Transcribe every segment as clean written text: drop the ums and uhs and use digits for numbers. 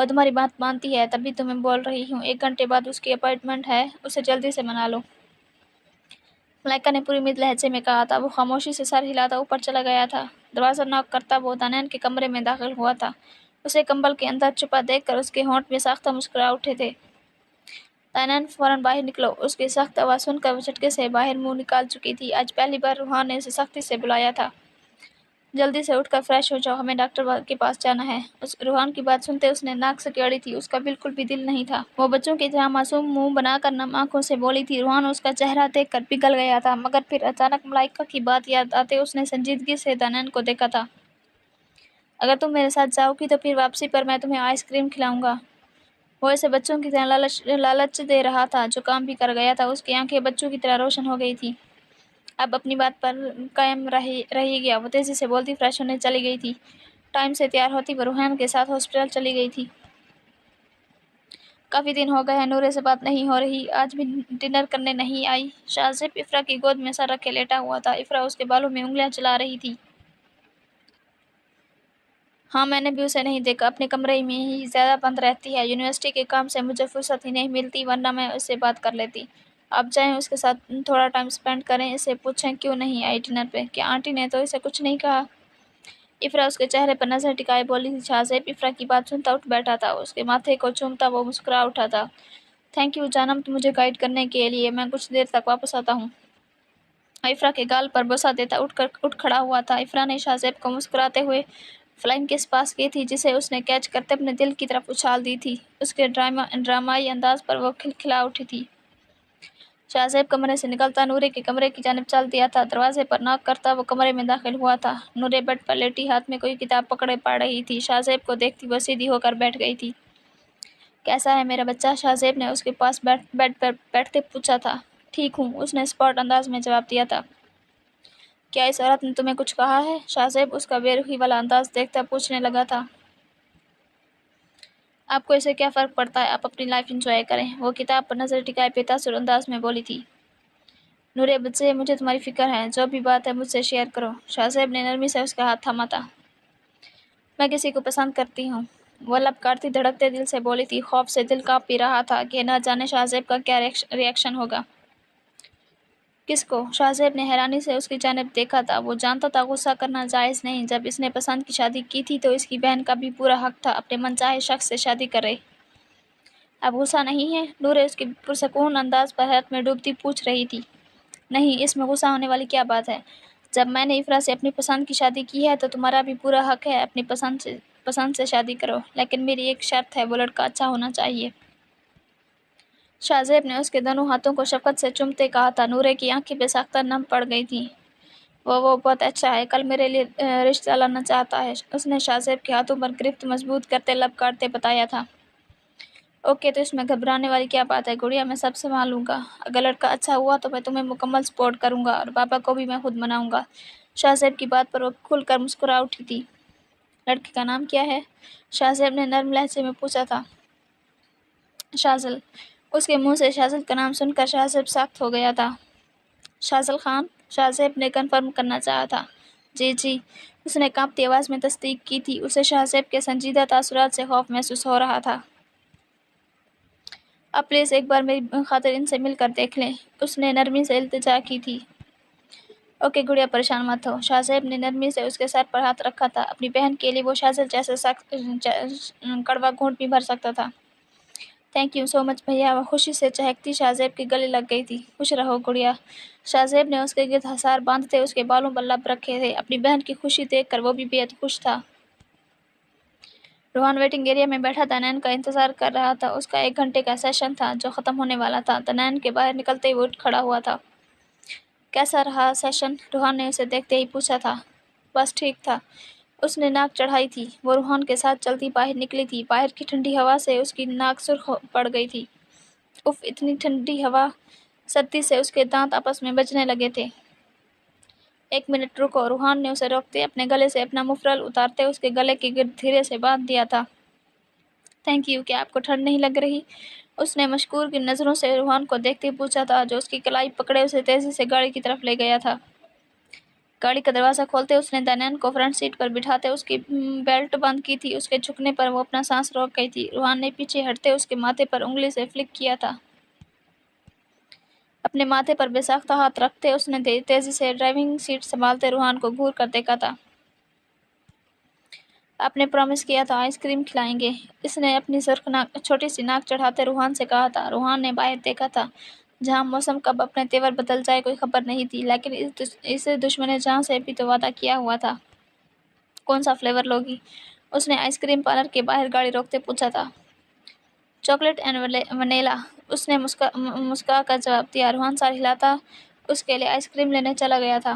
وہ تمہاری بات مانتی ہے تبھی تمہیں بول رہی ہوں. 1 گھنٹے بعد اس کی اپائنٹمنٹ ہے, اسے جلدی سے منا لو. ملائکہ نے پوری امید لہجے میں کہا تھا. وہ خاموشی سے سر ہلاتا اوپر چلا گیا تھا. دروازہ ناک کرتا وہ دانیال کے کمرے میں داخل ہوا تھا. اسے کمبل کے اندر چھپا دیکھ کر اس کے ہونٹ میں ساختہ مسکرا اٹھے تھے. دانیال فوراً باہر نکلو. اس کی سخت آواز سن کر وہ جھٹکے سے باہر منہ نکال چکی تھی. آج پہلی بار روحان نے اسے سختی سے بلایا تھا. جلدی سے اٹھ کر فریش ہو جاؤ, ہمیں ڈاکٹر کے پاس جانا ہے. روحان کی بات سنتے اس نے ناک سے اڑی تھی. اس کا بالکل بھی دل نہیں تھا. وہ بچوں کی طرح معصوم منہ بنا کر نم آنکھوں سے بولی تھی. روحان اس کا چہرہ دیکھ کر پگھل گیا تھا, مگر پھر اچانک ملائکہ کی بات یاد آتے اس نے سنجیدگی سے دانیال کو دیکھا تھا. اگر تم میرے ساتھ جاؤ گی تو پھر واپسی پر میں تمہیں آئس کریم کھلاؤں گا. وہ اسے بچوں کی طرح لالچ دے رہا تھا, جو کام بھی کر گیا تھا. اس کی آنکھیں بچوں کی طرح روشن ہو گئی تھی. اب اپنی بات پر قائم رہی گیا. وہ تیزی سے بولتی فریش ہونے چلی گئی تھی. ٹائم سے تیار ہوتی وہ روحان کے ساتھ ہاسپٹل چلی گئی تھی. کافی دن ہو گئے ہیں, نورے سے بات نہیں ہو رہی. آج بھی ڈنر کرنے نہیں آئی. شاہزیب افرا کی گود میں سر رکھے لیٹا ہوا تھا. افرا اس کے بالوں میں انگلیاں چلا رہی تھی. ہاں, میں نے بھی اسے نہیں دیکھا. اپنے کمرے میں ہی زیادہ بند رہتی ہے. یونیورسٹی کے کام سے مجھے فرصت ہی نہیں ملتی, ورنہ میں اس سے بات کر لیتی. آپ جائیں, اس کے ساتھ تھوڑا ٹائم سپینڈ کریں. اسے پوچھیں کیوں نہیں آئی ڈنر پہ. کیا آنٹی نے تو اسے کچھ نہیں کہا؟ افرا اس کے چہرے پر نظر ٹکائے بولی تھی. شاہزیب افرا کی بات سنتا اٹھ بیٹھا تھا. اس کے ماتھے کو چومتا وہ مسکرا اٹھا تھا. تھینک یو جانم مجھے گائیڈ کرنے کے لیے. میں کچھ دیر تک واپس آتا ہوں. افرا کے گال پر بوسہ دیتا اٹھ کھڑا ہوا تھا. افرا نے شاہزیب کو مسکراتے ہوئے فلائنگ کس پاس کی تھی, جسے اس نے کیچ کرتے اپنے دل کی طرف اچھال دی تھی. اس کے ڈرامائی انداز پر وہ کھلکھلا اٹھی تھی. شاہزیب کمرے سے نکلتا نورے کے کمرے کی جانب چل دیا تھا. دروازے پر ناک کرتا وہ کمرے میں داخل ہوا تھا. نورے بیڈ پر لیٹی ہاتھ میں کوئی کتاب پکڑے پڑھ رہی تھی. شاہزیب کو دیکھتی وہ سیدھی ہو کر بیٹھ گئی تھی. کیسا ہے میرا بچہ؟ شاہزیب نے اس کے پاس بیڈ پر بیٹھتے پوچھا تھا. ٹھیک ہوں, اس نے اسپاٹ انداز میں جواب دیا تھا. کیا اس عورت نے تمہیں کچھ کہا ہے؟ شاہزیب اس کا بے رخی والا انداز دیکھتا پوچھنے لگا تھا. آپ کو اسے کیا فرق پڑتا ہے؟ آپ اپنی لائف انجوائے کریں. وہ کتاب پر نظر ٹکائے بے تاثر انداز میں بولی تھی. نورے بچے, مجھے تمہاری فکر ہے. جو بھی بات ہے مجھ سے شیئر کرو. شاہزیب نے نرمی سے اس کا ہاتھ تھاما تھا. میں کسی کو پسند کرتی ہوں. وہ لب کاٹتی دھڑکتے دل سے بولی تھی. خوف سے دل کانپ بھی رہا تھا کہ نہ جانے شاہزیب کا کیا ریئیکشن ہوگا. کس کو؟ شاہزیب نے حیرانی سے اس کی جانب دیکھا تھا. وہ جانتا تھا غصہ کرنا جائز نہیں. جب اس نے پسند کی شادی کی تھی تو اس کی بہن کا بھی پورا حق تھا اپنے من چاہے شخص سے شادی کرے. اب غصہ نہیں ہے؟ نورے اس کے پرسکون انداز پر حیرت میں ڈوبتی پوچھ رہی تھی. نہیں, اس میں غصہ ہونے والی کیا بات ہے؟ جب میں نے افرا سے اپنی پسند کی شادی کی ہے تو تمہارا بھی پورا حق ہے. اپنی پسند سے شادی کرو, لیکن میری ایک شرط ہے. وہ لڑکا اچھا ہونا چاہیے. شاہزیب نے اس کے دونوں ہاتھوں کو شفقت سے چومتے کہا تھا. نورے کی آنکھیں بے ساختہ نم پڑ گئی تھیں. وہ بہت اچھا ہے. کل میرے لیے رشتہ لانا چاہتا ہے. اس نے شاہزیب کے ہاتھوں پر گرفت مضبوط کرتے لب کاٹتے بتایا تھا. اوکے, تو اس میں گھبرانے والی کیا بات ہے گڑیا؟ میں سب سنبھالوں گا. اگر لڑکا اچھا ہوا تو میں تمہیں مکمل سپورٹ کروں گا, اور پاپا کو بھی میں خود مناؤں گا. شاہزیب کی بات پر وہ کھل کر مسکرا اٹھی تھی. لڑکی کا نام کیا ہے؟ شاہزیب نے نرم لہجے میں پوچھا تھا. شاذل. اس کے منہ سے شاذل کا نام سن کر شاہزیب سخت ہو گیا تھا. شاذل خان؟ شاہزیب نے کنفرم کرنا چاہا تھا. جی. اس نے کانپتی آواز میں تصدیق کی تھی. اسے شاہزیب کے سنجیدہ تاثرات سے خوف محسوس ہو رہا تھا. اب پلیز ایک بار میری خاطر ان سے مل کر دیکھ لیں. اس نے نرمی سے التجا کی تھی. اوکے گڑیا, پریشان مت ہو. شاہزیب نے نرمی سے اس کے سر پر ہاتھ رکھا تھا. اپنی بہن کے لیے وہ شاذل جیسے سخت کڑوا گھونٹ بھی بھر سکتا تھا. تھینک یو سو مچ بھیا. وہ خوشی سے چہکتی شاہزیب کے گلے لگ گئی تھی. خوش رہو گڑیا. شاہزیب نے اس کے گرد حصار باندھتے اس کے بالوں پر لب رکھے تھے. اپنی بہن کی خوشی دیکھ کر وہ بھی بے حد خوش تھا. روحان ویٹنگ ایریا میں بیٹھا دانیال کا انتظار کر رہا تھا. اس کا 1 گھنٹے کا سیشن تھا جو ختم ہونے والا تھا. دانیال کے باہر نکلتے ہی وہ اٹھ کھڑا ہوا تھا. کیسا رہا سیشن؟ روحان نے اسے دیکھتے ہی پوچھا تھا. بس ٹھیک تھا. اس نے ناک چڑھائی تھی. وہ روحان کے ساتھ چلتی باہر نکلی تھی. باہر کی ٹھنڈی ہوا سے اس کی ناک سرخ پڑ گئی تھی. اف, اتنی ٹھنڈی ہوا. سردی سے اس کے دانت آپس میں بجنے لگے تھے. 1 منٹ رکو. روحان نے اسے روکتے اپنے گلے سے اپنا مفرل اتارتے اس کے گلے کے گرد دھیرے سے باندھ دیا تھا. Thank you. کیا آپ کو ٹھنڈ نہیں لگ رہی؟ اس نے مشکور کی نظروں سے روحان کو دیکھتے پوچھا تھا, جو اس کی کلائی پکڑے اسے تیزی سے گاڑی کی طرف لے گیا تھا. گاڑی کا دروازہ کھولتے اس نے دانیال کو فرنٹ سیٹ پر بٹھاتے اس کی بیلٹ بند کی تھی۔ اس کے جھکنے پر وہ اپنا سانس روک گئی تھی۔ روحان نے پیچھے ہٹتے اس کے ماتھے پر انگلی سے فلک کیا تھا۔ اپنے ماتھے پر بے ساختہ ہاتھ رکھتے اس نے تیزی سے ڈرائیونگ سیٹ سنبھالتے روحان کو گھور کر دیکھا تھا۔ آپ نے پرامس کیا تھا آئس کریم کھلائیں گے، اس نے اپنی سرخ چھوٹی سی ناک چڑھاتے روحان سے کہا تھا۔ روحان نے باہر دیکھا تھا جہاں موسم کب اپنے تیور بدل جائے کوئی خبر نہیں تھی، لیکن اس دشمن جہاں سے بھی تو وعدہ کیا ہوا تھا۔ کون سا فلیور لوگی؟ اس نے آئس کریم پارلر کے باہر گاڑی روکتے پوچھا تھا۔ چاکلیٹ اینڈ ونیلا، اس نے مسکا کر جواب دیا۔ روحان سر ہلاتا اس کے لیے آئس کریم لینے چلا گیا تھا۔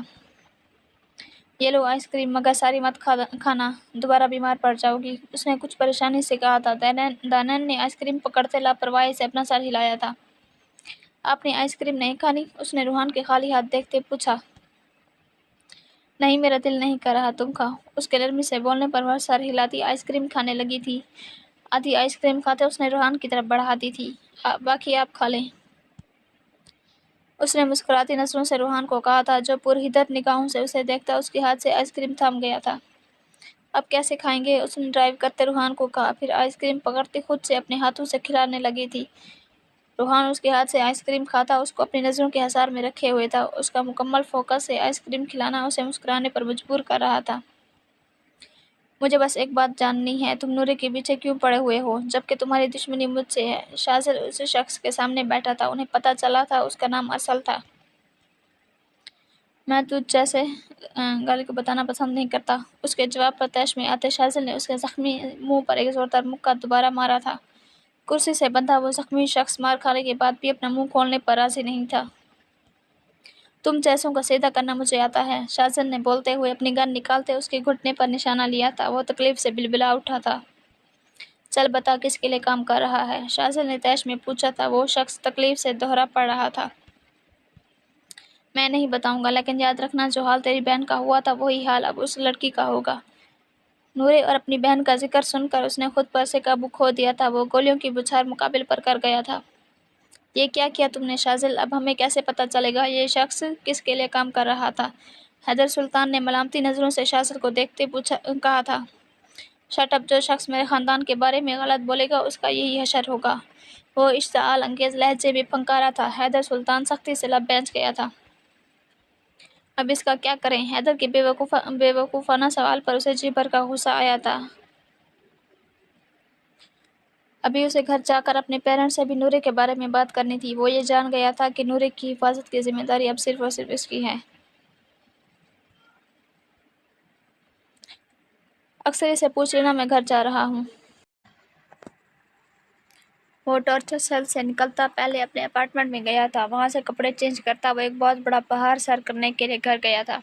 یہ لو آئس کریم، مگر ساری مت کھانا، دوبارہ بیمار پڑ جاؤ گی، اس نے کچھ پریشانی سے کہا تھا۔ دانیال نے آئس کریم پکڑتے لاپرواہی سے اپنا سر ہلایا تھا۔ آپ نے آئس کریم نہیں کھانی؟ اس نے روحان کے خالی ہاتھ دیکھتے پوچھا۔ نہیں، میرا دل نہیں کر رہا، تم کھاؤ۔ اس کے نرمی سے بولنے پر وہ سر ہلاتی آئس کریم کھانے لگی تھی۔ آدھی آئس کریم کھاتے اس نے روحان کی طرف بڑھا دی تھی۔ باقی آپ کھا لیں۔ اس نے مسکراتی نظروں سے روحان کو کہا تھا جو پرحدت نگاہوں سے اسے دیکھتا اس کے ہاتھ سے آئس کریم تھم گیا تھا۔ اب کیسے کھائیں گے؟ اس نے ڈرائیو کرتے روحان کو کہا، پھر آئس کریم پکڑتی خود سے اپنے ہاتھوں سے کھلانے لگی تھی۔ روحان اس کے ہاتھ سے آئس کریم کھاتا اس کو اپنی نظروں کے حصار میں رکھے ہوئے تھا۔ اس کا مکمل فوکس سے آئس کریم کھلانا اسے مسکرانے پر مجبور کر رہا تھا۔ مجھے بس ایک بات جاننی ہے، تم نورے کے پیچھے کیوں پڑے ہوئے ہو جبکہ تمہاری دشمنی مجھ سے ہے؟ شاذل اس شخص کے سامنے بیٹھا تھا، انہیں پتہ چلا تھا اس کا نام ارسل تھا۔ میں تجھ جیسے گالی کو بتانا پسند نہیں کرتا، اس کے جواب پر طیش میں آتے شاذل نے اس کے زخمی منہ پر ایک زوردار مکہ دوبارہ مارا تھا۔ کرسی سے بندھا وہ زخمی شخص مار کھانے کے بعد بھی اپنا منہ کھولنے پر راضی نہیں تھا۔ تم جیسوں کا سیدھا کرنا مجھے آتا ہے، شاذل نے بولتے ہوئے اپنی گن نکالتے اس کے گھٹنے پر نشانہ لیا تھا۔ وہ تکلیف سے بلبلا اٹھا تھا۔ چل بتا کس کے لیے کام کر رہا ہے؟ شاذل نے طیش میں پوچھا تھا۔ وہ شخص تکلیف سے دوہرا پڑ رہا تھا۔ میں نہیں بتاؤں گا، لیکن یاد رکھنا جو حال تیری بہن کا ہوا تھا وہی حال اب اس لڑکی کا ہوگا۔ نورے اور اپنی بہن کا ذکر سن کر اس نے خود پر سے قابو کھو دیا تھا۔ وہ گولیوں کی بچھار مقابل پر کر گیا تھا۔ یہ کیا کیا تم نے شاذل؟ اب ہمیں کیسے پتہ چلے گا یہ شخص کس کے لیے کام کر رہا تھا؟ حیدر سلطان نے ملامتی نظروں سے شاذل کو دیکھتے کہا تھا۔ شٹ اپ، جو شخص میرے خاندان کے بارے میں غلط بولے گا اس کا یہی حشر ہوگا۔ وہ اشتعال انگیز لہجے میں پھنکارا تھا۔ حیدر سلطان سختی سے لب بھینچ گیا تھا۔ اب اس کا کیا کریں؟ حیدر کے بے وقوفانہ سوال پر اسے جی بھر کا غصہ آیا تھا۔ ابھی اسے گھر جا کر اپنے پیرنٹس سے بھی نورے کے بارے میں بات کرنی تھی۔ وہ یہ جان گیا تھا کہ نورے کی حفاظت کی ذمہ داری اب صرف اور صرف اس کی ہے۔ اکثر اسے پوچھ لینا میں گھر جا رہا ہوں۔ وہ ٹارچر سیل سے نکلتا پہلے اپنے اپارٹمنٹ میں گیا تھا، وہاں سے کپڑے چینج کرتا وہ ایک بہت بڑا پہاڑ سر کرنے کے لیے گھر گیا تھا۔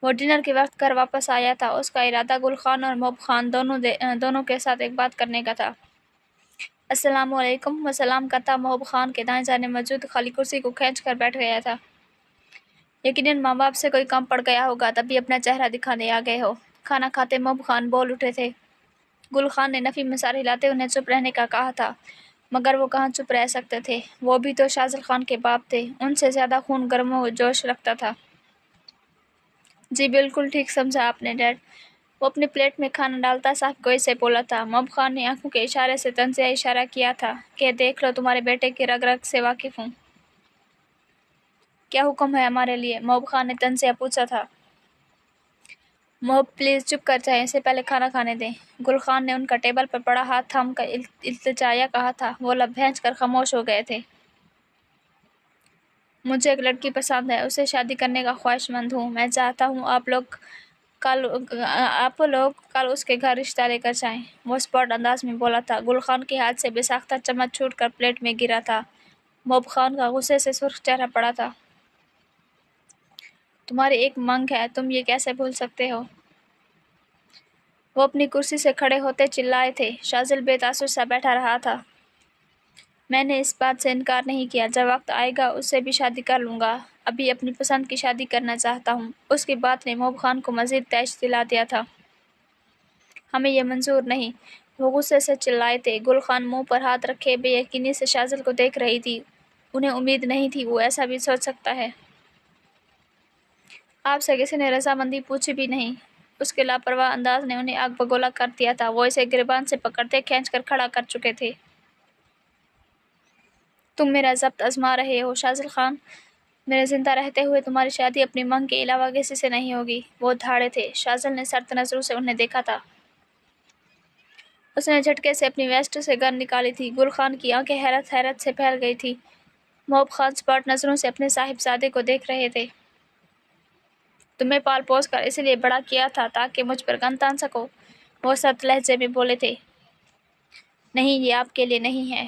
وہ ڈنر کے وقت گھر واپس آیا تھا۔ اس کا ارادہ گل خان اور محب خان دونوں کے ساتھ ایک بات کرنے کا تھا۔ السلام علیکم، وہ سلام کرتا محب خان کے دائیں جانب موجود خالی کرسی کو کھینچ کر بیٹھ گیا تھا۔ یقیناً ماں باپ سے کوئی کام پڑ گیا ہوگا تبھی اپنا چہرہ دکھانے آ گئے ہو۔ کھانا کھاتے محب خان بول اٹھے تھے۔ گل خان نے نفی میں سر ہلاتے انہیں چپ رہنے کا کہا تھا، مگر وہ کہاں چپ رہ سکتے تھے، وہ بھی تو شاذل خان کے باپ تھے، ان سے زیادہ خون گرم و جوش رکھتا تھا۔ جی بالکل ٹھیک سمجھا آپ نے ڈیڈ۔ وہ اپنی پلیٹ میں کھانا ڈالتا صاحب گوئی سے بولا تھا۔ محب خان نے آنکھوں کے اشارے سے تنزیہ اشارہ کیا تھا کہ دیکھ لو تمہارے بیٹے کی رگ رگ سے واقف ہوں۔ کیا حکم ہے ہمارے لیے؟ محب خان نے تنزیہ پوچھا تھا۔ محب پلیز چپ کر جائیں، اسے پہلے کھانا کھانے دیں۔ گل خان نے ان کا ٹیبل پر پڑا ہاتھ تھام کر التجایا کہا تھا۔ وہ لب بھینچ کر خاموش ہو گئے تھے۔ مجھے ایک لڑکی پسند ہے، اسے شادی کرنے کا خواہش مند ہوں۔ میں چاہتا ہوں آپ لوگ کل اس کے گھر رشتہ لے کر جائیں، وہ اسپاٹ انداز میں بولا تھا۔ گل خان کے ہاتھ سے بے ساختہ چمچ چھوٹ کر پلیٹ میں گرا تھا۔ محب خان کا غصے سے سرخ چہرہ پڑا تھا۔ تمہاری ایک منگ ہے، تم یہ کیسے بھول سکتے ہو؟ وہ اپنی کرسی سے کھڑے ہوتے چلائے تھے۔ شاذل بے تاثر سا بیٹھا رہا تھا۔ میں نے اس بات سے انکار نہیں کیا، جب وقت آئے گا اس سے بھی شادی کر لوں گا، ابھی اپنی پسند کی شادی کرنا چاہتا ہوں۔ اس کی بات نے محب خان کو مزید طیش دلا دیا تھا۔ ہمیں یہ منظور نہیں، وہ غصے سے چلائے تھے۔ گل خان منہ پر ہاتھ رکھے بے یقینی سے شاذل کو دیکھ رہی تھی۔ انہیں امید نہیں تھی وہ ایسا بھی سوچ سکتا ہے۔ آپ سے کسی نے رضامندی پوچھی بھی نہیں۔ اس کے لاپرواہ انداز نے انہیں آگ بگولا کر دیا تھا۔ وہ اسے گریبان سے پکڑتے کھینچ کر کھڑا کر چکے تھے۔ تم میرا ضبط آزما رہے ہو شاذل خان؟ میرے زندہ رہتے ہوئے تمہاری شادی اپنی منگ کے علاوہ کسی سے نہیں ہوگی۔ وہ دھاڑے تھے۔ شاذل نے سرد نظروں سے انہیں دیکھا تھا۔ اس نے جھٹکے سے اپنی ویسٹ سے گن نکالی تھی۔ گل خان کی آنکھیں حیرت سے پھیل گئی تھیں۔ محب خان سپاٹ نظروں سے اپنے صاحبزادے کو دیکھ رہے تھے۔ تمہیں پال پوس کر اس لیے بڑا کیا تھا تاکہ مجھ پر گن تان سکو، وہ سرد لہجے میں بولے تھے۔ نہیں، یہ آپ کے لیے نہیں ہے۔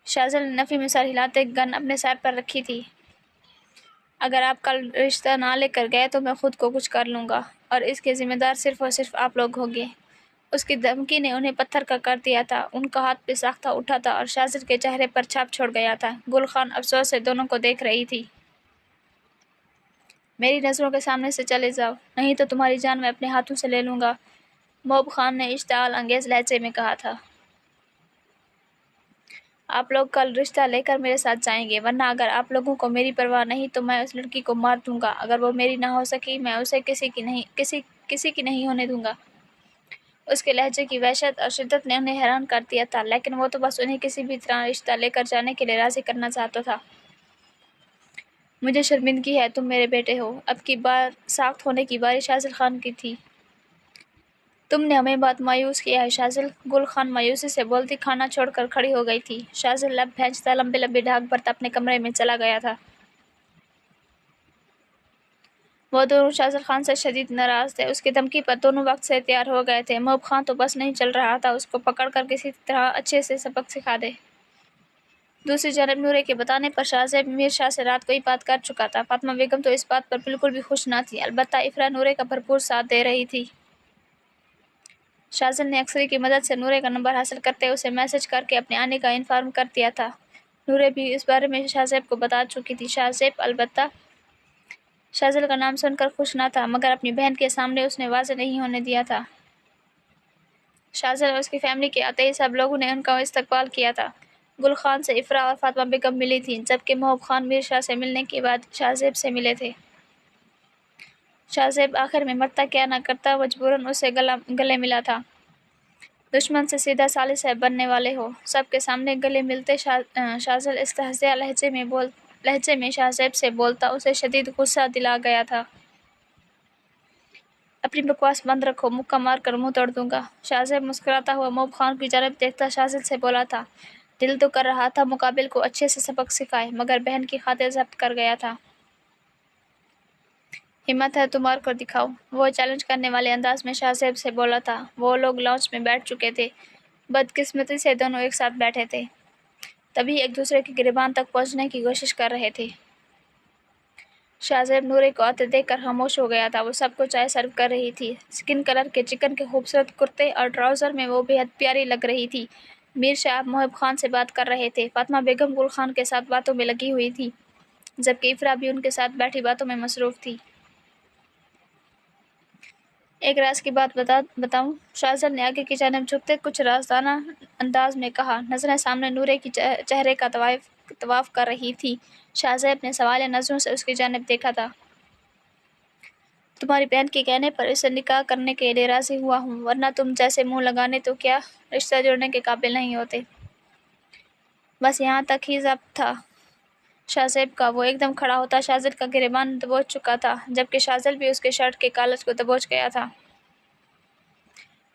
شاذل نے نفی میں سر ہلاتے گن اپنے سر پر رکھی تھی۔ اگر آپ کل رشتہ نہ لے کر گئے تو میں خود کو کچھ کر لوں گا، اور اس کے ذمہ دار صرف اور صرف آپ لوگ ہوں گے۔ اس کی دھمکی نے انہیں پتھر کا کر دیا تھا۔ ان کا ہاتھ پہ ساختہ اٹھا تھا اور شاذل کے چہرے پر چھاپ چھوڑ گیا تھا۔ گل خان افسوس سے دونوں کو دیکھ رہی تھی۔ میری نظروں کے سامنے سے چلے جاؤ، نہیں تو تمہاری جان میں اپنے ہاتھوں سے لے لوں گا، محب خان نے اشتعال انگیز لہجے میں کہا تھا۔ آپ لوگ کل رشتہ لے کر میرے ساتھ جائیں گے، ورنہ اگر آپ لوگوں کو میری پرواہ نہیں تو میں اس لڑکی کو مار دوں گا۔ اگر وہ میری نہ ہو سکی میں اسے کسی کی نہیں ہونے دوں گا۔ اس کے لہجے کی وحشت اور شدت نے انہیں حیران کر دیا تھا، لیکن وہ تو بس انہیں کسی بھی طرح رشتہ لے کر جانے کے لیے راضی کرنا چاہتا تھا۔ مجھے شرمندگی ہے، تم میرے بیٹے ہو۔ اب کی بار ساخت ہونے کی باری شاذل خان کی تھی۔ تم نے ہمیں بہت مایوس کیا ہے شاذل، گل خان مایوسی سے بولتی کھانا چھوڑ کر کھڑی ہو گئی تھی۔ شاذل لب بھینچتا لمبے لمبے ڈھاک بھرتا اپنے کمرے میں چلا گیا تھا۔ وہ دونوں شاذل خان سے شدید ناراض تھے۔ اس کی دھمکی پر دونوں وقت سے تیار ہو گئے تھے۔ محب خان تو بس نہیں چل رہا تھا اس کو پکڑ کر کسی طرح اچھے سے سبق سکھا دے۔ دوسری جانب نورے کے بتانے پر شاہ زیب میر شاہ سے رات کو ہی بات کر چکا تھا۔ فاطمہ بیگم تو اس بات پر بالکل بھی خوش نہ تھی، البتہ افرا نورے کا بھرپور ساتھ دے رہی تھی۔ شاذل نے اکثری کی مدد سے نورے کا نمبر حاصل کرتے اسے میسج کر کے اپنے آنے کا انفارم کر دیا تھا۔ نورے بھی اس بارے میں شاہ زیب کو بتا چکی تھی۔ شاہ زیب البتہ شاذل کا نام سن کر خوش نہ تھا، مگر اپنی بہن کے سامنے اس نے واضح نہیں ہونے دیا تھا۔ شاذل اور اس کی فیملی کے آتے ہی سب لوگوں نے ان کا استقبال کیا تھا۔ گل خان سے افرا اور فاطمہ بیگم ملی تھیں، جبکہ محب خان میر شاہ سے ملنے کے بعد شاہ زیب سے ملے تھے۔ شاہ زیب آخر میں مرتا کیا نہ کرتا مجبوراً اسے گلے ملا تھا۔ دشمن سے سیدھا ثالث ہے بننے والے ہو۔ سب کے سامنے گلے ملتے شاذل استہزاء لہجے میں شاہ زیب سے بولتا اسے شدید غصہ دلا گیا تھا۔ اپنی بکواس بند رکھو، مکہ مار کر منہ توڑ دوں گا۔ شاہ زیب مسکراتا ہوا محب خان کی جانب دیکھتا شاذل سے بولا تھا۔ دل تو کر رہا تھا مقابل کو اچھے سے سبق سکھائے، مگر بہن کی خاطر ضبط کر گیا تھا۔ ہمت ہے تو مار کر دکھاؤ، وہ چیلنج کرنے والے انداز میں شاہ زیب سے بولا تھا۔ وہ لوگ لاؤنج میں بیٹھ چکے تھے۔ بدقسمتی سے دونوں ایک ساتھ بیٹھے تھے، تبھی ایک دوسرے کے گریبان تک پہنچنے کی کوشش کر رہے تھے۔ شاہ زیب نورے کو آتے دیکھ کر خاموش ہو گیا تھا۔ وہ سب کو چائے سرو کر رہی تھی۔ اسکن کلر کے چکن کے خوبصورت کرتے اور ٹراؤزر میں وہ بے حد پیاری لگ رہی تھی۔ میر شاہ محب خان سے بات کر رہے تھے۔ فاطمہ بیگم گل خان کے ساتھ باتوں میں لگی ہوئی تھی، جبکہ افرا بھی ان کے ساتھ بیٹھی باتوں میں مصروف تھی۔ ایک راز کی بات بتاؤں؟ شاذل نے آگے کی جانب جھکتے کچھ رازدانہ انداز میں کہا۔ نظریں سامنے نورے کی چہرے کا طواف کر رہی تھیں۔ شاہ زیب نے سوالیہ نظروں سے اس کی جانب دیکھا تھا۔ تمہاری بہن کے کہنے پر اسے نکاح کرنے کے لیے راضی ہوا ہوں، ورنہ تم جیسے منہ لگانے تو کیا رشتہ جوڑنے کے قابل نہیں ہوتے۔ بس یہاں تک ہی ضبط تھا شاہ زیب کا۔ وہ ایک دم کھڑا ہوتا شاذل کا گریبان دبوچ چکا تھا، جبکہ شاذل بھی اس کے شرٹ کے کالج کو دبوچ گیا تھا۔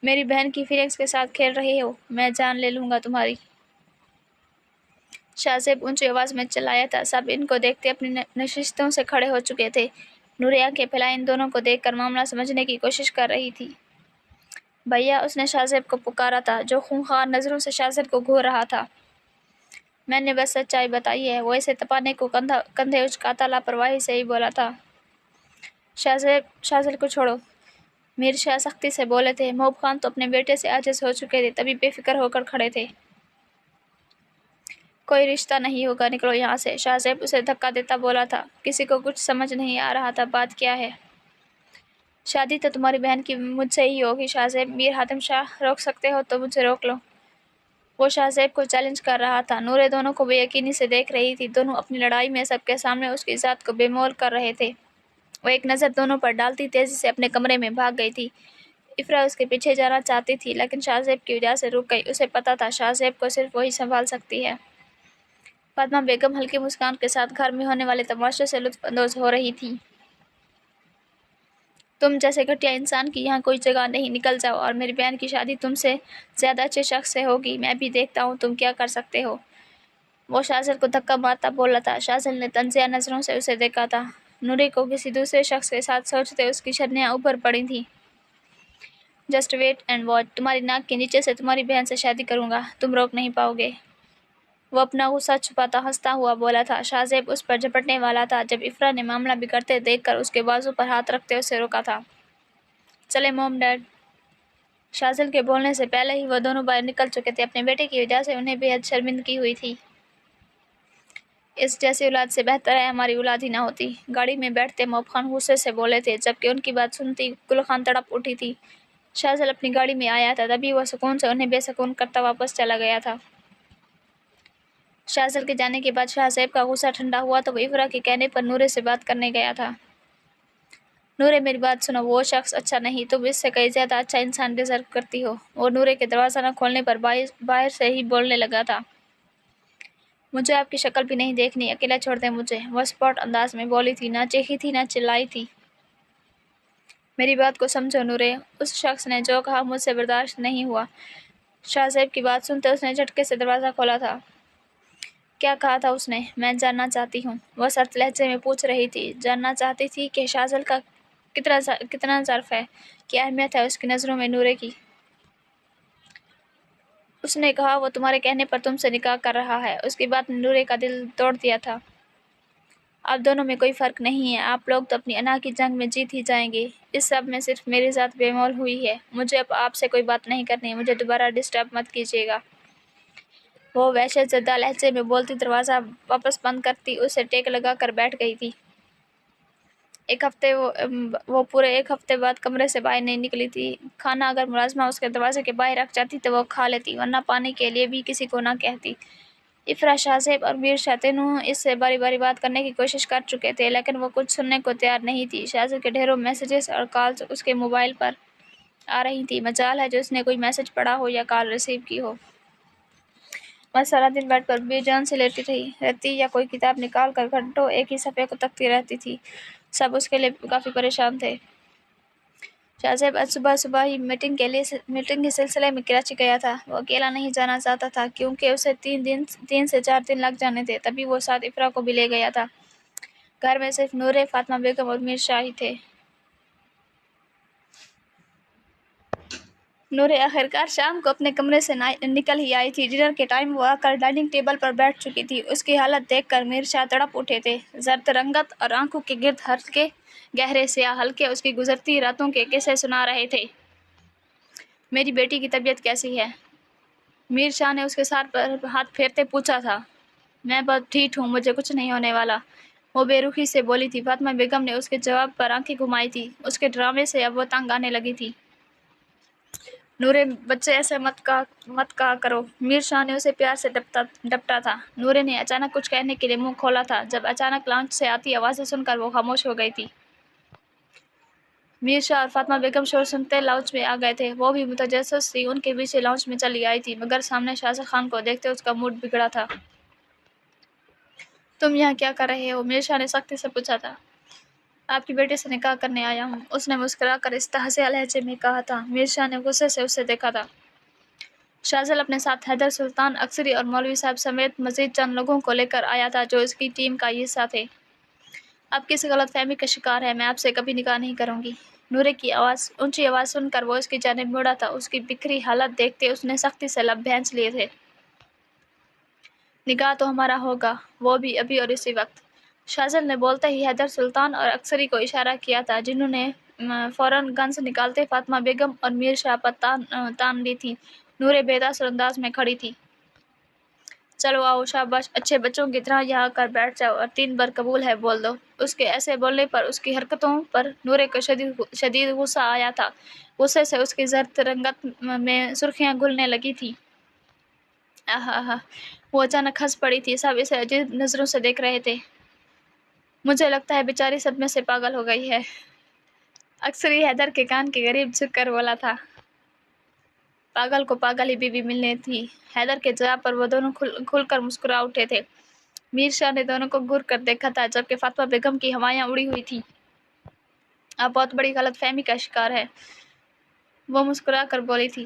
میری بہن کی فیلنگز کے ساتھ کھیل رہے ہو، میں جان لے لوں گا تمہاری، شاہ زیب اونچی آواز میں چلایا تھا۔ سب ان کو دیکھتے اپنی نشستوں سے کھڑے ہو چکے تھے۔ نورے آنکھیں پھیلائے ان دونوں کو دیکھ کر معاملہ سمجھنے کی کوشش کر رہی تھی۔ بھیا، اس نے شاہ زیب کو پکارا تھا، جو خونخوار نظروں سے شاذل کو گھور رہا تھا۔ میں نے بس سچائی بتائی ہے، وہ اسے تپانے کو کندھے اچکاتا لاپرواہی سے ہی بولا تھا۔ شاذل کو چھوڑو، میر شاہ سختی سے بولے تھے۔ محب خان تو اپنے بیٹے سے عاجز ہو چکے تھے، تبھی بے فکر ہو کر کھڑے تھے۔ کوئی رشتہ نہیں ہوگا، نکلو یہاں سے، شاہ زیب اسے دھکا دیتا بولا تھا۔ کسی کو کچھ سمجھ نہیں آ رہا تھا بات کیا ہے۔ شادی تو تمہاری بہن کی مجھ سے ہی ہوگی شاہ زیب، میر حاتم شاہ، روک سکتے ہو تو مجھے روک لو۔ وہ شاہ زیب کو چیلنج کر رہا تھا۔ نورے دونوں کو بے یقینی سے دیکھ رہی تھی۔ دونوں اپنی لڑائی میں سب کے سامنے اس کی ذات کو بے مول کر رہے تھے۔ وہ ایک نظر دونوں پر ڈالتی تیزی سے اپنے کمرے میں بھاگ گئی تھی۔ افرا اس کے پیچھے جانا چاہتی تھی لیکن شاہ زیب کی وجہ سے رک گئی۔ اسے پتہ تھا شاہ زیب کو صرف وہی سنبھال سکتی ہے۔ فاطمہ بیگم ہلکی مسکان کے ساتھ گھر میں ہونے والے تماشے سے لطف اندوز ہو رہی تھی۔ تم جیسے گھٹیا انسان کی یہاں کوئی جگہ نہیں، نکل جاؤ، اور میری بہن کی شادی تم سے زیادہ اچھے شخص سے ہوگی۔ میں بھی دیکھتا ہوں تم کیا کر سکتے ہو۔ وہ شاذل کو دھکا مارتا بولا تھا۔ شاذل نے تنزیہ نظروں سے اسے دیکھا تھا۔ نوری کو کسی دوسرے شخص کے ساتھ سوچتے اس کی شرنیاں اوپر پڑی تھیں۔ جسٹ ویٹ اینڈ واچ، تمہاری ناک کے نیچے سے تمہاری بہن سے شادی کروں گا، تم روک نہیں پاؤ گے۔ وہ اپنا غصہ چھپاتا ہنستا ہوا بولا تھا۔ شاہ زیب اس پر جھپٹنے والا تھا جب افرا نے معاملہ بگڑتے دیکھ کر اس کے بازو پر ہاتھ رکھتے اسے روکا تھا۔ چلے موم ڈیڈ۔ شاذل کے بولنے سے پہلے ہی وہ دونوں باہر نکل چکے تھے۔ اپنے بیٹے کی وجہ سے انہیں بے حد شرمندگی ہوئی تھی۔ اس جیسی اولاد سے بہتر ہے ہماری اولاد ہی نہ ہوتی، گاڑی میں بیٹھتے موب خان غصے سے بولے تھے، جبکہ ان کی بات سنتی گل خان تڑپ اٹھی تھی۔ شاذل اپنی گاڑی میں آیا تھا، تبھی وہ سکون سے انہیں بے سکون کرتا واپس چلا گیا تھا۔ شاذل کے جانے کے بعد شاہ زیب کا غصہ ٹھنڈا ہوا تو وہ افرا کے کہنے پر نورے سے بات کرنے گیا تھا۔ نورے میری بات سنو، وہ شخص اچھا نہیں، تم اس سے کہیں زیادہ اچھا انسان ڈیزرو کرتی ہو۔ وہ نورے کے دروازہ نہ کھولنے پر باہر سے ہی بولنے لگا تھا۔ مجھے آپ کی شکل بھی نہیں دیکھنی، اکیلا چھوڑ دیں مجھے، وہ سپاٹ انداز میں بولی تھی۔ نہ چیخی تھی نہ چلائی تھی۔ میری بات کو سمجھو نورے، اس شخص نے جو کہا مجھ سے برداشت نہیں ہوا۔ شاہ زیب کی بات سنتے اس نے جھٹکے سے دروازہ کھولا تھا۔ کیا کہا تھا اس نے؟ میں جاننا چاہتی ہوں، وہ سرد لہجے میں پوچھ رہی تھی۔ جاننا چاہتی تھی کہ شاذل کا کتنا ظرف ہے، کیا اہمیت ہے اس کی نظروں میں نورے کی۔ اس نے کہا وہ تمہارے کہنے پر تم سے نکاح کر رہا ہے۔ اس کی بات نے نورے کا دل توڑ دیا تھا۔ آپ دونوں میں کوئی فرق نہیں ہے، آپ لوگ تو اپنی انا کی جنگ میں جیت ہی جائیں گے، اس سب میں صرف میری ذات بے مول ہوئی ہے۔ مجھے اب آپ سے کوئی بات نہیں کرنی، مجھے دوبارہ ڈسٹرب مت کیجیے گا۔ وہ وحشت زدہ لہجے میں بولتی دروازہ واپس بند کرتی اسے ٹیک لگا کر بیٹھ گئی تھی۔ وہ پورے ایک ہفتے بعد کمرے سے باہر نہیں نکلی تھی۔ کھانا اگر ملازمہ اس کے دروازے کے باہر رکھ جاتی تو وہ کھا لیتی، ورنہ پانی کے لیے بھی کسی کو نہ کہتی۔ افرا، شاہ زیب اور میر شاہ تینوں اس سے باری باری بات کرنے کی کوشش کر چکے تھے لیکن وہ کچھ سننے کو تیار نہیں تھی۔ شاذل کے ڈھیروں میسیجز اور کالز اس کے موبائل پر آ رہی تھی، مجال ہے جو اس نے کوئی میسج پڑھا ہو یا کال ریسیو کی ہو۔ وہ سارا دن بیڈ پر بے جان سے لیٹی رہتی یا کوئی کتاب نکال کر گھنٹوں ایک ہی صفحے کو تکتی رہتی تھی۔ سب اس کے لیے کافی پریشان تھے۔ شاہ زیب آج صبح ہی میٹنگ کے سلسلے میں کراچی گیا تھا۔ وہ اکیلا نہیں جانا چاہتا تھا کیونکہ اسے 3 سے 4 دن لگ جانے تھے، تبھی وہ ساتھ افرا کو بھی لے گیا تھا۔ گھر میں صرف نورے، فاطمہ بیگم اور میر شاہ ہی تھے۔ نورے آخرکار شام کو اپنے کمرے سے نکل ہی آئی تھی۔ ڈنر کے ٹائم وہ آ کر ڈائننگ ٹیبل پر بیٹھ چکی تھی۔ اس کی حالت دیکھ کر میر شاہ تڑپ اٹھے تھے۔ زرد رنگت اور آنکھوں کے گرد ہلکے گہرے سیاہ حلقے اس کی گزرتی راتوں کے قصے سنا رہے تھے۔ میری بیٹی کی طبیعت کیسی ہے؟ میر شاہ نے اس کے سر پر ہاتھ پھیرتے پوچھا تھا۔ میں بہت ٹھیک ہوں، مجھے کچھ نہیں ہونے والا، وہ بے رخی سے بولی تھی۔ فاطمہ بیگم نے اس کے جواب پر آنکھیں گھمائی تھی۔ اس کے ڈرامے سے اب وہ تنگ آنے لگی تھی۔ نورے، بچے ایسے مت کہا کرو، میر شاہ نے اسے پیار سے ڈپٹا تھا۔ نورے نے اچانک کچھ کہنے کے لیے منہ کھولا تھا جب اچانک لاؤنج سے آتی آوازیں سن کر وہ خاموش ہو گئی تھی۔ میر شاہ اور فاطمہ بیگم شور سنتے لاؤنج میں آ گئے تھے۔ وہ بھی متجسس سی ان کے پیچھے لاؤنج میں چلی آئی تھی، مگر سامنے شاذل خان کو دیکھتے اس کا موڈ بگڑا تھا۔ تم یہاں کیا کر رہے ہو؟ میر شاہ نے سختی سے پوچھا تھا۔ آپ کی بیٹی سے نکاح کرنے آیا ہوں، اس نے مسکرا کر استہزاء لہجے میں کہا تھا۔ میر شاہ نے غصے سے اسے دیکھا تھا۔ شاذل اپنے ساتھ حیدر سلطان اکثری اور مولوی صاحب سمیت مزید چند لوگوں کو لے کر آیا تھا جو اس کی ٹیم کا حصہ تھے۔ آپ کس غلط فہمی کا شکار ہے، میں آپ سے کبھی نکاح نہیں کروں گی۔ نورے کی اونچی آواز سن کر وہ اس کی جانب مڑا تھا۔ اس کی بکھری حالت دیکھتے اس نے سختی سے لب بھینچ لیے تھے۔ نکاح تو ہمارا ہوگا، وہ بھی ابھی اور اسی وقت۔ شاذل نے بولتے ہی حیدر سلطان اور اکثری کو اشارہ کیا تھا، جنہوں نے فوراً گنز نکالتے فاطمہ بیگم اور میر شاہ پر تان لی تھی۔ نورے بے تاثر انداز میں کھڑی تھی۔ چلو آؤ، شاباش، اچھے بچوں کی طرح یہاں کر بیٹھ جاؤ اور 3 بار قبول ہے بول دو۔ اس کے ایسے بولنے پر اس کی حرکتوں پر نورے کو شدید غصہ آیا تھا۔ غصے سے اس کی زرد رنگت میں سرخیاں گھلنے لگی تھیں۔ وہ اچانک ہنس پڑی تھی۔ سب اسے عجیب نظروں سے دیکھ رہے تھے۔ مجھے لگتا ہے بیچاری صدمے سے پاگل ہو گئی ہے، اکثری حیدر کے کان کے قریب جھک کر بولا تھا۔ پاگل کو پاگل ہی بیوی ملنی تھی۔ حیدر کے جواب پر وہ دونوں کھل کر مسکرا اٹھے تھے۔ میر شاہ نے دونوں کو گھور کر دیکھا تھا جبکہ فاطمہ بیگم کی ہوائیاں اڑی ہوئی تھیں۔ آپ بہت بڑی غلط فہمی کا شکار ہے، وہ مسکرا کر بولی تھی۔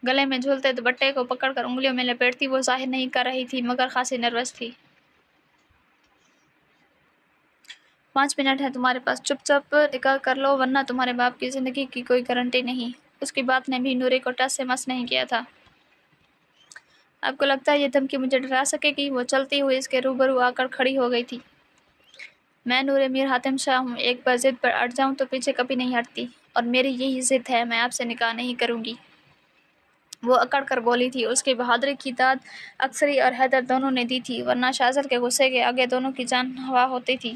گلے میں جھولتے دوپٹے کو پکڑ کر انگلیوں میں لپیٹتی وہ ظاہر نہیں کر رہی تھی مگر خاصی نروس تھی۔ 5 منٹ ہے تمہارے پاس، چپ چاپ نکاح کر لو ورنہ تمہارے باپ کی زندگی کی کوئی گارنٹی نہیں۔ اس کی بات نے بھی نورے کو ٹس سے مس نہیں کیا تھا۔ آپ کو لگتا ہے یہ دھمکی مجھے ڈرا سکے گی؟ وہ چلتی ہوئی اس کے روبرو آ کر کھڑی ہو گئی تھی۔ میں نورے میر حاتم شاہ ہوں، ایک بار ضد پر اڑ جاؤں تو پیچھے کبھی نہیں ہٹتی، اور میری یہی ضد ہے، میں آپ سے نکاح نہیں کروں گی، وہ اکڑ کر بولی تھی۔ اس کی بہادری کی داد اکثری اور حیدر دونوں نے دی تھی ورنہ شاذل کے غصے کے آگے دونوں کی جان ہوا ہوتی تھی۔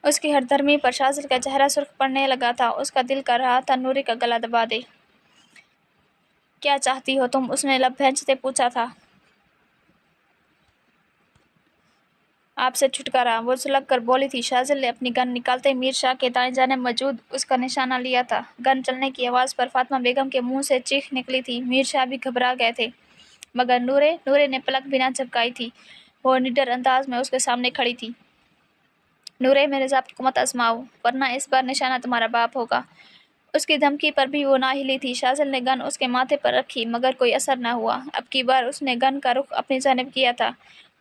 اس کی ہر دھرمی پر شاذل کا چہرہ سرخ پڑنے لگا تھا۔ اس کا دل کر رہا تھا نورے کا گلا دبا دے۔ کیا چاہتی ہو تم؟ اس نے لب بھینچتے پوچھا تھا۔ آپ سے چھٹکارا، وہ سلگ کر بولی تھی۔ شاذل نے اپنی گن نکالتے میر شاہ کے دائیں جانب موجود اس کا نشانہ لیا تھا۔ گن چلنے کی آواز پر فاطمہ بیگم کے منہ سے چیخ نکلی تھی۔ میر شاہ بھی گھبرا گئے تھے مگر نورے نے پلک بھی نہ جھپکائی تھی۔ وہ نڈر انداز میں اس کے سامنے کھڑی تھی۔ نورے، میرے ضابطے کو مت آزماؤ ورنہ اس بار نشانہ تمہارا باپ ہوگا۔ اس کی دھمکی پر بھی وہ نہ ہلی تھی۔ شاذل نے گن اس کے ماتھے پر رکھی مگر کوئی اثر نہ ہوا۔ اب کی بار اس نے گن کا رخ اپنی جانب کیا تھا۔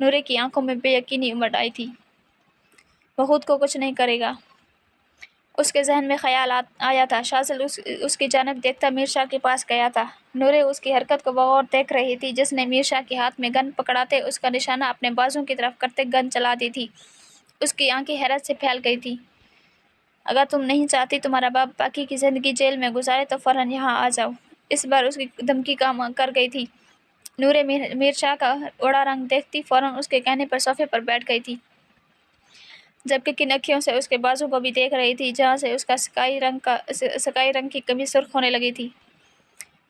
نورے کی آنکھوں میں بے یقینی امڑ آئی تھی۔ وہ خود کو کچھ نہیں کرے گا، اس کے ذہن میں خیال آیا تھا۔ شاذل اس کی جانب دیکھتا میر شاہ کے پاس گیا تھا۔ نورے اس کی حرکت کو بغور دیکھ رہی تھی جس نے میر شاہ کے ہاتھ میں گن پکڑاتے اس کا نشانہ اپنے بازو کی طرف کرتے گن چلا دی تھی۔ اس کی آنکھیں حیرت سے پھیل گئی تھیں۔ اگر تم نہیں چاہتی تمہارا باپ باقی کی زندگی جیل میں گزارے تو فوراً یہاں آ جاؤ۔ اس بار اس کی دھمکی کام کر گئی تھی۔ نورے میر شاہ کا اڑا رنگ دیکھتی فوراً اس کے کہنے پر صوفے پر بیٹھ گئی تھی جبکہ کن اکھیوں سے اس کے بازو کو بھی دیکھ رہی تھی جہاں سے اس کا سکائی رنگ کی قمیض سرخ ہونے لگی تھی۔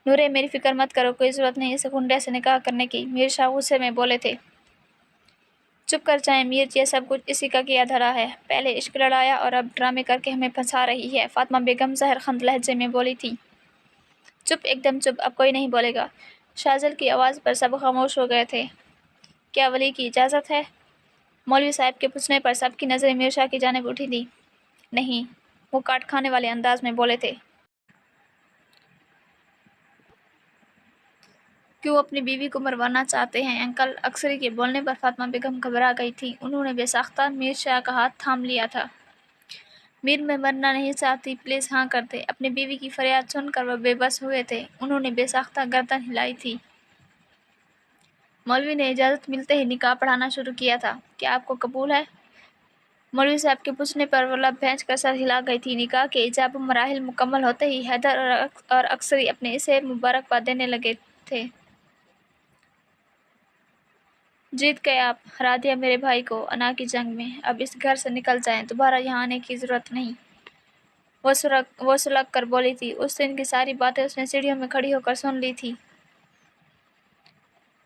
نورے، میری فکر مت کرو، کوئی ضرورت نہیں اس گنڈے سے نکاح کرنے کی، میر شاہ غصے میں بولے تھے۔ چپ کر جائیں میر، یہ سب کچھ اسی کا کیا دھرا ہے، پہلے عشق لڑایا اور اب ڈرامے کر کے ہمیں پھنسا رہی ہے، فاطمہ بیگم زہر خند لہجے میں بولی تھی۔ چپ، ایک دم چپ، اب کوئی نہیں بولے گا۔ شاذل کی آواز پر سب خاموش ہو گئے تھے۔ کیا ولی کی اجازت ہے؟ مولوی صاحب کے پوچھنے پر سب کی نظریں میر شاہ کی جانب اٹھی تھیں۔ نہیں، وہ کاٹ کھانے والے انداز میں بولے تھے۔ کیوں اپنی بیوی کو مروانا چاہتے ہیں انکل؟ اکثری کے بولنے پر فاطمہ بیگم گھبرا گئی تھی۔ انہوں نے بے ساختہ میر شاہ کا ہاتھ تھام لیا تھا۔ میر، میں مرنا نہیں چاہتی، پلیز ہاں کر دے۔ اپنی بیوی کی فریاد سن کر وہ بے بس ہوئے تھے۔ انہوں نے بے ساختہ گردن ہلائی تھی۔ مولوی نے اجازت ملتے ہی نکاح پڑھانا شروع کیا تھا۔ کیا آپ کو قبول ہے؟ مولوی صاحب کے پوچھنے پر وہ لب بھینچ کر سر ہلا گئی تھی۔ نکاح کے ایجاب مراحل مکمل ہوتے ہی حیدر اور اکثری اپنے اسے مبارکباد دینے لگے تھے۔ جیت گئے آپ، ہرا دیا میرے بھائی کو انا کی جنگ میں، اب اس گھر سے نکل جائیں، دوبارہ یہاں آنے کی ضرورت نہیں، وہ سلگ کر بولی تھی۔ اس دن کی ساری باتیں اس نے سیڑھیوں میں کھڑی ہو کر سن لی تھی۔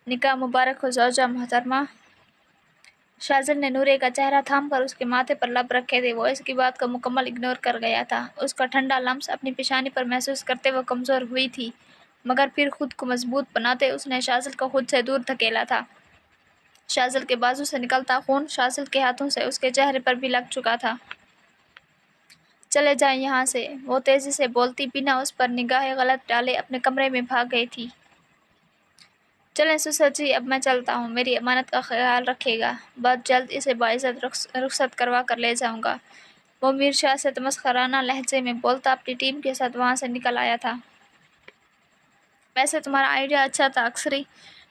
نکاح مبارک ہو زوجہ محترمہ۔ شاذل نے نورے کا چہرہ تھام کر اس کے ماتھے پر لب رکھے تھے۔ وہ اس کی بات کو مکمل اگنور کر گیا تھا۔ اس کا ٹھنڈا لمس اپنی پیشانی پر محسوس کرتے وہ کمزور ہوئی تھی مگر پھر خود کو مضبوط بناتے اس نے شاذل کو خود سے دور دھکیلا تھا۔ شاذل کے بازو سے نکلتا خون شاذل کے ہاتھوں سے اس کے چہرے پر بھی لگ چکا تھا۔ چلے جائیں یہاں سے، وہ تیزی سے بولتی بنا اس پر نگاہ غلط ڈالے اپنے کمرے میں بھاگ گئی تھی۔ چلیں سسر جی، اب میں چلتا ہوں، میری امانت کا خیال رکھیے گا، بہت جلد اسے باعزت رخصت کروا کر لے جاؤں گا، وہ میر شاہ سے تمسخرانہ لہجے میں بولتا اپنی ٹیم کے ساتھ وہاں سے نکل آیا تھا۔ ویسے تمہارا آئیڈیا اچھا تھا اکثری،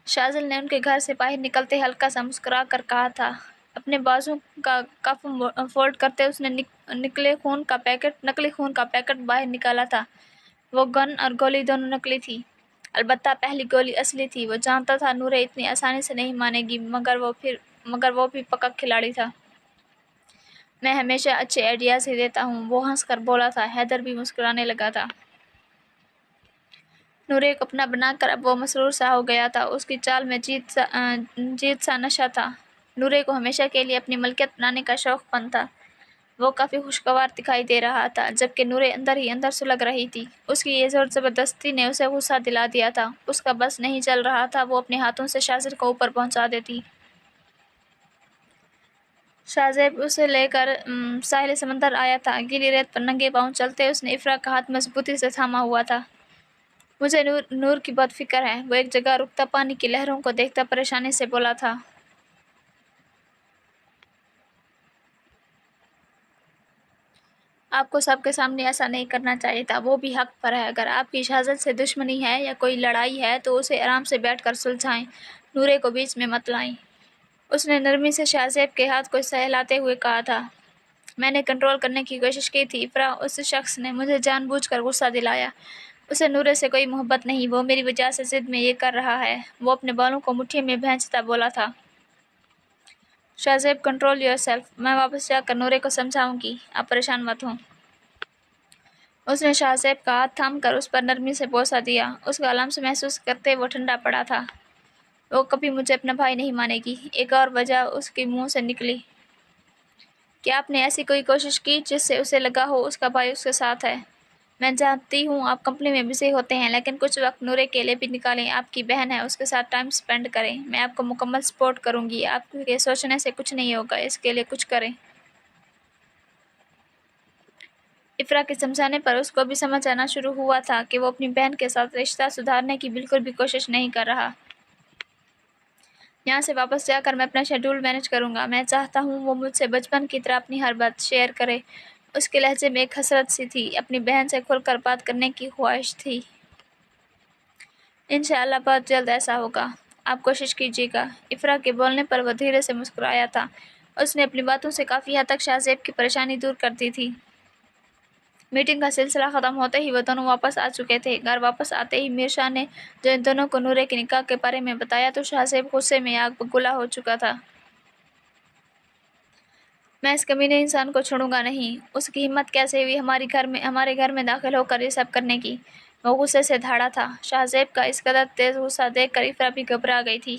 شاذل نے ان کے گھر سے باہر نکلتے ہلکا سا مسکرا کر کہا تھا۔ اپنے بازو کا کف فولڈ کرتے اس نے نقلی خون کا پیکٹ باہر نکالا تھا۔ وہ گن اور گولی دونوں نکلی تھی، البتہ پہلی گولی اصلی تھی۔ وہ جانتا تھا نورے اتنی آسانی سے نہیں مانے گی مگر وہ بھی پکا کھلاڑی تھا۔ میں ہمیشہ اچھے آئیڈیاز ہی دیتا ہوں، وہ ہنس کر بولا تھا۔ حیدر بھی مسکرانے لگا تھا۔ نورے کو اپنا بنا کر اب وہ مسرور سا ہو گیا تھا۔ اس کی چال میں جیت سا نشہ تھا۔ نورے کو ہمیشہ کے لیے اپنی ملکیت بنانے کا شوق بند تھا۔ وہ کافی خوشگوار دکھائی دے رہا تھا، جبکہ نورے اندر ہی اندر سلگ رہی تھی۔ اس کی یہ زور زبردستی نے اسے غصہ دلا دیا تھا۔ اس کا بس نہیں چل رہا تھا، وہ اپنے ہاتھوں سے شاہزیب کو اوپر پہنچا دیتی۔ شاہزیب اسے لے کر ساحل سمندر آیا تھا۔ گیلی ریت پر ننگے پاؤں چلتے اس نے افرا کا ہاتھ مضبوطی سے تھاما ہوا تھا۔ مجھے نور کی بہت فکر ہے، وہ ایک جگہ رکتا پانی کی لہروں کو دیکھتا پریشانی سے بولا تھا۔ آپ کو سب کے سامنے ایسا نہیں کرنا چاہیے تھا، وہ بھی حق پر ہے۔ اگر آپ کی شہزاد سے دشمنی ہے یا کوئی لڑائی ہے تو اسے آرام سے بیٹھ کر سلجھائیں، نورے کو بیچ میں مت لائیں۔ اس نے نرمی سے شاہزیب کے ہاتھ کو سہلاتے ہوئے کہا تھا۔ میں نے کنٹرول کرنے کی کوشش کی تھی افرا، اس شخص نے مجھے جان بوجھ کر غصہ دلایا۔ اسے نورے سے کوئی محبت نہیں، وہ میری وجہ سے ضد میں یہ کر رہا ہے، وہ اپنے بالوں کو مٹھی میں بھینچتا بولا تھا۔ شاہزیب کنٹرول یور سیلف، میں واپس جا کر نورے کو سمجھاؤں گی، آپ پریشان مت ہوں۔ اس نے شاہزیب کا ہاتھ تھام کر اس پر نرمی سے بوسہ دیا۔ اس کا لمس محسوس کرتے وہ ٹھنڈا پڑا تھا۔ وہ کبھی مجھے اپنا بھائی نہیں مانے گی، ایک اور وجہ اس کے منہ سے نکلی۔ کیا آپ نے ایسی کوئی کوشش کی جس سے اسے لگا ہو اس کا بھائی اس کے ساتھ ہے؟ میں جانتی ہوں آپ کمپنی میں بزی ہوتے ہیں، لیکن کچھ وقت نورے کے لیے بھی نکالیں، آپ کی بہن ہے، اس کے ساتھ ٹائم سپینڈ کریں۔ میں آپ کو مکمل سپورٹ کروں گی، آپ کے سوچنے سے کچھ نہیں ہوگا، اس کے لیے کچھ کریں۔ افرا کے سمجھانے پر اس کو بھی سمجھ آنا شروع ہوا تھا کہ وہ اپنی بہن کے ساتھ رشتہ سدھارنے کی بالکل بھی کوشش نہیں کر رہا۔ یہاں سے واپس جا کر میں اپنا شیڈول مینیج کروں گا۔ میں چاہتا ہوں وہ مجھ سے بچپن کی طرح اپنی ہر بات شیئر کرے۔ اس کے لہجے میں ایک حسرت سی تھی، اپنی بہن سے کھل کر بات کرنے کی خواہش تھی۔ انشاءاللہ بہت جلد ایسا ہوگا، آپ کوشش کیجیے گا۔ افرا کے بولنے پر وہ دھیرے سے مسکرایا تھا۔ اس نے اپنی باتوں سے کافی حد تک شاہزیب کی پریشانی دور کر دی تھی۔ میٹنگ کا سلسلہ ختم ہوتے ہی وہ دونوں واپس آ چکے تھے۔ گھر واپس آتے ہی میرشا نے جو ان دونوں کو نورے کے نکاح کے بارے میں بتایا تو شاہزیب غصے میں آگ بگولا ہو چکا تھا۔ میں اس کمینے انسان کو چھوڑوں گا نہیں، اس کی ہمت کیسے ہوئی ہمارے گھر میں داخل ہو کر یہ سب کرنے کی؟ وہ غصے سے دھاڑا تھا۔ شاہزیب کا اس قدر تیز غصہ دیکھ کر افرا بھی گھبرا گئی تھی۔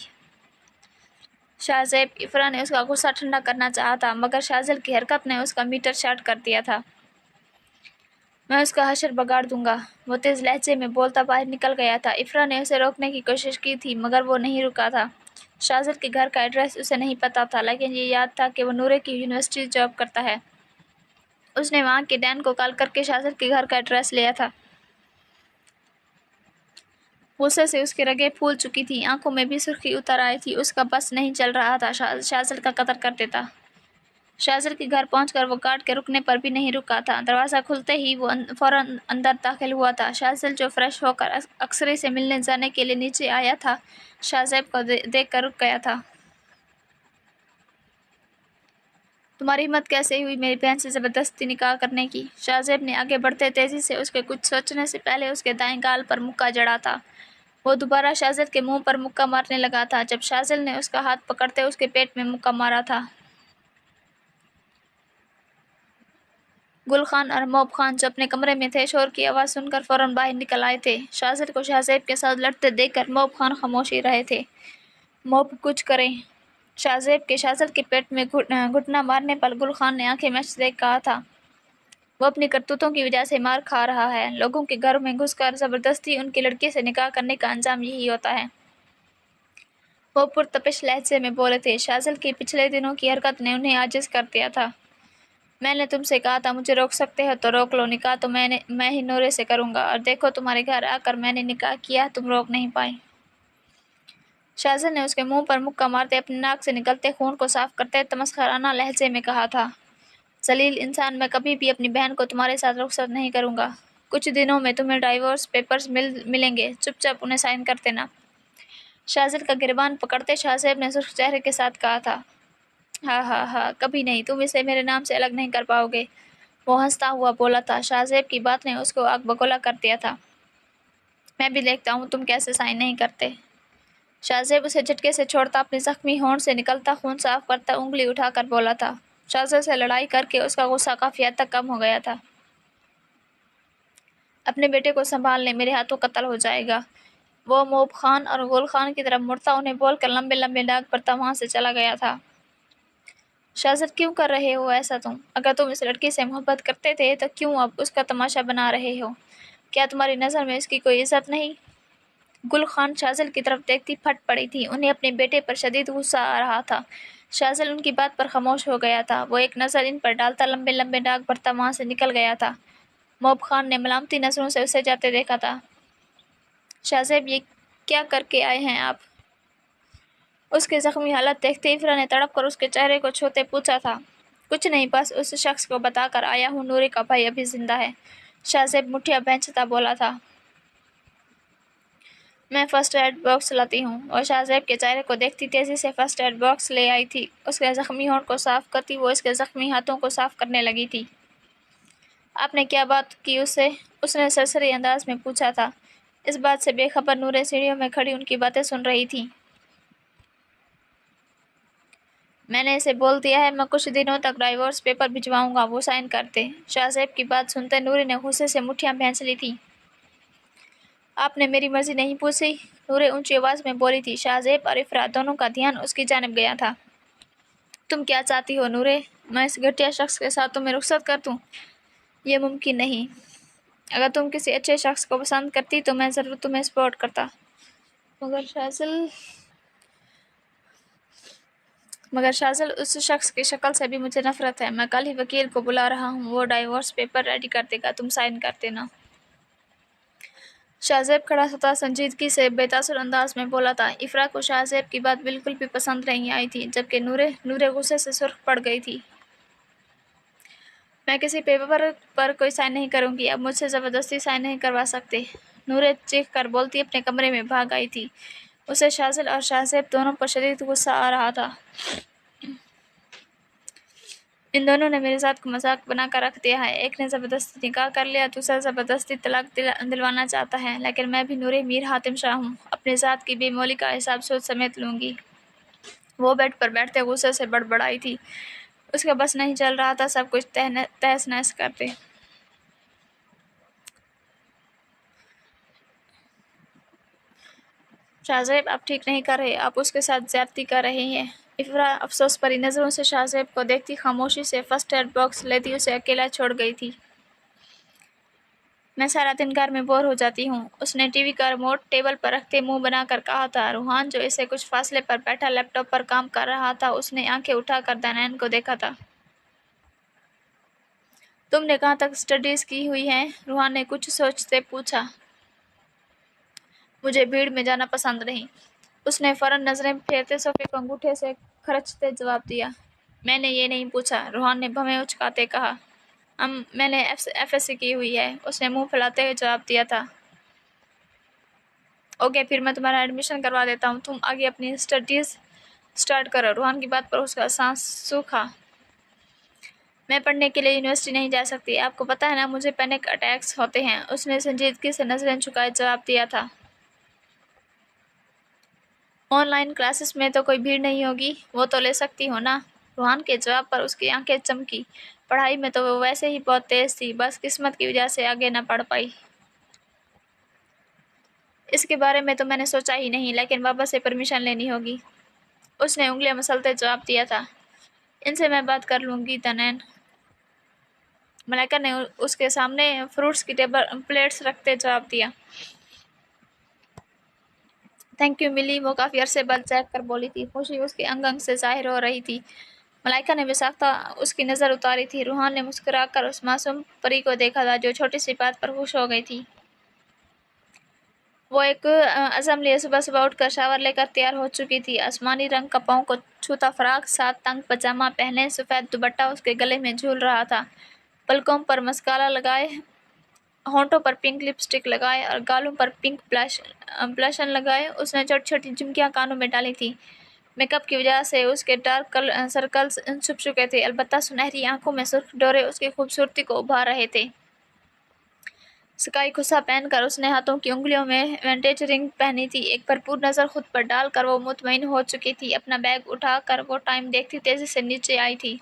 شاہزیب، افرا نے اس کا غصہ ٹھنڈا کرنا چاہا تھا، مگر شاہزل کی حرکت نے اس کا میٹر شارٹ کر دیا تھا۔ میں اس کا حشر بگاڑ دوں گا، وہ تیز لہجے میں بولتا باہر نکل گیا تھا۔ افرا نے اسے روکنے کی کوشش کی تھی مگر وہ نہیں رکا تھا۔ شاہزل کے گھر کا ایڈریس اسے نہیں پتا تھا، لیکن یہ یاد تھا کہ وہ نورے کی یونیورسٹی جاب کرتا ہے۔ اس نے وہاں کے ڈین کو کال کر کے شاہزل کے گھر کا ایڈریس لیا تھا۔ غصے سے اس کی رگیں پھول چکی تھیں، آنکھوں میں بھی سرخی اتر آئی تھی۔ اس کا بس نہیں چل رہا تھا، شاہزل کا قدر کر دیتا۔ شاہزل کے گھر پہنچ کر وہ گارڈ کے رکنے پر بھی نہیں رکا تھا۔ دروازہ کھلتے ہی وہ فوراً اندر داخل ہوا تھا۔ شاہزل جو فریش ہو کر اکثری سے ملنے جانے کے لیے نیچے آیا تھا، شاہزیب کو دیکھ کر رک گیا تھا۔ تمہاری ہمت کیسے ہوئی میری بہن سے زبردستی نکاح کرنے کی؟ شاہزیب نے آگے بڑھتے تیزی سے اس کے کچھ سوچنے سے پہلے اس کے دائیں گال پر مکہ جڑا تھا۔ وہ دوبارہ شاہزل کے منہ پر مکہ مارنے لگا تھا جب شاہزل نے اس کا ہاتھ پکڑتے اس کے پیٹ میں مکہ مارا تھا۔ گل خان اور موب خان جو اپنے کمرے میں تھے شور کی آواز سن کر فوراً باہر نکل آئے تھے۔ شاہزل کو شاہزیب کے ساتھ لڑتے دیکھ کر موب خان خاموش ہی رہے تھے۔ موب کچھ کریں۔ شاہزیب کے شاہزل کے پیٹ میں گھٹنا مارنے پر گل خان نے آنکھیں مچ دیکھ کہا تھا، وہ اپنی کرتوتوں کی وجہ سے مار کھا رہا ہے۔ لوگوں کے گھروں میں گھس کر زبردستی ان کی لڑکی سے نکاح کرنے کا انجام یہی ہوتا ہے۔ وہ پرتپش لہجے میں بولے تھے۔ شاہزل کی پچھلے دنوں کی حرکت نے انہیں عاجز کر دیا تھا۔ میں نے تم سے کہا تھا مجھے روک سکتے ہو تو روک لو، نکاح تو میں ہی نورے سے کروں گا، اور دیکھو تمہارے گھر آ کر میں نے نکاح کیا، تم روک نہیں پائی۔ شاہزل نے اس کے منہ پر مکہ مارتے اپنے ناک سے نکلتے خون کو صاف کرتے تمسخرانہ لہجے میں کہا تھا، ذلیل انسان، میں کبھی بھی اپنی بہن کو تمہارے ساتھ رخصت نہیں کروں گا۔ کچھ دنوں میں تمہیں ڈائیورس پیپرز ملیں گے، چپ چاپ انہیں سائن کر دینا۔ شاہزل کا گریبان پکڑتے شاہزیب نے سرخ چہرے کے ساتھ کہا تھا، ہاں ہاں ہاں، کبھی نہیں، تم اسے میرے نام سے الگ نہیں کر پاؤ گے۔ وہ ہنستا ہوا بولا تھا۔ شاہزیب کی بات نے اس کو آگ بگولا کر دیا تھا۔ میں بھی دیکھتا ہوں تم کیسے سائن نہیں کرتے۔ شاہزیب اسے جھٹکے سے چھوڑتا اپنے زخمی ہونٹ سے نکلتا خون صاف کرتا انگلی اٹھا کر بولا تھا۔ شاہزل سے لڑائی کر کے اس کا غصہ کافی حد تک کم ہو گیا تھا۔ اپنے بیٹے کو سنبھال لیں، میرے ہاتھوں قتل ہو جائے گا۔ وہ موب خان اور گل خان کی طرف مڑتا انہیں بول کر لمبے لمبے ڈاگ پرتا وہاں سے چلا گیا تھا۔ شہزاد کیوں کر رہے ہو ایسا تم؟ اگر تم اس لڑکی سے محبت کرتے تھے تو کیوں اب اس کا تماشا بنا رہے ہو؟ کیا تمہاری نظر میں اس کی کوئی عزت نہیں؟ گل خان شازل کی طرف دیکھتی پھٹ پڑی تھی۔ انہیں اپنے بیٹے پر شدید غصہ آ رہا تھا۔ شازل ان کی بات پر خاموش ہو گیا تھا۔ وہ ایک نظر ان پر ڈالتا لمبے لمبے ڈاک بھرتا وہاں سے نکل گیا تھا۔ موب خان نے ملامتی نظروں سے اسے جاتے دیکھا تھا۔ شہزیب یہ کیا کر کے آئے ہیں آپ؟ اس کی زخمی حالت دیکھتے افرا نے تڑپ کر اس کے چہرے کو چھوتے پوچھا تھا۔ کچھ نہیں، بس اس شخص کو بتا کر آیا ہوں نورے کا بھائی ابھی زندہ ہے۔ شہزیب مٹھیاں بھینچتا بولا تھا۔ میں فرسٹ ایڈ باکس لاتی ہوں۔ وہ شہزیب کے چہرے کو دیکھتی تیزی سے فرسٹ ایڈ باکس لے آئی تھی۔ اس کے زخمی ہونٹ کو صاف کرتی وہ اس کے زخمی ہاتھوں کو صاف کرنے لگی تھی۔ آپ نے کیا بات کی اس سے؟ اس نے سرسری انداز میں پوچھا تھا۔ اس بات سے بے خبر نورے سیڑھیوں میں کھڑی ان کی باتیں سن رہی تھی۔ میں نے اسے بول دیا ہے میں کچھ دنوں تک ڈائیورس پیپر بھجواؤں گا، وہ سائن کر دے۔ شہزیب کی بات سنتے نورے نے غصے سے مٹھیاں بھینچ لی تھیں۔ آپ نے میری مرضی نہیں پوچھی؟ نورے اونچی آواز میں بولی تھی۔ شہزیب اور افرا دونوں کا دھیان اس کی جانب گیا تھا۔ تم کیا چاہتی ہو نورے؟ میں اس گھٹیا شخص کے ساتھ تمہیں رخصت کر دوں؟ یہ ممکن نہیں۔ اگر تم کسی اچھے شخص کو پسند کرتی تو میں ضرور تمہیں سپورٹ کرتا۔ مگر شازل اس شخص کی شکل سے بھی مجھے نفرت ہے۔ میں کل ہی وکیل کو بلا رہا ہوں، وہ ڈائیورس پیپر ریڈی کر دے گا، تم سائن کر دینا۔ شہزیب کھڑا تھا، سنجیدگی سے بے تاثر انداز میں بولا تھا۔ افرا کو شہزیب کی بات بالکل بھی پسند نہیں آئی تھی، جبکہ نورے غصے سے سرخ پڑ گئی تھی۔ میں کسی پیپر پر کوئی سائن نہیں کروں گی، اب مجھ سے زبردستی سائن نہیں کروا سکتے۔ نورے چیخ کر بولتی اپنے کمرے میں بھاگ آئی تھی۔ اسے شازل اور شہزیب دونوں پر شدید غصہ آ رہا تھا۔ ان دونوں نے میری ذات کو مذاق بنا کر رکھ دیا ہے۔ ایک نے زبردستی نکاح کر لیا، دوسرا زبردستی طلاق دلوانا چاہتا ہے، لیکن میں بھی نورے میر حاتم شاہ ہوں، اپنی ذات کی بے مولی کا حساب سود سمیت لوں گی۔ وہ بیڈ پر بیٹھتے غصے سے بڑبڑائی تھی۔ اس کا بس نہیں چل رہا تھا سب کچھ تہس نہس کر دے۔ شہزیب آپ ٹھیک نہیں کر رہے، آپ اس کے ساتھ زیادتی کر رہے ہیں۔ افرا افسوس بھری نظروں سے شہزیب کو دیکھتی خاموشی سے فرسٹ ایڈ باکس لیتی اسے اکیلا چھوڑ گئی تھی۔ میں سارا دن گھر میں بور ہو جاتی ہوں، اس نے ٹی وی کا ریموٹ ٹیبل پر رکھتے منہ بنا کر کہا تھا۔ روحان جو اسے کچھ فاصلے پر بیٹھا لیپ ٹاپ پر کام کر رہا تھا، اس نے آنکھیں اٹھا کر دانائن کو دیکھا تھا۔ تم نے کہاں تک اسٹڈیز کی ہوئی ہیں؟ روحان نے کچھ سوچتے پوچھا۔ مجھے بھیڑ میں جانا پسند نہیں، اس نے فوراً نظریں پھیرتے صفحے کو انگوٹھے سے کھرچتے جواب دیا۔ میں نے یہ نہیں پوچھا، روحان نے بھویں اچکاتے کہا۔ میں نے ایف ایس سی کی ہوئی ہے، اس نے منہ پھیلاتے ہوئے جواب دیا تھا۔ اوکے پھر میں تمہارا ایڈمیشن کروا دیتا ہوں، تم آگے اپنی اسٹڈیز سٹارٹ کرو۔ روحان کی بات پر اس کا سانس سوکھا۔ میں پڑھنے کے لیے یونیورسٹی نہیں جا سکتی، آپ کو پتہ ہے نا مجھے پینک اٹیکس ہوتے ہیں، اس نے سنجیدگی سے نظریں جھکائے جواب دیا تھا۔ آن لائن کلاسز میں تو کوئی بھیڑ نہیں ہوگی، وہ تو لے سکتی ہو نا؟ روحان کے جواب پر اس کی آنکھیں چمکی۔ پڑھائی میں تو وہ ویسے ہی بہت تیز تھی، بس قسمت کی وجہ سے آگے نہ پڑھ پائی۔ اس کے بارے میں تو میں نے سوچا ہی نہیں، لیکن بابا سے پرمیشن لینی ہوگی، اس نے انگلیاں مسلتے جواب دیا تھا۔ ان سے میں بات کر لوں گی دانائن۔ ملائکہ نے اس کے سامنے فروٹس کی پلیٹس رکھتے جواب دیا۔ تھینک یو ملی، وہ کافی عرصے بعد چیک کر بولی تھی۔ خوشی اس کے انگ انگ سے ظاہر ہو رہی تھی۔ ملائکہ نے بے ساختہ اس کی نظر اتاری تھی۔ روحان نے مسکرا کر اس معصوم پری کو دیکھا تھا جو چھوٹی سی بات پر خوش ہو گئی تھی۔ وہ ایک عزم لیے صبح صبح اٹھ کر شاور لے کر تیار ہو چکی تھی۔ آسمانی رنگ کا پاؤں کو چھوتا فراق ساتھ تنگ پاجامہ پہنے سفید دوپٹہ اس کے گلے میں جھول رہا تھا۔ پلکوں پر مسکارا لگائے، ہونٹوں پر پنک لپسٹک لگائے اور گالوں پر پنک بلشن لگائے اس نے چھوٹی چھوٹی جھمکیاں کانوں میں ڈالی تھی۔ میک اپ کی وجہ سے اس کے ڈارک سرکلز چھپ چکے تھے، البتہ سنہری آنکھوں میں سرخ ڈورے اس کی خوبصورتی کو ابھار رہے تھے۔ سکائی کھسا پہن کر اس نے ہاتھوں کی انگلیوں میں ونٹیج رنگ پہنی تھی۔ ایک بھرپور نظر خود پر ڈال کر وہ مطمئن ہو چکی تھی۔ اپنا بیگ اٹھا کر وہ ٹائم دیکھتی تیزی سے نیچے آئی تھی۔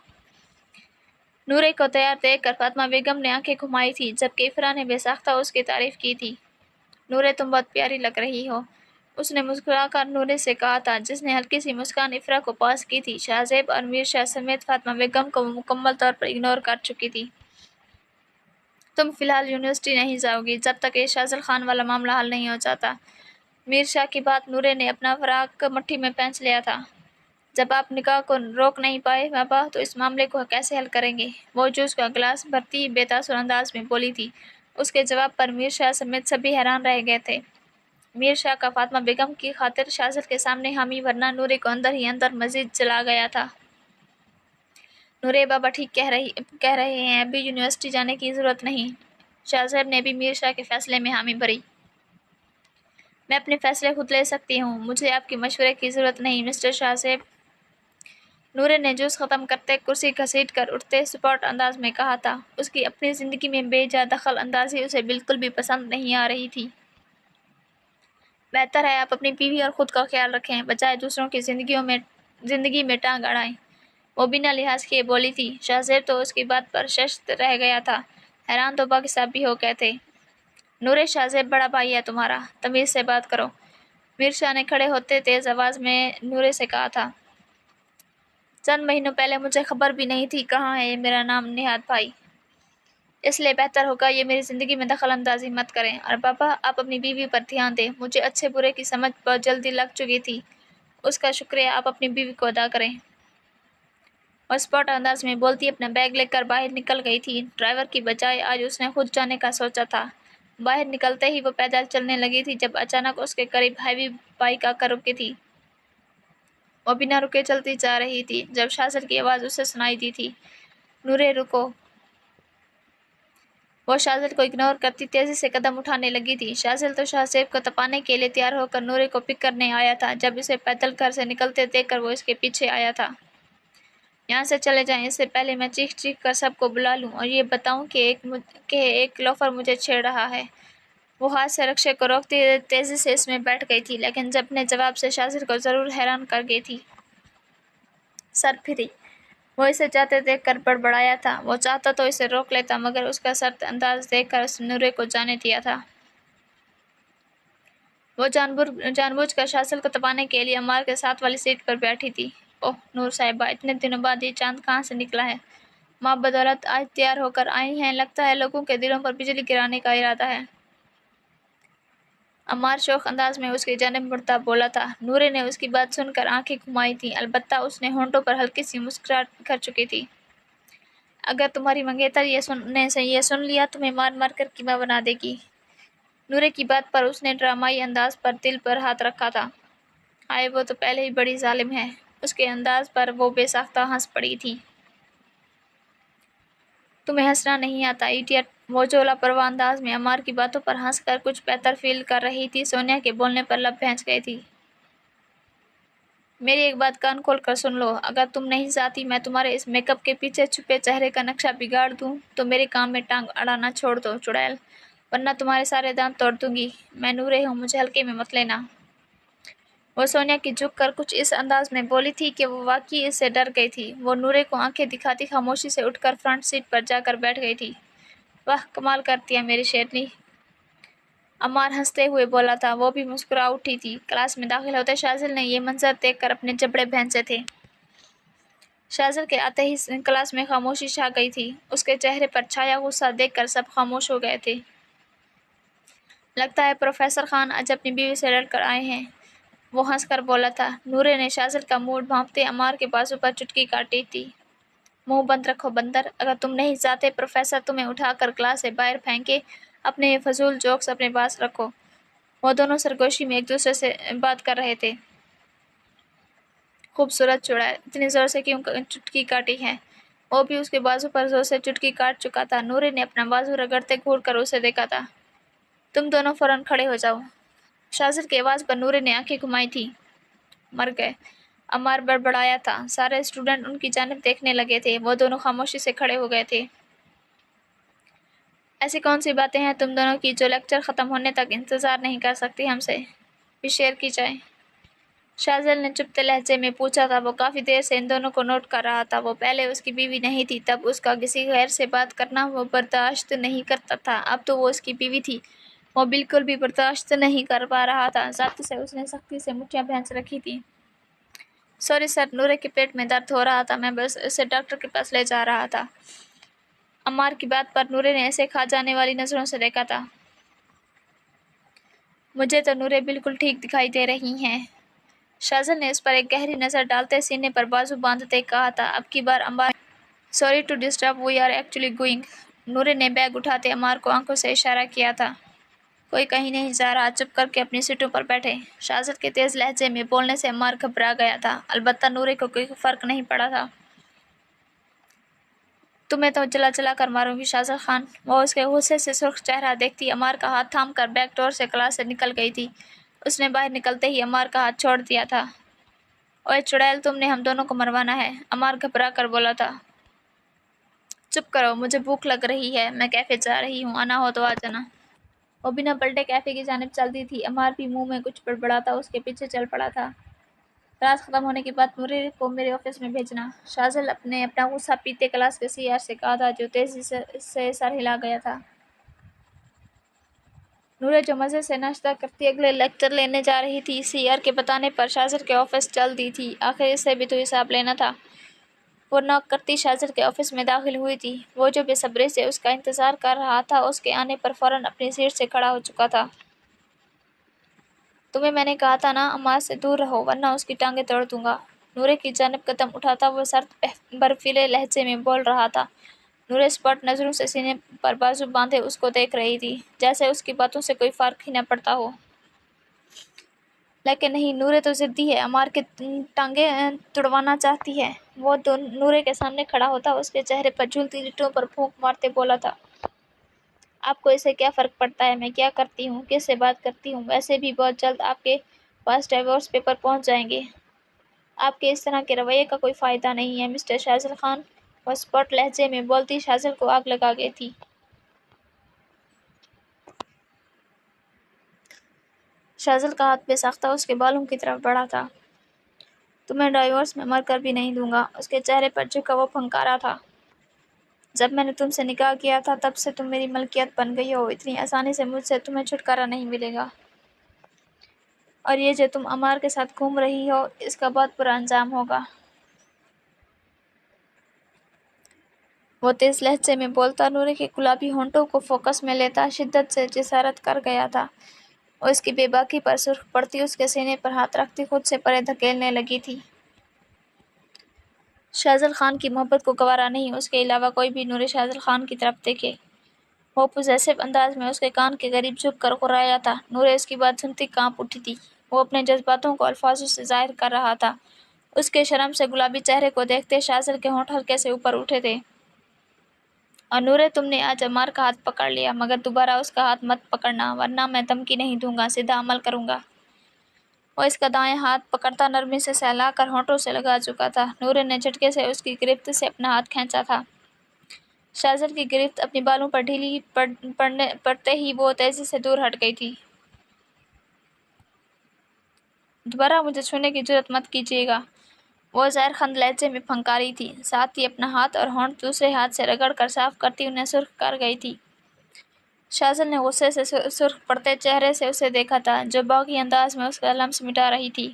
نورے کو تیار دیکھ کر فاطمہ بیگم نے آنکھیں گھمائی تھی، جبکہ افرا نے بے ساختہ اس کی تعریف کی تھی۔ نورے تم بہت پیاری لگ رہی ہو، اس نے مسکرا کر نورے سے کہا تھا، جس نے ہلکی سی مسکان افرا کو پاس کی تھی۔ شاہ زیب اور میر شاہ سمیت فاطمہ بیگم کو وہ مکمل طور پر اگنور کر چکی تھی۔ تم فی الحال یونیورسٹی نہیں جاؤ گی جب تک یہ شاذل خان والا معاملہ حل نہیں ہو جاتا۔ میر شاہ کی بات نورے نے اپنا فراق مٹھی میں پینچ لیا تھا۔ جب آپ نکاح کو روک نہیں پائے بابا تو اس معاملے کو کیسے حل کریں گے؟ وہ جوس کا گلاس بھرتی بے تاثر انداز میں بولی تھی۔ اس کے جواب پر میر شاہ سمیت سبھی حیران رہ گئے تھے۔ میر شاہ کا فاطمہ بیگم کی خاطر شاذل کے سامنے حامی بھرنا نورے کو اندر ہی اندر مزید جلا گیا تھا۔ نورے بابا ٹھیک کہہ رہے ہیں، ابھی یونیورسٹی جانے کی ضرورت نہیں۔ شاہ زیب نے بھی میر شاہ کے فیصلے میں حامی بھری۔ میں اپنے فیصلے خود لے سکتی ہوں، مجھے آپ کے مشورے کی ضرورت نہیں مسٹر شاہ زیب۔ نورے نے جوس ختم کرتے کرسی گھسیٹ کر اٹھتے سپورٹ انداز میں کہا تھا۔ اس کی اپنی زندگی میں بے جا دخل اندازی اسے بالکل بھی پسند نہیں آ رہی تھی۔ بہتر ہے آپ اپنی بیوی اور خود کا خیال رکھیں، بجائے دوسروں کی زندگی میں ٹانگ اڑائیں، وہ بنا لحاظ کیے بولی تھی۔ شاہ زیب تو اس کی بات پر ششت رہ گیا تھا، حیران تو باقی صاحب بھی ہو گئے تھے۔ نورے، شاہ زیب بڑا بھائی ہے تمہارا، تمیز سے بات کرو، میر شاہ نے کھڑے ہوتے تیز آواز میں نورے سے کہا تھا۔ چند مہینوں پہلے مجھے خبر بھی نہیں تھی کہاں ہے یہ میرا نام نہاد بھائی، اس لیے بہتر ہوگا یہ میری زندگی میں دخل اندازی مت کریں۔ اور بابا آپ اپنی بیوی پر دھیان دیں، مجھے اچھے برے کی سمجھ بہت جلدی لگ چکی تھی، اس کا شکریہ آپ اپنی بیوی کو ادا کریں۔ اور سپورٹ انداز میں بولتی اپنا بیگ لے کر باہر نکل گئی تھی۔ ڈرائیور کی بجائے آج اس نے خود جانے کا سوچا تھا۔ باہر نکلتے ہی وہ پیدل چلنے لگی تھی جب اچانک اس کے قریب ہیوی بائک آ کر رکی تھی۔ وہ بنا رکے چلتی جا رہی تھی جب شاذل کی آواز اسے سنائی دی تھی، نورے رکو۔ وہ شاذل کو اگنور کرتی تیزی سے قدم اٹھانے لگی تھی۔ شاذل تو شاہ زیب کو تپانے کے لیے تیار ہو کر نورے کو پک کرنے آیا تھا جب اسے پیدل گھر سے نکلتے دیکھ کر وہ اس کے پیچھے آیا تھا۔ یہاں سے چلے جائیں، اس سے پہلے میں چیخ چیخ کر سب کو بلا لوں اور یہ بتاؤں کہ ایک لوفر مجھے چھیڑ رہا ہے۔ وہ ہاتھ سے رکشے کو روکتی تیزی سے اس میں بیٹھ گئی تھی، لیکن جب اپنے جواب سے شاذل کو ضرور حیران کر گئی تھی۔ سر پھری، وہ اسے جاتے دیکھ کر بڑبڑایا تھا۔ وہ چاہتا تو اسے روک لیتا مگر اس کا سرد انداز دیکھ کر اس نے نورے کو جانے دیا تھا۔ وہ جان بوجھ کر شاذل کو تپانے کے لیے عمار کے ساتھ والی سیٹ پر بیٹھی تھی۔ اوہ نور صاحبہ، اتنے دنوں بعد یہ چاند کہاں سے نکلا ہے؟ ماں بدولت آج تیار ہو کر آئی ہیں، لگتا ہے لوگوں کے دلوں پر بجلی گرانے کا ارادہ ہے۔ عمار شوخ انداز میں اس کی جانب مڑتا بولا تھا۔ نورے نے اس کی بات سن کر آنکھیں گھمائی تھیں، البتہ اس نے ہونٹوں پر ہلکی سی مسکراہٹ کر چکی تھی۔ اگر تمہاری منگیتر یہ سن لیا تمہیں مار مار کر کیما بنا دے گی۔ نورے کی بات پر اس نے ڈرامائی انداز پر دل پر ہاتھ رکھا تھا۔ ہائے وہ تو پہلے ہی بڑی ظالم ہے۔ اس کے انداز پر وہ بے ساختہ ہنس پڑی تھی۔ تمہیں ہنسنا نہیں آتا ایڈیٹ، وہ جو لاپرواہ انداز میں عمار کی باتوں پر ہنس کر کچھ بہتر فیل کر رہی تھی، سونیا کے بولنے پر لب بھینچ گئی تھی۔ میری ایک بات کان کھول کر سن لو، اگر تم نہیں چاہتی میں تمہارے اس میک اپ کے پیچھے چھپے چہرے کا نقشہ بگاڑ دوں تو میرے کام میں ٹانگ اڑانا چھوڑ دو چڑیل، ورنہ تمہارے سارے دانت توڑ دوں گی۔ میں نورے ہوں، مجھے ہلکے میں مت لینا۔ وہ سونیا کی جھک کر کچھ اس انداز میں بولی تھی کہ وہ واقعی اس سے ڈر گئی تھی۔ وہ نورے کو آنکھیں دکھاتی خاموشی سے اٹھ کر فرنٹ سیٹ پر جا کر بیٹھ گئی تھی۔ واہ کمال کرتی ہے میری شیرنی، عمار ہنستے ہوئے بولا تھا۔ وہ بھی مسکرا اٹھی تھی۔ کلاس میں داخل ہوتے شاذل نے یہ منظر دیکھ کر اپنے جبڑے بھینچے تھے۔ شاذل کے آتے ہی کلاس میں خاموشی چھا گئی تھی۔ اس کے چہرے پر چھایا غصہ دیکھ کر سب خاموش ہو گئے تھے۔ لگتا ہے پروفیسر خان آج اپنی بیوی سے لڑ کر آئے ہیں، وہ ہنس کر بولا تھا۔ نورے نے شاذل کا موڈ بھانپتے عمار کے بازو پر چٹکی کاٹی تھی۔ منہ بند رکھو بندر، اگر تم نہیں چاہتے پروفیسر تمہیں اٹھا کر کلاس سے باہر پھینکے، اپنے یہ فضول جوکس اپنے پاس رکھو۔ وہ دونوں سرگوشی میں ایک دوسرے سے بات کر رہے تھے۔ خوبصورت چڑیل، اتنی زور سے کیوں چٹکی کاٹی ہے؟ وہ بھی اس کے بازو پر زور سے چٹکی کاٹ چکا تھا۔ نورے نے اپنا بازو رگڑتے گھور کر اسے دیکھا تھا۔ تم دونوں فوراً کھڑے ہو جاؤ۔ شاذل کی آواز پر نورے نے آنکھیں گھمائی تھیں۔ مر گئے، عمار بڑبڑایا تھا۔ سارے اسٹوڈنٹ ان کی جانب دیکھنے لگے تھے۔ وہ دونوں خاموشی سے کھڑے ہو گئے تھے۔ ایسی کون سی باتیں ہیں تم دونوں کی جو لیکچر ختم ہونے تک انتظار نہیں کر سکتی ہم سے؟ بھی شیئر کی جائے؟ شاذل نے چپتے لہجے میں پوچھا تھا۔ وہ کافی دیر سے ان دونوں کو نوٹ کر رہا تھا۔ وہ پہلے اس کی بیوی نہیں تھی، تب اس کا کسی غیر سے بات کرنا وہ برداشت نہیں کرتا تھا، اب تو وہ اس کی بیوی تھی، وہ بالکل بھی برداشت نہیں کر پا رہا تھا۔ ذاتی سے اس نے سختی سے مٹھیاں بھینچ رکھی تھیں۔ سوری سر، نورے کے پیٹ میں درد ہو رہا تھا، میں بس اسے ڈاکٹر کے پاس لے جا رہا تھا۔ عمار کی بات پر نورے نے ایسے کھا جانے والی نظروں سے دیکھا تھا۔ مجھے تو نورے بالکل ٹھیک دکھائی دے رہی ہیں۔ شاذل نے اس پر ایک گہری نظر ڈالتے سینے پر بازو باندھتے کہا تھا۔ اب کی بار Ammar sorry to disturb, we are actually going. Noore نے بیگ اٹھاتے عمار کو آنکھوں سے اشارہ کیا تھا۔ کوئی کہیں نہیں جا رہا، چپ کر کے اپنی سیٹوں پر بیٹھے۔ شاذل کے تیز لہجے میں بولنے سے عمار گھبرا گیا تھا، البتہ نورے کو کوئی فرق نہیں پڑا تھا۔ تمہیں تو جلا جلا کر ماروں گی شاذل خان۔ وہ اس کے غصے سے سرخ چہرہ دیکھتی عمار کا ہاتھ تھام کر بیک ڈور سے کلاس سے نکل گئی تھی۔ اس نے باہر نکلتے ہی عمار کا ہاتھ چھوڑ دیا تھا۔ اوئے چڑیل، تم نے ہم دونوں کو مروانا ہے، عمار گھبرا کر بولا تھا۔ چپ کرو، مجھے بھوک لگ رہی ہے، میں کیفے جا رہی ہوں، آنا ہو تو آ جانا۔ وہ بنا پلٹے کیفے کی جانب چلتی تھی۔ عمار بھی منہ میں کچھ بڑبڑاتا اس کے پیچھے چل پڑا تھا۔ کلاس ختم ہونے کے بعد نورے کو میرے آفس میں بھیجنا، شاذل نے اپنا غصہ پیتے کلاس کے سی آر سے کہا تھا، جو تیزی سے سر ہلا گیا تھا۔ نورے جو مزے سے ناشتہ کرتی اگلے لیکچر لینے جا رہی تھی، سی آر کے بتانے پر شاذل کے آفس چل دی تھی۔ آخر اس سے بھی تو حساب لینا تھا۔ وہ نوک کرتی شاذل کے آفس میں داخل ہوئی تھی۔ وہ جو بے صبری سے اس کا انتظار کر رہا تھا، اس کے آنے پر فوراً اپنی سیٹ سے کھڑا ہو چکا تھا۔ تمہیں میں نے کہا تھا نا، عمار سے دور رہو ورنہ اس کی ٹانگیں توڑ دوں گا۔ نورے کی جانب قدم اٹھاتا وہ سرد برفیلے لہجے میں بول رہا تھا۔ نورے اسپاٹ نظروں سے سینے پر بازو باندھے اس کو دیکھ رہی تھی، جیسے اس کی باتوں سے کوئی فرق ہی نہ پڑتا ہو۔ لیکن نہیں، نورے تو ضدی ہے، عمار کی ٹانگیں تڑوانا چاہتی ہے۔ وہ نورے کے سامنے کھڑا ہوتا اس کے چہرے پر جھولتی لٹوں پر پھونک مارتے بولا تھا۔ آپ کو اس سے کیا فرق پڑتا ہے میں کیا کرتی ہوں، کس سے بات کرتی ہوں؟ ویسے بھی بہت جلد آپ کے پاس ڈیورس پیپر پہنچ جائیں گے۔ آپ کے اس طرح کے رویے کا کوئی فائدہ نہیں ہے مسٹر شاذل خان۔ وہ اسپاٹ لہجے میں بولتی شاذل کو آگ لگا گئی تھی۔ شاذل کا ہاتھ بے ساختہ اس کے بالوں کی طرف بڑھا تھا۔ تمہیں ڈائیورس میں مر کر بھی نہیں دوں گا۔ اس کے چہرے پر جھکا وہ پھنکارا تھا۔ جب میں نے تم سے نکاح کیا تھا تب سے تم میری ملکیت بن گئی ہو، اتنی آسانی سے مجھ سے تمہیں چھٹکارا نہیں ملے گا۔ اور یہ جو تم عمار کے ساتھ گھوم رہی ہو، اس کا بہت برا انجام ہوگا۔ وہ تیز لہجے میں بولتا نورے کے گلابی ہونٹوں کو فوکس میں لیتا شدت سے جسارت کر گیا تھا۔ وہ اس کی بے باکی پر سرخ پڑتی اس کے سینے پر ہاتھ رکھتی خود سے پرے دھکیلنے لگی تھی۔ شاذل خان کی محبت کو گوارا نہیں اس کے علاوہ کوئی بھی نورے شاذل خان کی طرف دیکھے۔ وہ پوزیسو انداز میں اس کے کان کے قریب جھک کر غرایا تھا۔ نورے اس کی بات سنتی کانپ اٹھی تھی۔ وہ اپنے جذباتوں کو الفاظوں سے ظاہر کر رہا تھا۔ اس کے شرم سے گلابی چہرے کو دیکھتے شاذل کے ہونٹ ہلکے سے اوپر اٹھے تھے۔ اور نورے، تم نے آج عمار کا ہاتھ پکڑ لیا، مگر دوبارہ اس کا ہاتھ مت پکڑنا ورنہ میں دھمکی نہیں دوں گا، سیدھا عمل کروں گا۔ وہ اس کا دائیں ہاتھ پکڑتا نرمی سے سہلا کر ہونٹوں سے لگا چکا تھا۔ نورے نے جھٹکے سے اس کی گرفت سے اپنا ہاتھ کھینچا تھا۔ شاذل کی گرفت اپنی بالوں پر ڈھیلی پڑتے ہی وہ تیزی سے دور ہٹ گئی تھی۔ دوبارہ مجھے چھونے کی جرات مت کیجیے گا، وہ زہر خند لہجے میں پھنکاری تھی، ساتھ ہی اپنا ہاتھ اور ہونٹ دوسرے ہاتھ سے رگڑ کر صاف کرتی انہیں سرخ کر گئی تھی۔ شاذل نے غصے سے سرخ پڑتے چہرے سے اسے دیکھا تھا، جو باغی انداز میں اس کا لمس مٹا رہی تھی۔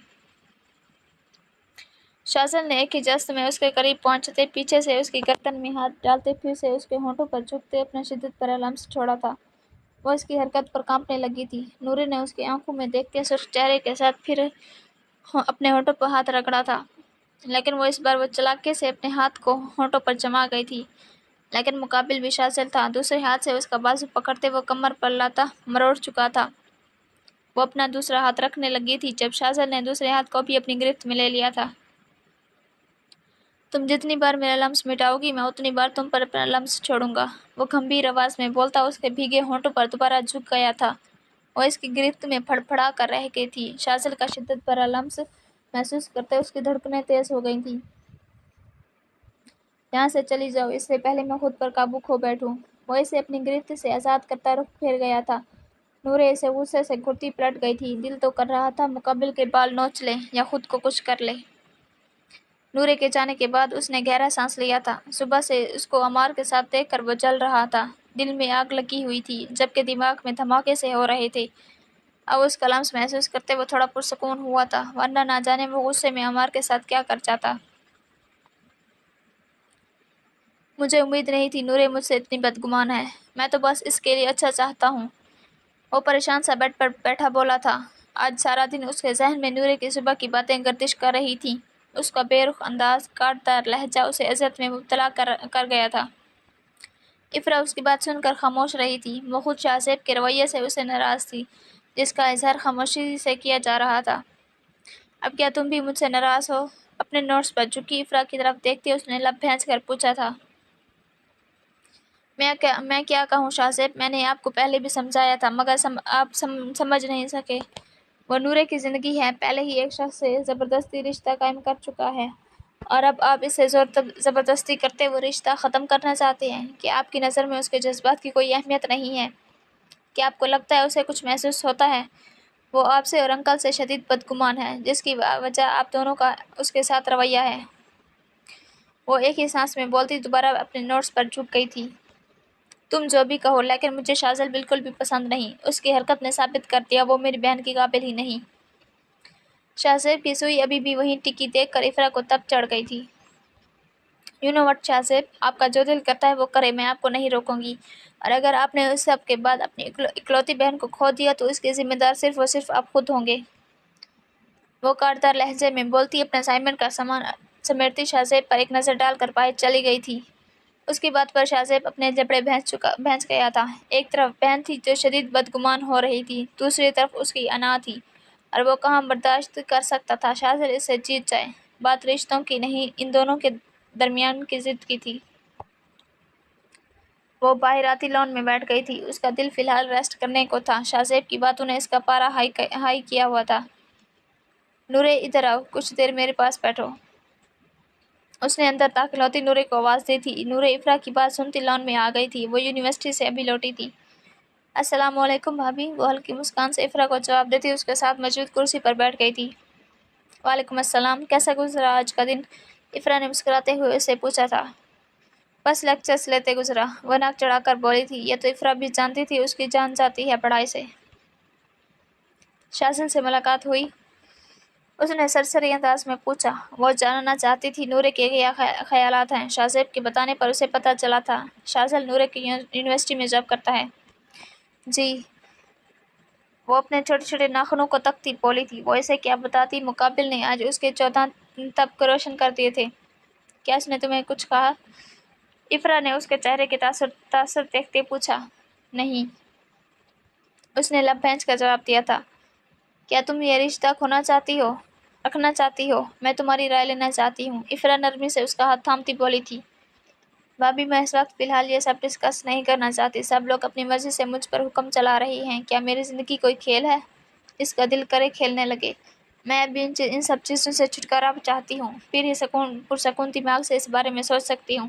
شاذل نے ایک ہی جست میں اس کے قریب پہنچتے پیچھے سے اس کی گردن میں ہاتھ ڈالتے پھر سے اس کے ہونٹوں پر جھکتے اپنا شدت بھرا لمس چھوڑا تھا۔ وہ اس کی حرکت پر کانپنے لگی تھی۔ نورے نے اس کی آنکھوں میں دیکھتے سرخ چہرے کے ساتھ پھر اپنے ہونٹوں پر ہاتھ رگڑا تھا، لیکن وہ اس بار وہ چلاکی سے اپنے ہاتھ کو ہونٹوں پر جما گئی تھی۔ لیکن مقابل بھی شاذل تھا۔ دوسرے ہاتھ سے اس کا بازو پکڑتے وہ کمر پر لاتا مروڑ چکا تھا۔ وہ اپنا دوسرا ہاتھ رکھنے لگی تھی جب شاذل نے دوسرے ہاتھ کو بھی اپنی گرفت میں لے لیا تھا۔ تم جتنی بار میرا لمس مٹاؤ گی میں اتنی بار تم پر اپنا لمس چھوڑوں گا، وہ گھمبیر آواز میں بولتا اس کے بھیگے ہونٹوں پر دوبارہ جھک گیا تھا۔ وہ اس کی گرفت میں پھڑ پھڑا کر رہ گئی تھی۔ شاذل کا شدت بھرا لمس محسوس کرتے اس کی دھڑکنیں تیز ہو گئی تھیں۔ یہاں سے چلی جاؤ، اس سے پہلے میں خود پر قابو کھو بیٹھوں۔ وہ اسے اپنی گرفت سے آزاد کرتا رخ پھیر گیا تھا۔ نورے اسے غصے سے گھورتی پلٹ گئی تھی۔ دل تو کر رہا تھا مقابل کے بال نوچ لے یا خود کو کچھ کر لے۔ نورے کے جانے کے بعد اس نے گہرا سانس لیا تھا۔ صبح سے اس کو عمار کے ساتھ دیکھ کر وہ جل رہا تھا۔ دل میں آگ لگی ہوئی تھی جبکہ دماغ میں دھماکے سے ہو رہے تھے۔ اب اس کا لمس محسوس کرتے وہ تھوڑا پرسکون ہوا تھا، ورنہ نہ جانے وہ غصے میں عمار کے ساتھ کیا کر جاتا۔ مجھے امید نہیں تھی نورے مجھ سے اتنی بدگمان ہے۔ میں تو بس اس کے لیے اچھا چاہتا ہوں۔ وہ پریشان سا بیڈ پر بیٹھا بولا تھا۔ آج سارا دن اس کے ذہن میں نورے کی صبح کی باتیں گردش کر رہی تھیں۔ اس کا بے رخ انداز، کاٹدار لہجہ اسے اذیت میں مبتلا کر گیا تھا۔ افرا اس کی بات سن کر خاموش رہی تھی۔ وہ خود شاہ زیب کے رویے سے اسے ناراض تھی جس کا اظہار خاموشی سے کیا جا رہا تھا۔ اب کیا تم بھی مجھ سے ناراض ہو؟ اپنے نوٹس پر جھکی افرا کی طرف دیکھتے اس نے لب بھینچ کر پوچھا تھا۔ میں کیا کہوں شاہ زیب، میں نے آپ کو پہلے بھی سمجھایا تھا مگر آپ سمجھ نہیں سکے۔ وہ نورے کی زندگی ہے، پہلے ہی ایک شخص سے زبردستی رشتہ قائم کر چکا ہے اور اب آپ اسے زور زبردستی کرتے وہ رشتہ ختم کرنا چاہتے ہیں۔ کیا آپ کی نظر میں اس کے جذبات کی کوئی اہمیت نہیں ہے؟ کیا آپ کو لگتا ہے اسے کچھ محسوس ہوتا ہے؟ وہ آپ سے اور انکل سے شدید بدگمان ہے جس کی وجہ آپ دونوں کا اس کے ساتھ رویہ ہے۔ وہ ایک ہی سانس میں بولتی دوبارہ اپنے نوٹس پر جھک گئی تھی۔ تم جو بھی کہو لیکن مجھے شاذل بالکل بھی پسند نہیں۔ اس کی حرکت نے ثابت کر دیا وہ میری بہن کے قابل ہی نہیں۔ شاہ زیب کی سوئی ابھی بھی وہیں ٹکی دیکھ کر افرا کو تپ چڑھ گئی تھی۔ یو نو وٹ شاہ زیب، آپ کا جو دل کرتا ہے وہ کرے، میں آپ کو نہیں روکوں گی، اور اگر آپ نے اس سب کے بعد اپنی اکلوتی بہن کو کھو دیا تو اس کے ذمہ دار صرف اور صرف آپ خود ہوں گے۔ وہ کاٹدار لہجے میں بولتی اپنا اسائنمنٹ کا سامان سمیٹتی شاہ زیب پر ایک نظر ڈال کر باہر چلی گئی تھی۔ اس کی بات پر شاہ زیب اپنے جبڑے بھینس گیا تھا۔ ایک طرف بہن تھی جو شدید بدگمان ہو رہی تھی، دوسری طرف اس کی انا تھی، اور وہ کہاں برداشت کر سکتا تھا شاذل اس سے جیت جائے۔ بات رشتوں کی نہیں، ان دونوں کے درمیان کی ضد کی تھی۔ وہ باہر آتی لان میں بیٹھ گئی تھی۔ اس کا دل فی الحال ریسٹ کرنے کو تھا۔ شاہ زیب کی باتوں نے اس کا پارا ہائی کیا ہوا تھا۔ نورے ادھر آؤ، کچھ دیر میرے پاس بیٹھو۔ اس نے اندر داخل ہوتی نورے کو آواز دی تھی۔ نورے افرا کی بات سنتی لان میں آ گئی تھی۔ وہ یونیورسٹی سے ابھی لوٹی تھی۔ السلام علیکم بھابھی، وہ ہلکی مسکان سے افرا کو جواب دیتی اس کے ساتھ موجود کرسی پر بیٹھ گئی تھی۔ وعلیکم السلام، کیسا گزرا آج کا دن؟ افرا نے مسکراتے ہوئے اسے پوچھا تھا۔ بس لیکچرز لیتے گزرا، وہ ناک چڑھا کر بولی تھی۔ یہ تو افرا بھی جانتی تھی اس کی جان جاتی ہے پڑھائی سے۔ شاذل سے ملاقات ہوئی؟ اس نے سرسری انداز میں پوچھا۔ وہ جاننا چاہتی تھی نورے کے کیا خیالات ہیں۔ شاہ زیب کے بتانے پر اسے پتہ چلا تھا شاذل نورے کی یونیورسٹی میں جاب کرتا ہے۔ جی، وہ اپنے چھوٹے چھوٹے ناخنوں کو تکتی بولی تھی۔ وہ اسے کیا بتاتی، مقابل نے آج اس کے 14 طب کو روشن کر دیے تھے۔ کیا اس نے تمہیں کچھ کہا؟ افرا نے اس کے چہرے کے تاثر دیکھتے پوچھا۔ نہیں، اس نے لب بھینچ کر جواب دیا تھا۔ کیا تم یہ رشتہ رکھنا چاہتی ہو؟ میں تمہاری رائے لینا چاہتی ہوں۔ افرا نرمی سے اس کا ہاتھ تھامتی بولی تھی۔ بھابھی، میں اس وقت فی الحال یہ سب ڈسکس نہیں کرنا چاہتی۔ سب لوگ اپنی مرضی سے مجھ پر حکم چلا رہے ہیں۔ کیا میری زندگی کوئی کھیل ہے؟ جس کا دل کرے کھیلنے لگے۔ میں ابھی ان سب چیزوں سے چھٹکارا چاہتی ہوں، پھر ہی پرسکون دماغ سے اس بارے میں سوچ سکتی ہوں۔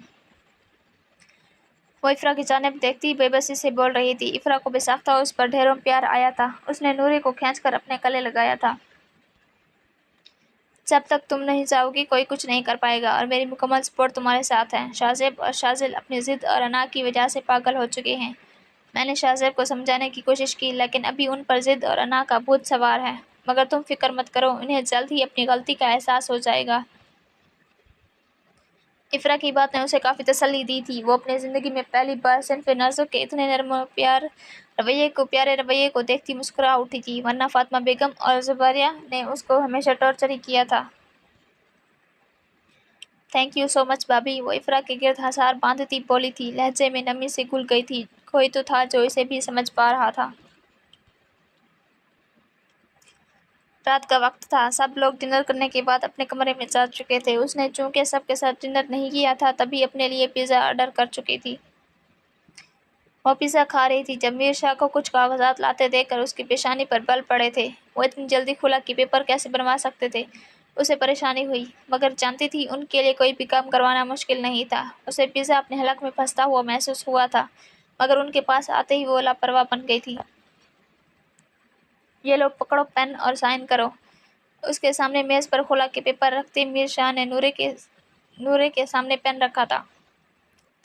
وہ افرا کی جانب دیکھتی بے بسی سے بول رہی تھی۔ افرا کو بے ساختہ اس پر ڈھیروں پیار آیا تھا۔ اس نے نورے کو کھینچ کر اپنے گلے لگایا تھا۔ جب تک تم نہیں چاہو گی کوئی کچھ نہیں کر پائے گا، اور میری مکمل سپورٹ تمہارے ساتھ ہے۔ شاہ زیب اور شاذل اپنی ضد اور انا کی وجہ سے پاگل ہو چکے ہیں۔ میں نے شاہ زیب کو سمجھانے کی کوشش کی لیکن ابھی ان پر ضد اور انا کا بھوت سوار ہے، مگر تم فکر مت کرو، انہیں جلد ہی اپنی غلطی کا احساس ہو جائے گا۔ افرا کی بات نے اسے کافی تسلی دی تھی۔ وہ اپنی زندگی میں پہلی بار صنف نازک کے اتنے نرم و پیارے رویے کو دیکھتی مسکرا اٹھی تھی، ورنہ فاطمہ بیگم اور زبیریہ نے اس کو ہمیشہ ٹارچر ہی کیا تھا۔ تھینک یو سو مچ بھابھی، وہ افرا کے گرد حصار باندھتی بولی تھی۔ لہجے میں نمی سے گھل گئی تھی، کوئی تو تھا جو اسے بھی سمجھ پا رہا تھا۔ رات کا وقت تھا، سب لوگ ڈنر کرنے کے بعد اپنے کمرے میں جا چکے تھے۔ اس نے چونکہ سب کے ساتھ ڈنر نہیں کیا تھا تبھی اپنے لیے پیزا آرڈر کر چکی تھی۔ وہ پیزا کھا رہی تھی جب میر شاہ کو کچھ کاغذات لاتے دیکھ کر اس کی پیشانی پر بل پڑے تھے۔ وہ اتنی جلدی کھلا کہ پیپر کیسے بنوا سکتے تھے، اسے پریشانی ہوئی، مگر جانتی تھی ان کے لیے کوئی بھی کام کروانا مشکل نہیں تھا۔ اسے پیزا اپنے حلق میں پھنستا ہوا محسوس ہوا تھا، مگر ان کے پاس آتے ہی وہ لاپرواہ بن گئی تھی۔ یہ لو، پکڑو پین اور سائن کرو۔ اس کے سامنے میز پر کھلا کے پیپر رکھتے میر شاہ نے نورے کے سامنے پین رکھا تھا۔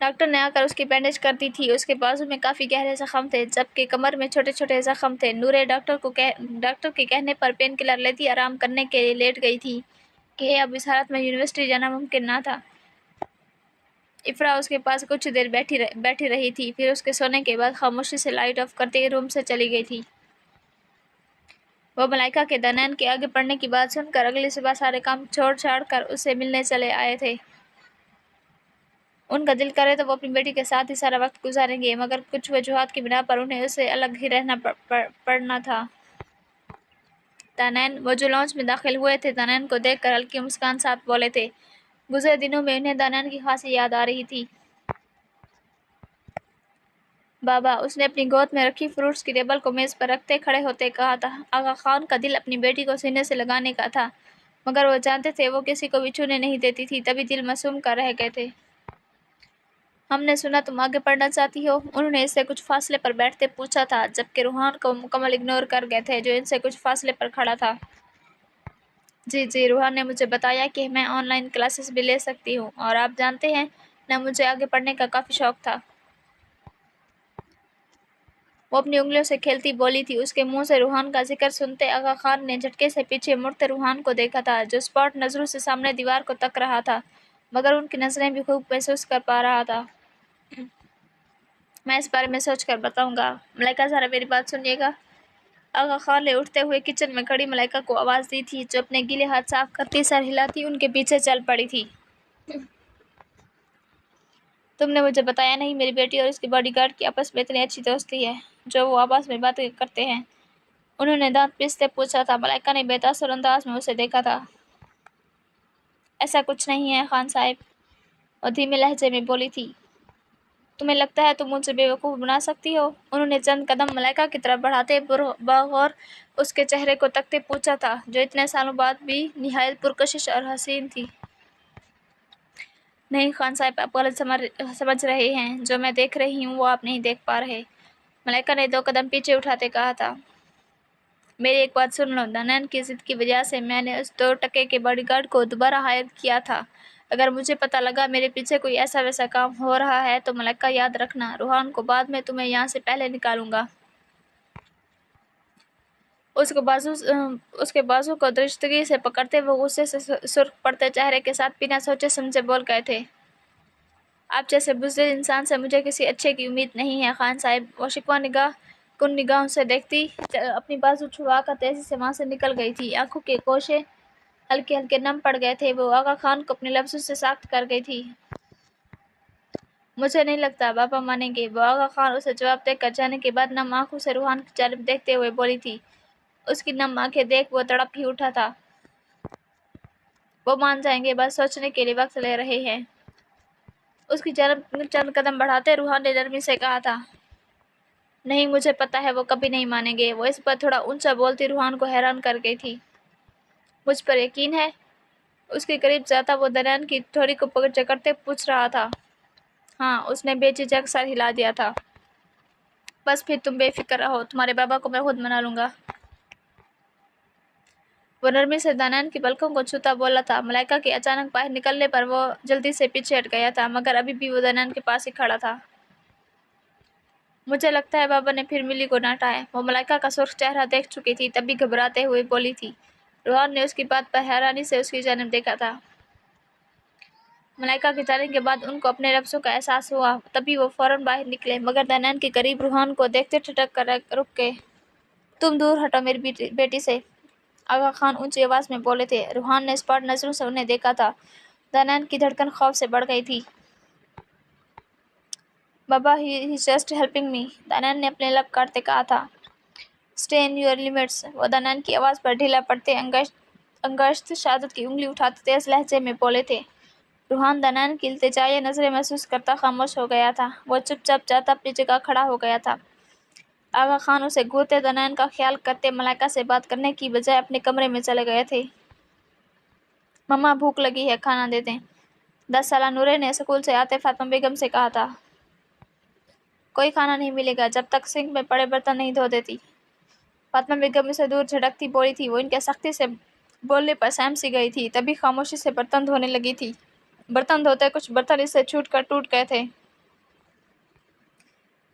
ڈاکٹر نے آ کر اس کی بینڈیج کر دی تھی۔ اس کے بازو میں کافی گہرے زخم تھے جبکہ کمر میں چھوٹے چھوٹے زخم تھے۔ نورے ڈاکٹر کے کہنے پر پین کلر لیتی آرام کرنے کے لیے لیٹ گئی تھی کہ اب اس حالت میں یونیورسٹی جانا ممکن نہ تھا۔ افرا اس کے پاس کچھ دیر بیٹھی رہی تھی، پھر اس کے سونے کے بعد خاموشی سے لائٹ آف کرتے روم سے چلی گئی تھی۔ وہ ملائکہ کے دانیال کے آگے پڑھنے کی بات سن کر اگلی صبح سارے کام چھوڑ چھاڑ کر اس سے ملنے چلے آئے تھے۔ ان کا دل کرے تو وہ اپنی بیٹی کے ساتھ ہی سارا وقت گزاریں گے، مگر کچھ وجوہات کی بنا پر انہیں اس سے الگ ہی رہنا پڑنا تھا۔ دانیال، وہ جو لاؤنج میں داخل ہوئے تھے، دانیال کو دیکھ کر ہلکی مسکان ساتھ بولے تھے۔ گزرے دنوں میں انہیں دانیال کی خاصی یاد آ رہی تھی۔ بابا، اس نے اپنی گود میں رکھی فروٹس کی ٹیبل کو میز پر رکھتے کھڑے ہوتے کہا تھا۔ آغا خان کا دل اپنی بیٹی کو سینے سے لگانے کا تھا، مگر وہ جانتے تھے وہ کسی کو بھی چھونے نہیں دیتی تھی، تبھی دل معصوم کا رہ گئے تھے۔ ہم نے سنا تم آگے پڑھنا چاہتی ہو؟ انہوں نے اس سے کچھ فاصلے پر بیٹھتے پوچھا تھا، جبکہ روحان کو مکمل اگنور کر گئے تھے جو ان سے کچھ فاصلے پر کھڑا تھا۔ جی، روحان نے مجھے بتایا کہ میں آن لائن کلاسز بھی لے سکتی ہوں، اور آپ جانتے ہیں نا، مجھے آگے پڑھنے کا کافی شوق تھا۔ وہ اپنی انگلیوں سے کھیلتی بولی تھی۔ اس کے منہ سے روحان کا ذکر سنتے آغا خان نے جھٹکے سے پیچھے مڑتے روحان کو دیکھا تھا، جو اسپاٹ نظروں سے سامنے دیوار کو تک رہا تھا، مگر ان کی نظریں بھی خوب محسوس کر پا رہا تھا۔ میں اس بارے میں سوچ کر بتاؤں گا۔ ملائکہ، ذرا میری بات سنیے گا۔ آغا خان نے اٹھتے ہوئے کچن میں کھڑی ملائکہ کو آواز دی تھی، جو اپنے گیلے ہاتھ صاف کرتی سر ہلاتی ان کے پیچھے چل پڑی تھی۔ تم نے مجھے بتایا نہیں، میری بیٹی اور اس کی باڈی گارڈ کی آپس میں اتنی اچھی دوستی ہے جو وہ آپس میں باتیں کرتے ہیں؟ انہوں نے دانت پیستے پوچھا تھا۔ ملائکہ نے بے تاثر انداز میں اسے دیکھا تھا۔ ایسا کچھ نہیں ہے خان صاحب، وہ دھیمے لہجے میں بولی تھی۔ تمہیں لگتا ہے تم مجھے بیوقوف بنا سکتی ہو؟ انہوں نے چند قدم ملائکہ کی طرف بڑھاتے بغور اس کے چہرے کو تکتے پوچھا تھا، جو اتنے سالوں بعد بھی نہایت پرکشش اور حسین تھی۔ نہیں خان صاحب، آپ غلط سمجھ رہے ہیں، جو میں دیکھ رہی ہوں وہ آپ نہیں دیکھ پا رہے، ملائکہ نے 2 قدم پیچھے اٹھاتے کہا تھا۔ میری ایک بات سن لو، دانیال کی ضد کی وجہ سے میں نے اس 2 ٹکے کے باڈی گارڈ کو دوبارہ ہائر کیا تھا۔ اگر مجھے پتہ لگا میرے پیچھے کوئی ایسا ویسا کام ہو رہا ہے تو ملائکہ یاد رکھنا، روحان کو بعد میں تمہیں یہاں سے پہلے نکالوں گا۔ اس کے بازو کو درستگی سے پکڑتے وہ غصے سے سرخ پڑتے چہرے کے ساتھ بنا سوچے سمجھے بول گئے تھے۔ آپ جیسے بزدل انسان سے مجھے کسی اچھے کی امید نہیں ہے خان صاحب۔ وہ شکوہ کن نگاہوں سے دیکھتی اپنی بازو چھڑوا کر تیزی سے وہاں سے نکل گئی تھی۔ آنکھوں کے گوشے ہلکے ہلکے نم پڑ گئے تھے۔ وہ آغا خان کو اپنے لفظوں سے ساخت کر گئی تھی۔ مجھے نہیں لگتا بابا مانیں گے، وہ آغا خان اسے جواب دے کر جانے کے بعد نم آنکھوں سے روحان کی جانب دیکھتے ہوئے بولی تھی۔ اس کی نم آنکھیں دیکھ وہ تڑپ ہی اٹھا تھا۔ وہ مان جائیں گے، بس سوچنے کے لیے وقت لے رہے ہیں۔ اس کی جانب چند قدم بڑھاتے روحان نے نرمی سے کہا تھا۔ نہیں، مجھے پتا ہے وہ کبھی نہیں مانیں گے۔ وہ اس پر تھوڑا اونچا بولتی روحان کو حیران کر گئی تھی۔ مجھ پر یقین ہے؟ اس کے قریب جاتا وہ دانیال کی تھوڑی کو جکڑتے پوچھ رہا تھا۔ ہاں، اس نے بے جھجک سر ہلا دیا تھا۔ بس پھر تم بے فکر رہو، تمہارے بابا کو میں خود منا لوں گا۔ وہ نرمی سے دانیال کی پلکوں کو چھوتا بولا تھا۔ ملائکہ کے اچانک باہر نکلنے پر وہ جلدی سے پیچھے ہٹ گیا تھا، مگر ابھی بھی وہ دانیال کے پاس ہی کھڑا تھا۔ مجھے لگتا ہے بابا نے پھر ملی کو ڈانٹا ہے، وہ ملائکہ کا سرخ چہرہ دیکھ چکی تھی، تب بھی گھبراتے ہوئے بولی تھی۔ روحان نے اس کی بات پر حیرانی سے اس کی جانب دیکھا تھا۔ ملائکہ کے جانے کے بعد ان کو اپنے لفظوں کا احساس ہوا، تبھی وہ فوراً باہر نکلے، مگر دانیال کے قریب روحان کو دیکھتے ٹھٹک کر رک گئے۔ تم دور ہٹو میری بیٹی سے، آغا خان اونچی آواز میں بولے تھے۔ روحان نے اسپاٹ نظروں سے انہیں دیکھا تھا۔ دانیال کی دھڑکن خوف سے بڑھ گئی تھی۔ بابا، he is just helping me, Daniyal نے اپنے لب کاٹتے کہا تھا۔ اسٹے ان یور لمٹس، وہ دانیال کی آواز پر ڈھیلا پڑتے انگشت شہادت کی انگلی اٹھاتے تیز لہجے میں بولے تھے۔ روحان دانیال کی التجائی نظریں محسوس کرتا خاموش ہو گیا تھا۔ وہ چپ چاپ جاتا اپنی جگہ کھڑا ہو گیا تھا۔ آغا خان اسے گھورتے دانیال کا خیال کرتے ملائکہ سے بات کرنے کی بجائے اپنے کمرے میں چلے گئے تھے۔ مما، بھوک لگی ہے، کھانا دے دیں؟ 10 سالہ نورے نے اسکول سے آتے فاطمہ بیگم سے کہا تھا۔ کوئی کھانا نہیں ملے گا جب تک سنک میں پڑے برتن نہیں دھو دیتی، فاطمہ بیگم اسے دور جھٹکتی بولی تھی۔ وہ ان کے سختی سے بولنے پر سہم سی گئی تھی، تبھی خاموشی سے برتن دھونے لگی تھی۔ برتن دھوتے کچھ برتن اس سے چھوٹ کر ٹوٹ گئے تھے۔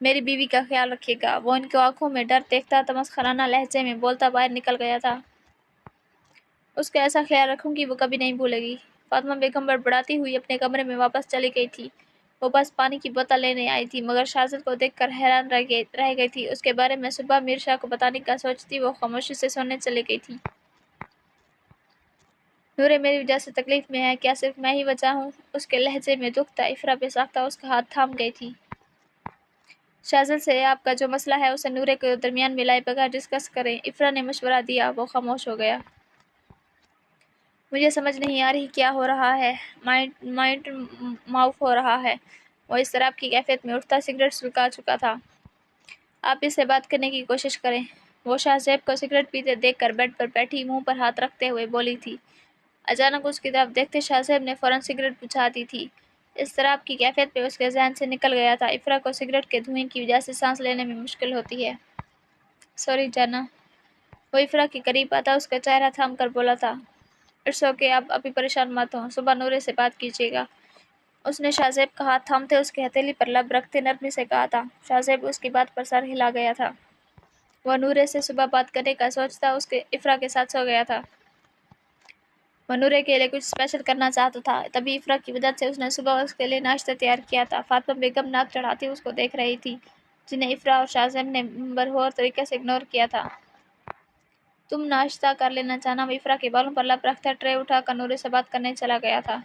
میری بیوی کا خیال رکھیے گا۔ وہ ان کی آنکھوں میں ڈر دیکھتا تمسخرانہ لہجے میں بولتا باہر نکل گیا تھا۔ اس کا ایسا خیال رکھوں گی وہ کبھی نہیں بھولے گی۔ فاطمہ بیگم بڑبڑاتی ہوئی اپنے کمرے میں واپس چلی گئی تھی۔ وہ بس پانی کی بوتل لینے آئی تھی مگر شاہزاد کو دیکھ کر حیران رہ گئی تھی۔ اس کے بارے میں صبح میر شاہ کو بتانے کا سوچتی وہ خاموشی سے سونے چلی گئی تھی۔ نورے میری وجہ سے تکلیف میں ہے، کیا صرف میں ہی وجہ ہوں؟ اس کے لہجے میں دکھ تھا۔ افرا بے ساختہ اس کا ہاتھ تھام گئی تھی۔ شاہزاد سے آپ کا جو مسئلہ ہے اسے نورے کو درمیان میں لائے بغیر ڈسکس کریں، افرا نے مشورہ دیا۔ وہ خاموش ہو گیا۔ مجھے سمجھ نہیں آ رہی کیا ہو رہا ہے۔ مائنڈ معاف ہو رہا ہے۔ وہ اضطراب کی کیفیت میں اٹھتا سگریٹ سلگا چکا تھا۔ آپ اس سے بات کرنے کی کوشش کریں۔ وہ شاہ زیب کو سگریٹ پیتے دیکھ کر بیڈ پر بیٹھی منہ پر ہاتھ رکھتے ہوئے بولی تھی۔ اچانک اس کی طرف دیکھتے شاہ زیب نے فوراً سگریٹ بجھا دی تھی۔ اضطراب کی کیفیت پہ اس کے ذہن سے نکل گیا تھا افرا کو سگریٹ کے دھوئیں کی وجہ سے سانس لینے میں مشکل ہوتی ہے۔ سوری جانا۔ وہ افرا کے قریب آتا اس کا چہرہ تھام کر بولا تھا۔ اٹس اوکے، آپ ابھی پریشان مت ہوں، صبح نورے سے بات کیجیے گا۔ اس نے شاہ زیب کا ہاتھ تھامتے اس کی ہتھیلی پر لب رکھتے نرمی سے کہا تھا۔ شاہ زیب اس کی بات پر سر ہلا گیا تھا۔ وہ نورے سے صبح بات کرنے کا سوچتا اس کے افرا کے ساتھ سو گیا تھا۔ وہ نورے کے لیے کچھ اسپیشل کرنا چاہتا تھا، تبھی افرا کی مدد سے اس نے صبح اس کے لیے ناشتہ تیار کیا تھا۔ فاطمہ بیگم ناک چڑھاتی اس کو دیکھ رہی تھی، جنہیں افرا اور شاہ زیب نے برہور طریقے سے اگنور کیا تھا۔ تم ناشتہ کر لینا جانا۔ وہ افرا کے بالوں پر لب رکھتا ٹرے اٹھا کر نورے سے بات کرنے چلا گیا تھا۔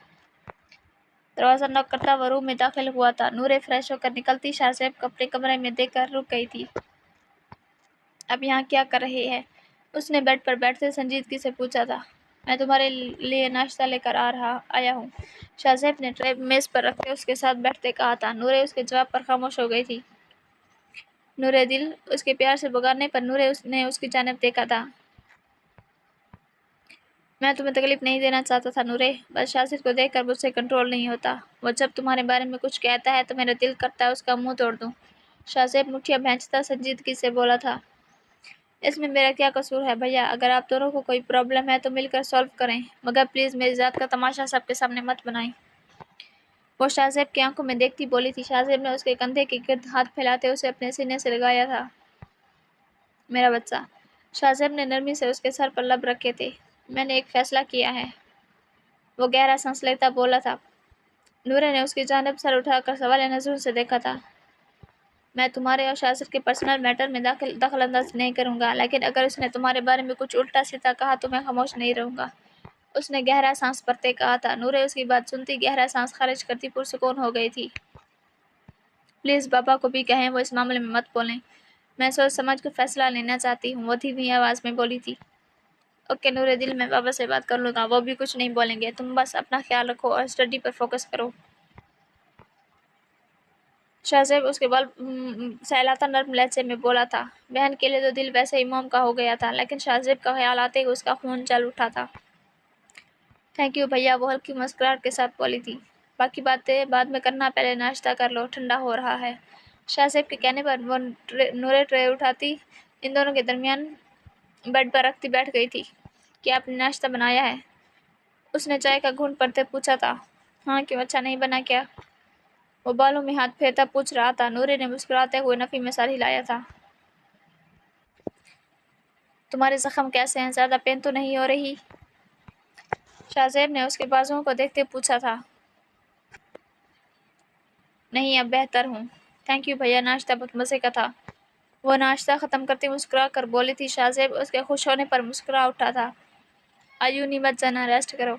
دروازہ ناک کرتا وہ روم میں داخل ہوا تھا۔ نورے فریش ہو کر نکلتی شاہ زیب کو اپنے کمرے میں دیکھ کر رک گئی تھی۔ اب یہاں کیا کر رہی ہے؟ اس نے بیڈ پر بیٹھتے سنجیدگی سے پوچھا تھا۔ میں تمہارے لیے ناشتہ لے کر آیا ہوں، شاہ زیب نے ٹرے میز پر رکھتے اس کے ساتھ بیٹھتے کہا تھا۔ نورے اس کے جواب پر خاموش ہو گئی تھی۔ نورے دل، اس کے پیار سے پکارنے پر نورے نے اس کی جانب دیکھا تھا۔ میں تمہیں تکلیف نہیں دینا چاہتا تھا نورے، بس شاہزاد کو دیکھ کر مجھ سے کنٹرول نہیں ہوتا۔ وہ جب تمہارے بارے میں کچھ کہتا ہے تو میرا دل کرتا ہے اس کا منہ توڑ دوں۔ شاہ زیب مٹھیاں بھینچتا سنجیدگی سے بولا تھا۔ اس میں میرا کیا قصور ہے بھیا؟ اگر آپ دونوں کو کوئی پرابلم ہے تو مل کر سالو کریں، مگر پلیز میری ذات کا تماشا سب کے سامنے مت بنائیں۔ وہ شاہ زیب کی آنکھوں میں دیکھتی بولی تھی۔ شاہ زیب نے اس کے کندھے کے گرد ہاتھ پھیلاتے اسے اپنے سینے سے لگایا تھا۔ میرا بچہ، شاہ زیب نے نرمی سے اس کے سر پر لب رکھے تھے۔ میں نے ایک فیصلہ کیا ہے، وہ گہرا سانس لیتا بولا تھا۔ نورے نے اس کی جانب سر اٹھا کر سوالیہ نظروں سے دیکھا تھا۔ میں تمہارے اور شاہزاد کے پرسنل میٹر میں دخل انداز نہیں کروں گا، لیکن اگر اس نے تمہارے بارے میں کچھ الٹا سیدھا کہا تو میں خاموش نہیں رہوں گا، اس نے گہرا سانس بھرتے کہا تھا۔ نورے اس کی بات سنتی گہرا سانس خارج کرتی پرسکون ہو گئی تھی۔ پلیز بابا کو بھی کہیں وہ اس معاملے میں مت بولیں، میں سوچ سمجھ کر فیصلہ لینا چاہتی ہوں، وہ دھیمی آواز میں بولی تھی۔ اوکے نورے دل، میں بابا سے بات کر لوں گا، وہ بھی کچھ نہیں بولیں گے، تم بس اپنا خیال رکھو اور اسٹڈی پر فوکس کرو۔ شاہ زیب اس کے بال سہلاتا نرم لہجے میں بولا تھا۔ بہن کے لیے تو دل ویسے ہی موم کا ہو گیا تھا، لیکن شاہ زیب کا خیال آتے ہی اس کا خون جل اٹھا تھا۔ تھینک یو بھیا، وہ ہلکی مسکراہٹ کے ساتھ بولی تھی۔ باقی باتیں بعد میں کرنا، پہلے ناشتہ کر لو، ٹھنڈا ہو رہا ہے۔ شاہ زیب کے کہنے پر وہ نورے ٹرے اٹھاتی ان دونوں کے درمیان بیڈ پر رکھتی بیٹھ گئی تھی۔ کیا آپ نے ناشتہ بنایا ہے؟ اس نے چائے کا گھونٹ بھرتے پوچھا تھا۔ ہاں، کیوں اچھا نہیں بنا کیا؟ وہ بالوں میں ہاتھ پھیرتا پوچھ رہا تھا۔ نورے نے مسکراتے ہوئے نفی میں سر ہلایا تھا۔ تمہارے زخم کیسے ہیں؟ زیادہ پین تو نہیں ہو رہی؟ شاہ زیب نے اس کے بازوؤں کو دیکھتے پوچھا تھا۔ نہیں، اب بہتر ہوں۔ تھینک یو بھیا، ناشتہ بہت مزے کا تھا۔ وہ ناشتہ ختم کرتے مسکرا کر بولی تھی۔ شاہ زیب اس کے خوش ہونے پر مسکرا اٹھا تھا۔ آیونی مت جانا، ریسٹ کرو،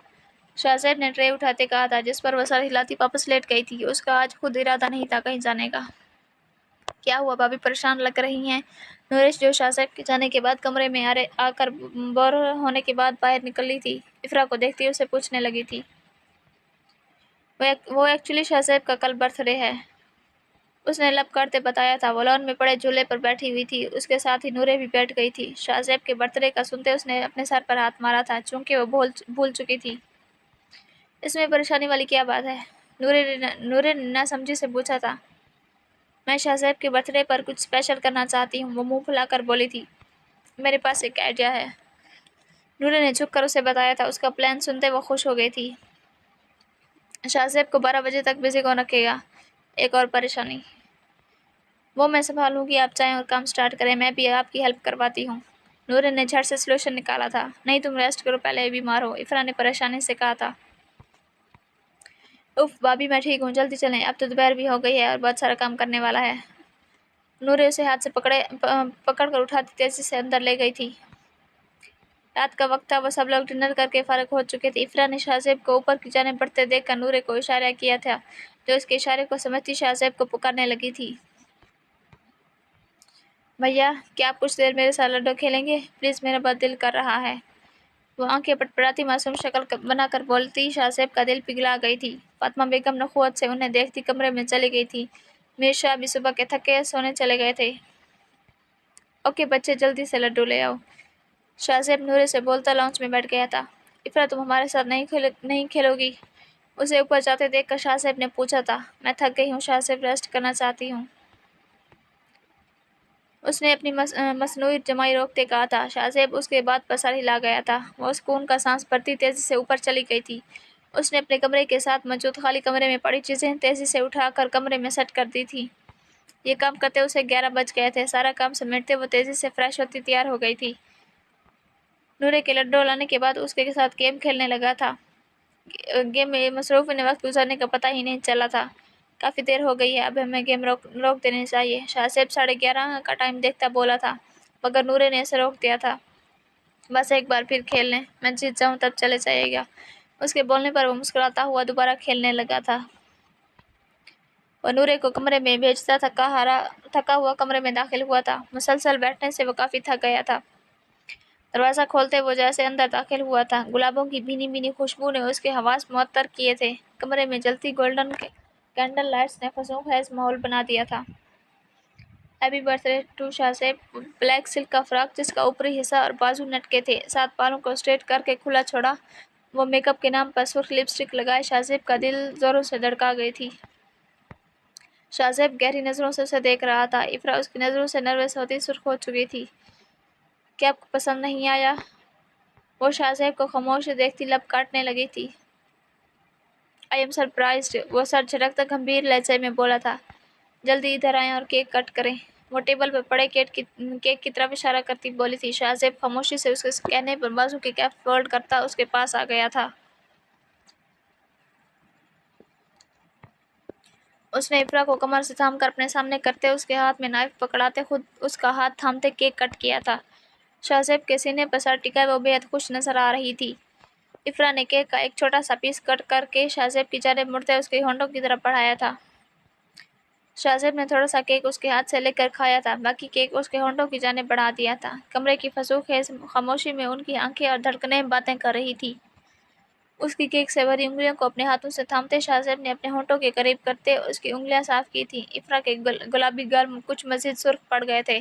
شاہ زیب نے ٹرے اٹھاتے کہا تھا، جس پر وہ سر ہلاتی واپس لیٹ گئی تھی۔ اس کا آج خود ارادہ نہیں تھا کہیں جانے کا۔ کیا ہوا، بھابھی پریشان لگ رہی ہیں؟ نورش جو شاہ زیب کے جانے کے بعد کمرے میں آ کر بور ہونے کے بعد باہر نکلی تھی، افرا کو دیکھتی اسے پوچھنے لگی تھی۔ وہ ایکچولی شاہ زیب کا کل برتھ ڈے ہے، اس نے لب کاٹتے بتایا تھا۔ وہ لان میں پڑے جھولے پر بیٹھی ہوئی تھی، اس کے ساتھ ہی نورے بھی بیٹھ گئی تھی۔ شاہ زیب کے برتھ ڈے کا سنتے اس نے اپنے سر پر ہاتھ مارا تھا، چونکہ وہ بھول چکی تھی۔ اس میں پریشانی والی کیا بات ہے؟ نورے نے نہ سمجھی سے پوچھا تھا۔ میں شاہ زیب کے برتھ ڈے پر کچھ اسپیشل کرنا چاہتی ہوں، وہ منہ پھلا کر بولی تھی۔ میرے پاس ایک آئیڈیا ہے، نورے نے جھک کر اسے بتایا تھا۔ اس کا پلان سنتے وہ خوش ہو گئی تھی۔ شاہ زیب کو 12 بجے تک بزی کون رکھے گا؟ ایک اور پریشانی، وہ میں سنبھالوں گی، آپ چائیں اور کام سٹارٹ کریں، میں بھی آپ کی ہیلپ کرواتی ہوں۔ نورے نے جھٹ سے سلوشن نکالا تھا۔ نہیں تم ریسٹ کرو، پہلے بیمار ہو، افرا نے پریشانی سے کہا تھا۔ اف بابی میں ٹھیک ہوں، جلدی چلیں، اب تو دوپہر بھی ہو گئی ہے اور بہت سارا کام کرنے والا ہے۔ نورے اسے ہاتھ سے پکڑ کر اٹھاتی تیزی سے اندر لے گئی تھی۔ رات کا وقت تھا، وہ سب لوگ ڈنر کر کے فارغ ہو چکے تھے۔ افرا نے شاہ زیب کو اوپر کی جانب بڑھتے دیکھ کر نورے کو اشارہ کیا تھا، جو اس کے اشارے کو سمجھتی شاہ زیب کو پکارنے لگی تھی۔ بھیا، کیا آپ کچھ دیر میرے ساتھ لڈو کھیلیں گے؟ پلیز، میرا بہت دل کر رہا ہے۔ وہ آنکھیں پٹپڑاتی معصوم شکل بنا کر بولتی شاہ زیب کا دل پگھلا گئی تھی۔ فاطمہ بیگم نخوت سے انہیں دیکھتی کمرے میں چلی گئی تھی۔ میر شاہ بھی صبح کے تھکے سونے چلے گئے تھے۔ اوکے بچے، جلدی سے لڈو لے آؤ۔ شاہ زیب نورے سے بولتا لاؤنج میں بیٹھ گیا تھا۔ افرا تم ہمارے ساتھ نہیں کھیلو گی؟ اسے اوپر جاتے دیکھ کر شاہ زیب نے پوچھا تھا۔ میں تھک گئی ہوں شاہ زیب، ریسٹ کرنا چاہتی ہوں۔ اس نے اپنی مصنوعی جمائی روکتے کہا تھا۔ شاہ زیب اس کے بات پر سر ہلا گیا تھا۔ وہ سکون کا سانس بھرتی تیزی سے اوپر چلی گئی تھی۔ اس نے اپنے کمرے کے ساتھ موجود خالی کمرے میں پڑی چیزیں تیزی سے اٹھا کر کمرے میں سیٹ کر دی تھی۔ یہ کام کرتے اسے 11 بج گئے تھے۔ سارا کام سمیٹتے وہ تیزی سے فریش ہوتی تیار ہو گئی تھی۔ نورے کے لڈو لانے کے بعد اس کے ساتھ گیم کھیلنے لگا تھا۔ گیم میں مصروف انہیں وقت گزرنے کا پتہ ہی نہیں چلا تھا۔ کافی دیر ہو گئی ہے، اب ہمیں گیم روک دینے چاہیے، شاہ زیب 11:30 کا ٹائم دیکھتا بولا تھا، مگر نورے نے اسے روک دیا تھا۔ بس ایک بار پھر کھیل لیں، میں جیت جاؤں تب چلے جائے گا۔ اس کے بولنے پر وہ مسکراتا ہوا دوبارہ کھیلنے لگا تھا۔ وہ نورے کو کمرے میں بھیجتا تھکا ہوا کمرے میں داخل ہوا تھا۔ مسلسل بیٹھنے سے وہ کافی تھک گیا تھا۔ دروازہ کھولتے وہ جیسے اندر داخل ہوا تھا، گلابوں کی بھینی بھینی خوشبو نے اس کے حواس معطر کیے تھے۔ کمرے میں جلتی گولڈن کینڈل لائٹس نے فضول خیز ماحول بنا دیا تھا۔ ہیپی برتھ ڈے ٹو شاہ زیب۔ بلیک سلک کا فراق جس کا اوپری حصہ اور بازو نٹ کے تھے، ساتھ بالوں کو اسٹریٹ کر کے کھلا چھوڑا۔ وہ میک اپ کے نام پر سرخ لپسٹک لگائے شاہ زیب کا دل زوروں سے دھڑکا گئی تھی۔ شاہ زیب گہری نظروں سے اسے دیکھ رہا تھا۔ افرا اس کی نظروں سے نروس ہوتی سرخ ہو چکی تھی۔ کیا آپ کو پسند نہیں آیا؟ وہ شاہ زیب کو خاموش دیکھتی لب کاٹنے لگی تھی۔ آئی ایم سرپرائزڈ، وہ سر جھٹکتا گمبھیر لہجے میں بولا تھا۔ جلدی ادھر آئیں اور کیک کٹ کریں۔ وہ ٹیبل پر پڑے کیک کی طرف اشارہ کرتی بولی تھی۔ شاہ زیب خاموشی سے اس کے کہنے پر بازو کی کیپ فولڈ کرتا اس کے پاس آ گیا تھا۔ اس نے افرا کو کمر سے تھام کر اپنے سامنے کرتے اس کے ہاتھ میں نائف پکڑاتے خود اس کا ہاتھ تھامتے کیک کٹ کیا تھا۔ شاہ زیب کے سینے پر سر ٹکائے وہ بے حد خوش نظر آ رہی تھی۔ افرا نے کیک کا ایک چھوٹا سا پیس کٹ کر کے شاہ زیب کی جانب مڑتے اس کے ہونٹوں کی طرف بڑھایا تھا۔ شاہ زیب نے تھوڑا سا کیک اس کے ہاتھ سے لے کر کھایا تھا، باقی کیک اس کے ہونٹوں کی جانب بڑھا دیا تھا۔ کمرے کی فضول خیز خاموشی میں ان کی آنکھیں اور دھڑکنیں باتیں کر رہی تھی۔ اس کی کیک سے بھری انگلیوں کو اپنے ہاتھوں سے تھامتے شاہ زیب نے اپنے ہونٹوں کے قریب کرتے اس کی انگلیاں صاف کی تھیں۔ افرا کے گلابی گال کچھ مزید سرخ پڑ گئے تھے،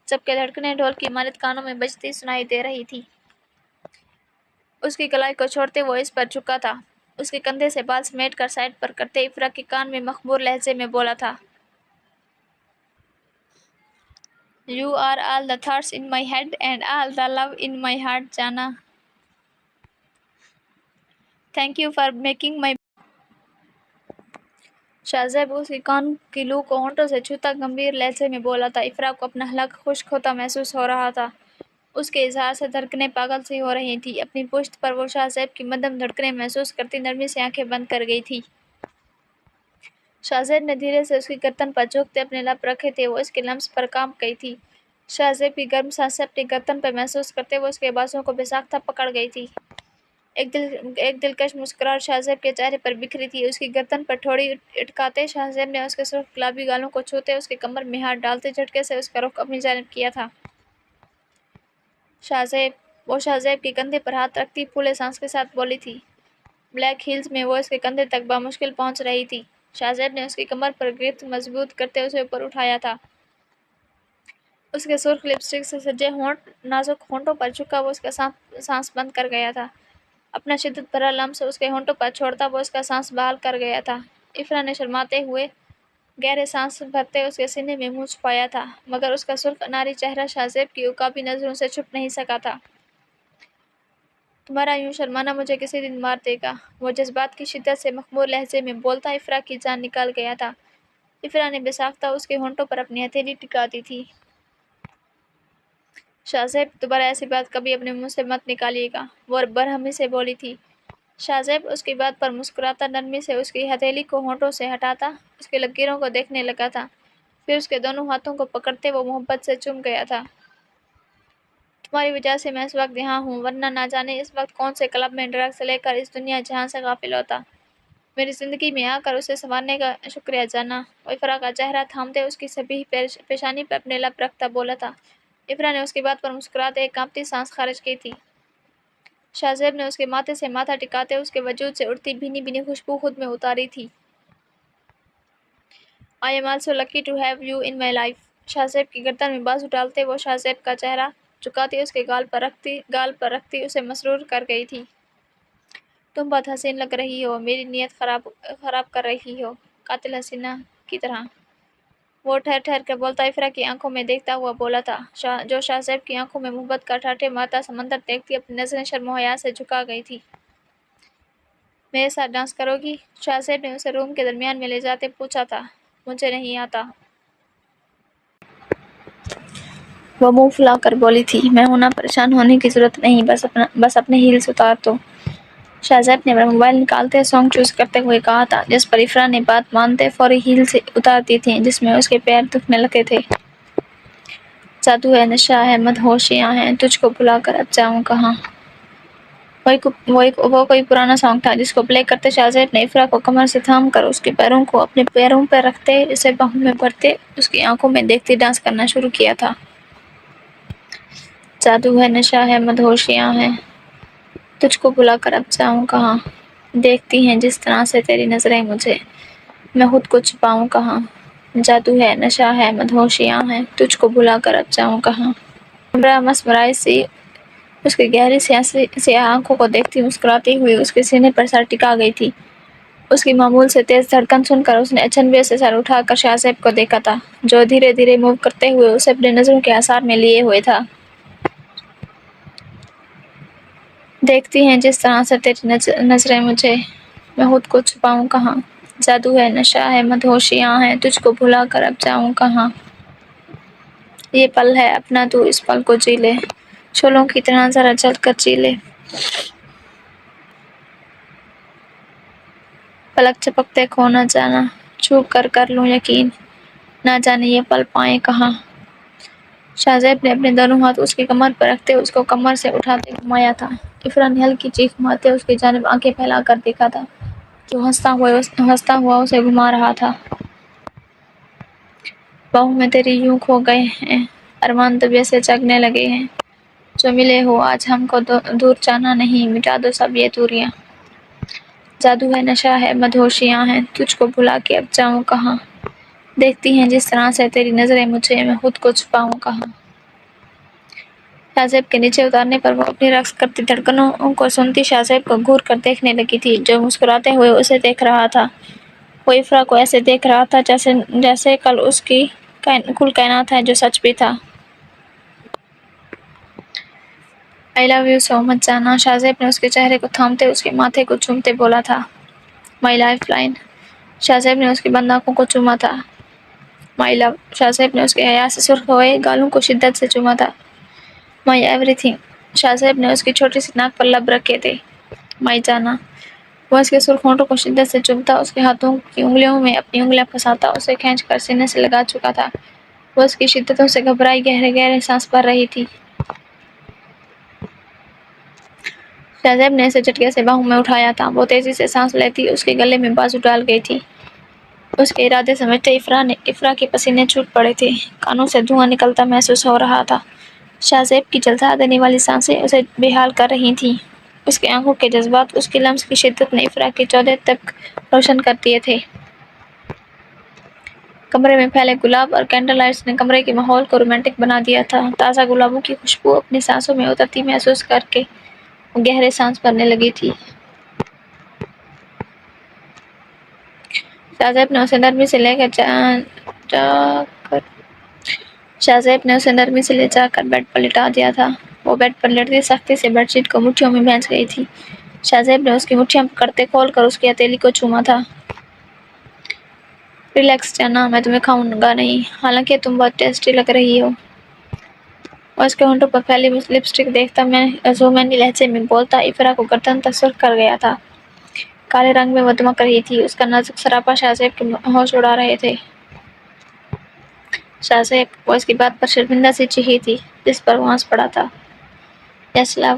جبکہ دھڑکنیں ڈھول کی مانند کانوں میں بجتی سنائی دے رہی تھی۔ اس کی کلائی کو چھوڑتے وہ اس پر جھکا تھا۔ اس کے کندھے سے بال سمیٹ کر سائڈ پر کرتے افرا کے کان میں مخمور لہجے میں بولا تھا۔ You are all the thoughts in my head and all the love in my heart, Jana. Thank you for making my شاہ زیب اس کی کان کی لو کو ہونٹوں سے چھوتا گمبھیر لہجے میں بولا تھا۔ افرا کو اپنا حلق خشک ہوتا محسوس ہو رہا تھا۔ اس کے اظہار سے دھڑکنیں پاگل سی ہو رہی تھیں۔ اپنی پشت پر وہ شاہ زیب کی مدھم دھڑکنیں محسوس کرتی نرمی سے آنکھیں بند کر گئی تھی۔ شاہ زیب نے دھیرے سے اس کی گردن پر جھکتے اپنے لب رکھے تھے، وہ اس کے لمس پر کانپ گئی تھی۔ شاہ زیب کی گرم سانسیں اپنی گردن پر محسوس کرتے وہ اس کے بازوؤں کو بے ساختہ پکڑ گئی تھی۔ ایک دلکش مسکراہٹ شاہ زیب کے چہرے پر بکھری تھی۔ اس کی گردن پر ٹھوڑی اٹکاتے شاہ زیب نے اس کے سرخ گلابی گالوں کو چھوتے اس کے کمر میں ہاتھ ڈالتے جھٹکے سے اس کا رخ اپنی جانب کیا تھا۔ شاہ زیب، وہ شاہ زیب کے کندھے پر ہاتھ رکھتی پھولے سانس کے ساتھ بولی تھی۔ بلیک ہیلز میں وہ اس کے کندھے تک بامشکل پہنچ رہی تھی۔ شاہ زیب نے اس کی کمر پر گرفت مضبوط کرتے اسے اوپر اٹھایا تھا۔ اس کے سرخ لپسٹک سے سجے ہونٹ نازک ہونٹوں پر جھکا وہ اس کا سانس بند کر گیا تھا۔ اپنا شدت بھرا لمس اس کے ہونٹوں پر چھوڑتا وہ اس کا سانس بحال کر گیا تھا۔ افرا نے شرماتے ہوئے گہرے سانس بھرتے اس کے سینے میں منہ چھپایا تھا، مگر اس کا سرخ اناری چہرہ شاہ زیب کی عقابی نظروں سے چھپ نہیں سکا تھا۔ تمہارا یوں شرمانا مجھے کسی دن مار دے گا، وہ جذبات کی شدت سے مخمور لہجے میں بولتا افرا کی جان نکال گیا تھا۔ افرا نے بے اس کے ہونٹوں پر اپنی ہتھیلی ٹکاتی تھی۔ شاہ زیب دوبارہ ایسی بات کبھی اپنے منہ سے مت نکالیے گا، وہ برہمی سے بولی تھی۔ شاہ زیب اس کی بات پر مسکراتا، نرمی سے اس کی ہتھیلی کو ہونٹوں سے ہٹاتا، اس کی لکیروں کو دیکھنے لگا تھا، پھر اس کے دونوں ہاتھوں کو پکڑتے وہ محبت سے چوم گیا تھا۔ تمہاری وجہ سے میں اس وقت یہاں ہوں، ورنہ نہ جانے اس وقت کون سے کلب میں ڈرگس لے کر اس دنیا جہاں سے غافل ہوتا۔ میری زندگی میں آ کر اسے سنوارنے کا شکریہ جانا۔ وہ افرا کا چہرہ تھامتے اس کی سبھی پیشانی پر اپنے لب رکھتا بولا تھا۔ افرا نے اس کی بات پر مسکراتے ایک کانپتی سانس خارج کی تھی۔ شاہ زیب نے اس کے ماتھے سے ماتھا ٹکاتے اس کے وجود سے اڑتی بھینی بھینی خوشبو خود میں اتاری تھی۔ I am also lucky to have you in my life۔ شاہ زیب کی گردن میں بازو ڈالتے وہ شاہ زیب کا چہرہ جھکاتی اس کے گال پر رکھتی اسے مسرور کر گئی تھی۔ تم بہت حسین لگ رہی ہو، میری نیت خراب کر رہی ہو، قاتل حسینہ کی طرح۔ وہ ٹھہر ٹھہر کر بولتا افرا کی آنکھوں میں دیکھتا ہوا بولا تھا، جو شاہ زیب کی آنکھوں میں محبت کا ٹھاٹھے مارتا سمندر دیکھتی اپنی نظریں شرم و حیا سے جھکا گئی تھی۔ میرے ساتھ ڈانس کرو گی؟ شاہ زیب نے اسے روم کے درمیان میں لے جاتے پوچھا تھا۔ مجھے نہیں آتا۔ وہ منہ پھلا کر بولی تھی، میں ہونا پریشان ہونے کی ضرورت نہیں، بس اپنے ہیلز اتار دو۔ شاہ زیب نے اپنا موبائل نکالتے سانگ چوز کرتے ہوئے کہا تھا، جس پر افرا نے بات مانتے فوری ہیلز اتارتی تھیں جس میں اس کے پیر دکھنے لگے تھے۔ جادو ہے، نشہ ہے، مدہوشیاں ہیں، تجھ کو بھلا کر اب جاؤں کہاں۔ وہ کوئی پرانا سانگ تھا جس کو پلے کرتے شاہ زیب نے افرا کو کمر سے تھام کر اس کے پیروں کو اپنے پیروں پر رکھتے اسے باہوں میں بھرتے اس کی آنکھوں میں دیکھتی ڈانس کرنا شروع کیا تھا۔ جادو ہے، نشہ ہے، مدہوشیاں ہیں، تجھ کو بھلا کر اب جاؤں کہاں۔ دیکھتی ہیں جس طرح سے تیری نظریں مجھے، میں خود کو چھپاؤں کہاں۔ جادو ہے، نشہ ہے، مدہوشیاں ہیں، تجھ کو بھلا کر اب جاؤں کہاں۔ امرا مسمرائی سی اس کی گہری سیاہ آنکھوں کو دیکھتی مسکراتی ہوئی اس کے سینے پر سر ٹکا گئی تھی۔ اس کی معمول سے تیز دھڑکن سن کر اس نے اچنبھے سے سر اٹھا کر شاہ زیب کو دیکھا تھا، جو دھیرے دھیرے موو کرتے ہوئے اسے اپنی نظروں کے اثار میں لیے ہوئے تھا۔ دیکھتی ہیں جس طرح سے تیری نظریں مجھے، میں خود کو چھپاؤں کہاں۔ جادو ہے، نشہ ہے، مدہوشیاں ہیں، تجھ کو بھلا کر اب جاؤں کہاں۔ یہ پل ہے اپنا، تو اس پل کو جی لے، شعلوں کی طرح ذرا جل کر جی لے۔ پلک جھپکتے کھو نہ جانا، چھو کر لوں یقین، نہ جانے یہ پل پائیں کہاں۔ شاہ زیب نے اپنے دونوں ہاتھ اس کی کمر پر رکھتے اس کو کمر سے اٹھاتے گھمایا تھا۔ افرا نے ہلکی چیخ مارتے اس کی جانب آنکھیں پھیلا کر دیکھا تھا، جو ہنستا ہوا اسے گھما رہا تھا۔ باہوں میں تیری یوں کھو گئے ہیں، ارمان طبیعت سے جگنے لگے ہیں، جو ملے ہو آج ہم کو دور جانا نہیں، مٹا دو سب یہ دوریاں۔ جادو ہے، نشہ ہے، مدہوشیاں ہیں، تجھ کو بھلا کے اب جاؤں کہاں۔ دیکھتی ہیں جس طرح سے تیری نظریں مجھے، میں خود کو چھپاؤں کہاں۔ شاہ زیب کے نیچے اتارنے پر وہ اپنی رقص کرتی دھڑکنوں کو سنتی شاہ زیب کو گھور کر دیکھنے لگی تھی، جو مسکراتے ہوئے اسے دیکھ رہا تھا۔ وہ افرا کو ایسے دیکھ رہا تھا جیسے کل اس کی کل کائنات ہے، جو سچ بھی تھا۔ I love you so much جانا، شاہ زیب نے اس کے چہرے کو تھامتے اس کے ماتھے کو چومتے بولا تھا۔ My lifeline، شاہ زیب نے اس کی بند آنکھوں کو چوما تھا۔ My love، شاہ زیب نے اس کے حیا سے سرخ ہوئے گالوں کو شدت سے چوما تھا۔ My everything، شاہ زیب نے اس کی چھوٹی سی ناک پر لب رکھے تھے۔ My جانا، وہ اس کے سرخ ہونٹوں کو شدت سے چومتا، اس کے ہاتھوں کی انگلیوں میں اپنی انگلیاں پھنساتا، اسے کھینچ کر سینے سے لگا چکا تھا۔ وہ اس کی شدتوں سے گھبرائی گہرے گہرے سانس بھر رہی تھی۔ شاہ زیب نے اسے جھٹکے سے باہوں میں اٹھایا تھا، وہ تیزی سے سانس لیتی اس کے گلے میں بازو ڈال گئی تھی۔ اس کے ارادے سمجھتے افرا کے پسینے چھوٹ پڑے تھے، کانوں سے دھواں نکلتا محسوس ہو رہا تھا۔ شاہ زیب کی جلسا دینے والی سانسیں اسے بے حال کر رہی تھیں۔ اس کی آنکھوں کے جذبات، اس کے لمس کی شدت نے افرا کے چودے تک روشن کر دیے تھے۔ کمرے میں پھیلے گلاب اور کینڈل لائٹس نے کمرے کے ماحول کو رومانٹک بنا دیا تھا۔ تازہ گلابوں کی خوشبو اپنی سانسوں میں اترتی محسوس کر کے وہ گہرے سانس بھرنے لگی تھی۔ شاہ زیب نے اسے نرمی سے لے جا کر بیڈ پر لٹا دیا تھا۔ وہ بیڈ پر لیٹتی سختی سے بیڈ شیٹ کو مٹھیوں میں بھینچ گئی تھی۔ شاہ زیب نے اس کی مٹھیاں پکڑتے کھول کر اس کی ہتھیلی کو چوما تھا۔ ریلیکس جانا، میں تمہیں کھاؤں گا نہیں، حالانکہ تم بہت ٹیسٹی لگ رہی ہو۔ اور اس کے ہونٹوں پر پھیلی ہوئی لپسٹک دیکھتا میں زومینی لہجے میں بولتا افرا کو گردن تک سرخ کر گیا تھا۔ کالے رنگ میں وہ دمک رہی تھی، اس کا نازک سراپا شاہ کے ہوش اڑا رہے تھے۔ شاہ وہ اس کی بات پر شرمندہ سی چیخی تھی، جس پر وہ ہنس پڑا تھا۔ یس لو۔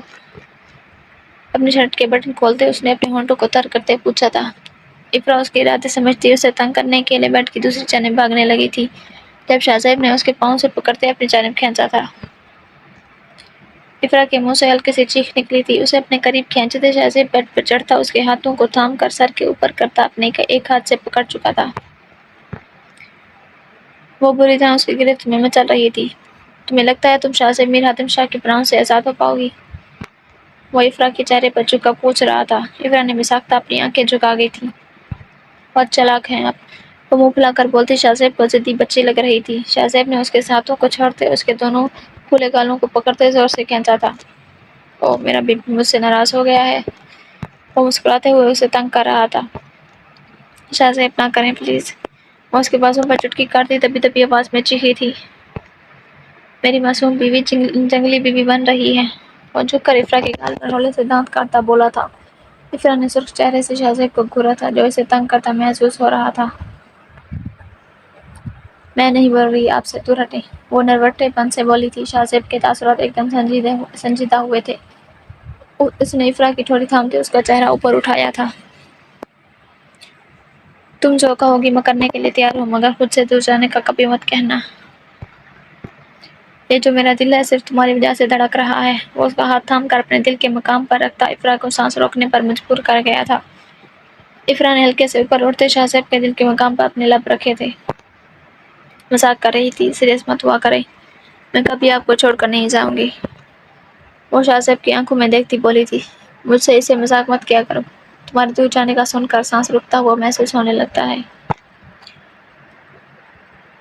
اپنی شرٹ کے بٹن کھولتے اس نے اپنے ہونٹوں کو تر کرتے پوچھا تھا۔ افرا اس کے ارادے سمجھتی اسے تنگ کرنے کے لیے بیڈ کی دوسری جانب بھاگنے لگی تھی، جب شاہ نے اس کے پاؤں سے پکڑتے اپنی جانب کھینچا تھا۔ افرا کے منہ سے ہلکی سی چیخ نکلی تھی، اسے اپنے قریب کھینچتے شاہ بیڈ پر چڑھتا اس کے ہاتھوں کو تھام کر سر کے اوپر کرتا اپنے ایک ہاتھ سے پکڑ چکا تھا۔ وہ بری طرح اس کی گرفت میں مچل رہی تھی۔ تمہیں لگتا ہے تم شاہ میر حاتم شاہ کے پناہوں سے آزاد ہو پاؤ گی؟ وہ افرا کے چہرے پر جھکا پوچھ رہا تھا۔ افرا نے مساختہ اپنی آنکھیں جھکا گئی تھی۔ بہت چالاک ہیں آپ، وہ منہ پھلا کر بولتی شاہ کو ضدی بچی لگ رہی تھی۔ شاہ نے اس کے ہاتھوں کو چھوڑتے اس کے دونوں پھولے گالوں کو پکڑتے زور سے کھینچا تھا۔ اوہ میرا بیبی مجھ سے ناراض ہو گیا ہے، وہ مسکراتے ہوئے اسے تنگ کر رہا تھا۔ شاہ نہ کریں پلیز، وہ اس کے بازوں پر چٹکی کاٹتی دبی دبی آواز میں چیخی تھی۔ میری معصوم بیوی جنگلی بیوی بن رہی ہے، وہ جھک کر افرا کے گال پر ہولے سے دانت کاٹتا بولا تھا۔ افرا نے سرخ چہرے سے شاہ کو گھورا تھا جو اسے تنگ کرتا محسوس ہو رہا تھا۔ میں نہیں بول رہی آپ سے، دور ہٹیں، وہ نروٹے پن سے بولی تھی۔ شاہ کے تاثرات ایک دم سنجیدہ ہوئے تھے۔ اس نے افرا کی ٹھوڑی تھامتے اس کا چہرہ اوپر اٹھایا تھا۔ تم جو کہو گی میں کرنے کے لیے تیار ہوں، مگر خود سے دور جانے کا کبھی مت کہنا۔ یہ جو میرا دل ہے صرف تمہاری وجہ سے دھڑک رہا ہے۔ وہ اس کا ہاتھ تھام کر اپنے دل کے مقام پر رکھتا افرا کو سانس روکنے پر مجبور کر گیا تھا۔ افرا نے ہلکے سے اوپر اٹھتے شاہ کے دل کے مقام پر اپنے لب رکھے تھے۔ مذاق کر رہی تھی، سیریس مت ہوا کرے، میں کبھی آپ کو چھوڑ کر نہیں جاؤں گی، وہ شاہ کی آنکھوں میں دیکھتی بولی تھی۔ مجھ سے اسے مذاق مت کیا کرو، تمہارے دور جانے کا سن کر سانس رکتا ہوا محسوس ہونے لگتا ہے۔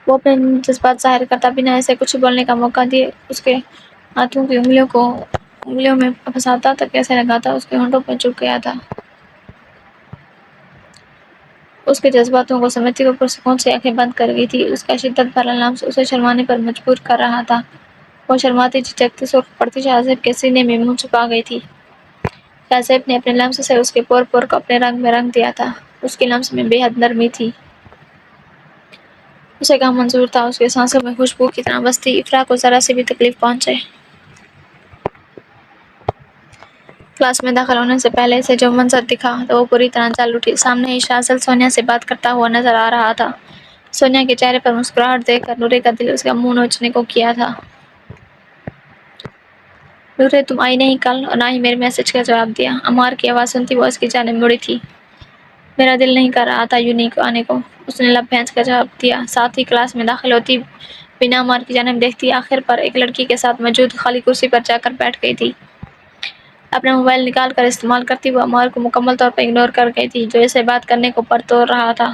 وہ اپنے جذبات ظاہر کرتا بنا اسے کچھ بولنے کا موقع دیے اس کے ہاتھوں کی انگلیوں میں پھنساتا تک ایسے لگاتا اس کے ہونٹوں پر جھک گیا تھا۔ اس کے جذباتوں کو سمجھتی وہ پرسکون سے آنکھیں بند کر گئی تھی۔ اس کا شدت بھرا لمس اسے شرمانے پر مجبور کر رہا تھا۔ وہ شرماتی جھجکتی سرخ پڑتی شاہ کے سینے میں منہ چھپا گئی تھی۔ شاہ نے اپنے لمس سے اس کے پور پور کو اپنے رنگ میں رنگ دیا تھا۔ اس کے لمس میں بے حد نرمی تھی۔ اسے کہاں منظور تھا اس کے سانسوں میں خوشبو کی طرح بستی افرا کو ذرا سی بھی تکلیف پہنچے۔ کلاس میں داخل ہونے سے پہلے اسے جو منظر دکھا تو وہ پوری طرح جل اٹھی۔ سامنے ہی شاہ سونیا سے بات کرتا ہوا نظر آ رہا تھا۔ سونیا کے چہرے پر مسکراہٹ دیکھ کر نورے کا دل اس کا منہ نوچنے کو کیا تھا۔ نورے تم آئی نہیں کل اور نہ ہی میرے میسج کا جواب دیا۔ عمار کی آواز سنتی وہ اس کی جانب مڑی تھی۔ میرا دل نہیں کر رہا تھا یونی کو آنے کو، اس نے لب بھینچ کر جواب دیا، ساتھ ہی کلاس میں داخل ہوتی بنا عمار کی جانب دیکھتی آخر پر ایک لڑکی کے ساتھ موجود خالی کرسی پر جا کر بیٹھ گئی تھی۔ اپنا موبائل نکال کر استعمال کرتی وہ عمار کو مکمل طور پر اگنور کر گئی تھی جو اسے بات کرنے کو پرتو رہا تھا۔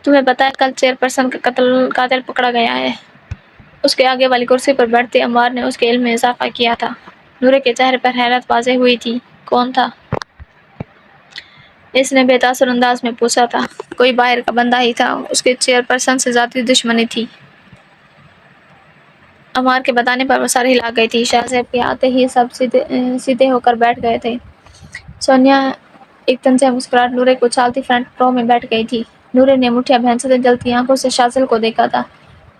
تمہیں پتہ ہے کل چیئر پرسن کا قاتل پکڑا گیا ہے؟ اس کے آگے والی کرسی پر بیٹھتے عمار نے اس کے علم میں اضافہ کیا تھا۔ نورے کے چہرے پر حیرت واضح ہوئی تھی۔ کون تھا؟ اس نے بے تاثر انداز میں پوچھا تھا۔ کوئی باہر کا بندہ ہی تھا، اس کے چیئر پرسن سے ذاتی دشمنی تھی۔ عمار کے بتانے پر وہ سر ہلا گئی تھی۔ شاہ کے آتے ہی سب سیدھے ہو کر بیٹھ گئے تھے۔ سونیا ایک طنزیہ مسکراہٹ نورے کو اچھالتی فرنٹ رو میں بیٹھ گئی تھی۔ نورے نے مٹھیاں بھینستے جلتی آنکھوں سے شاذل کو دیکھا تھا،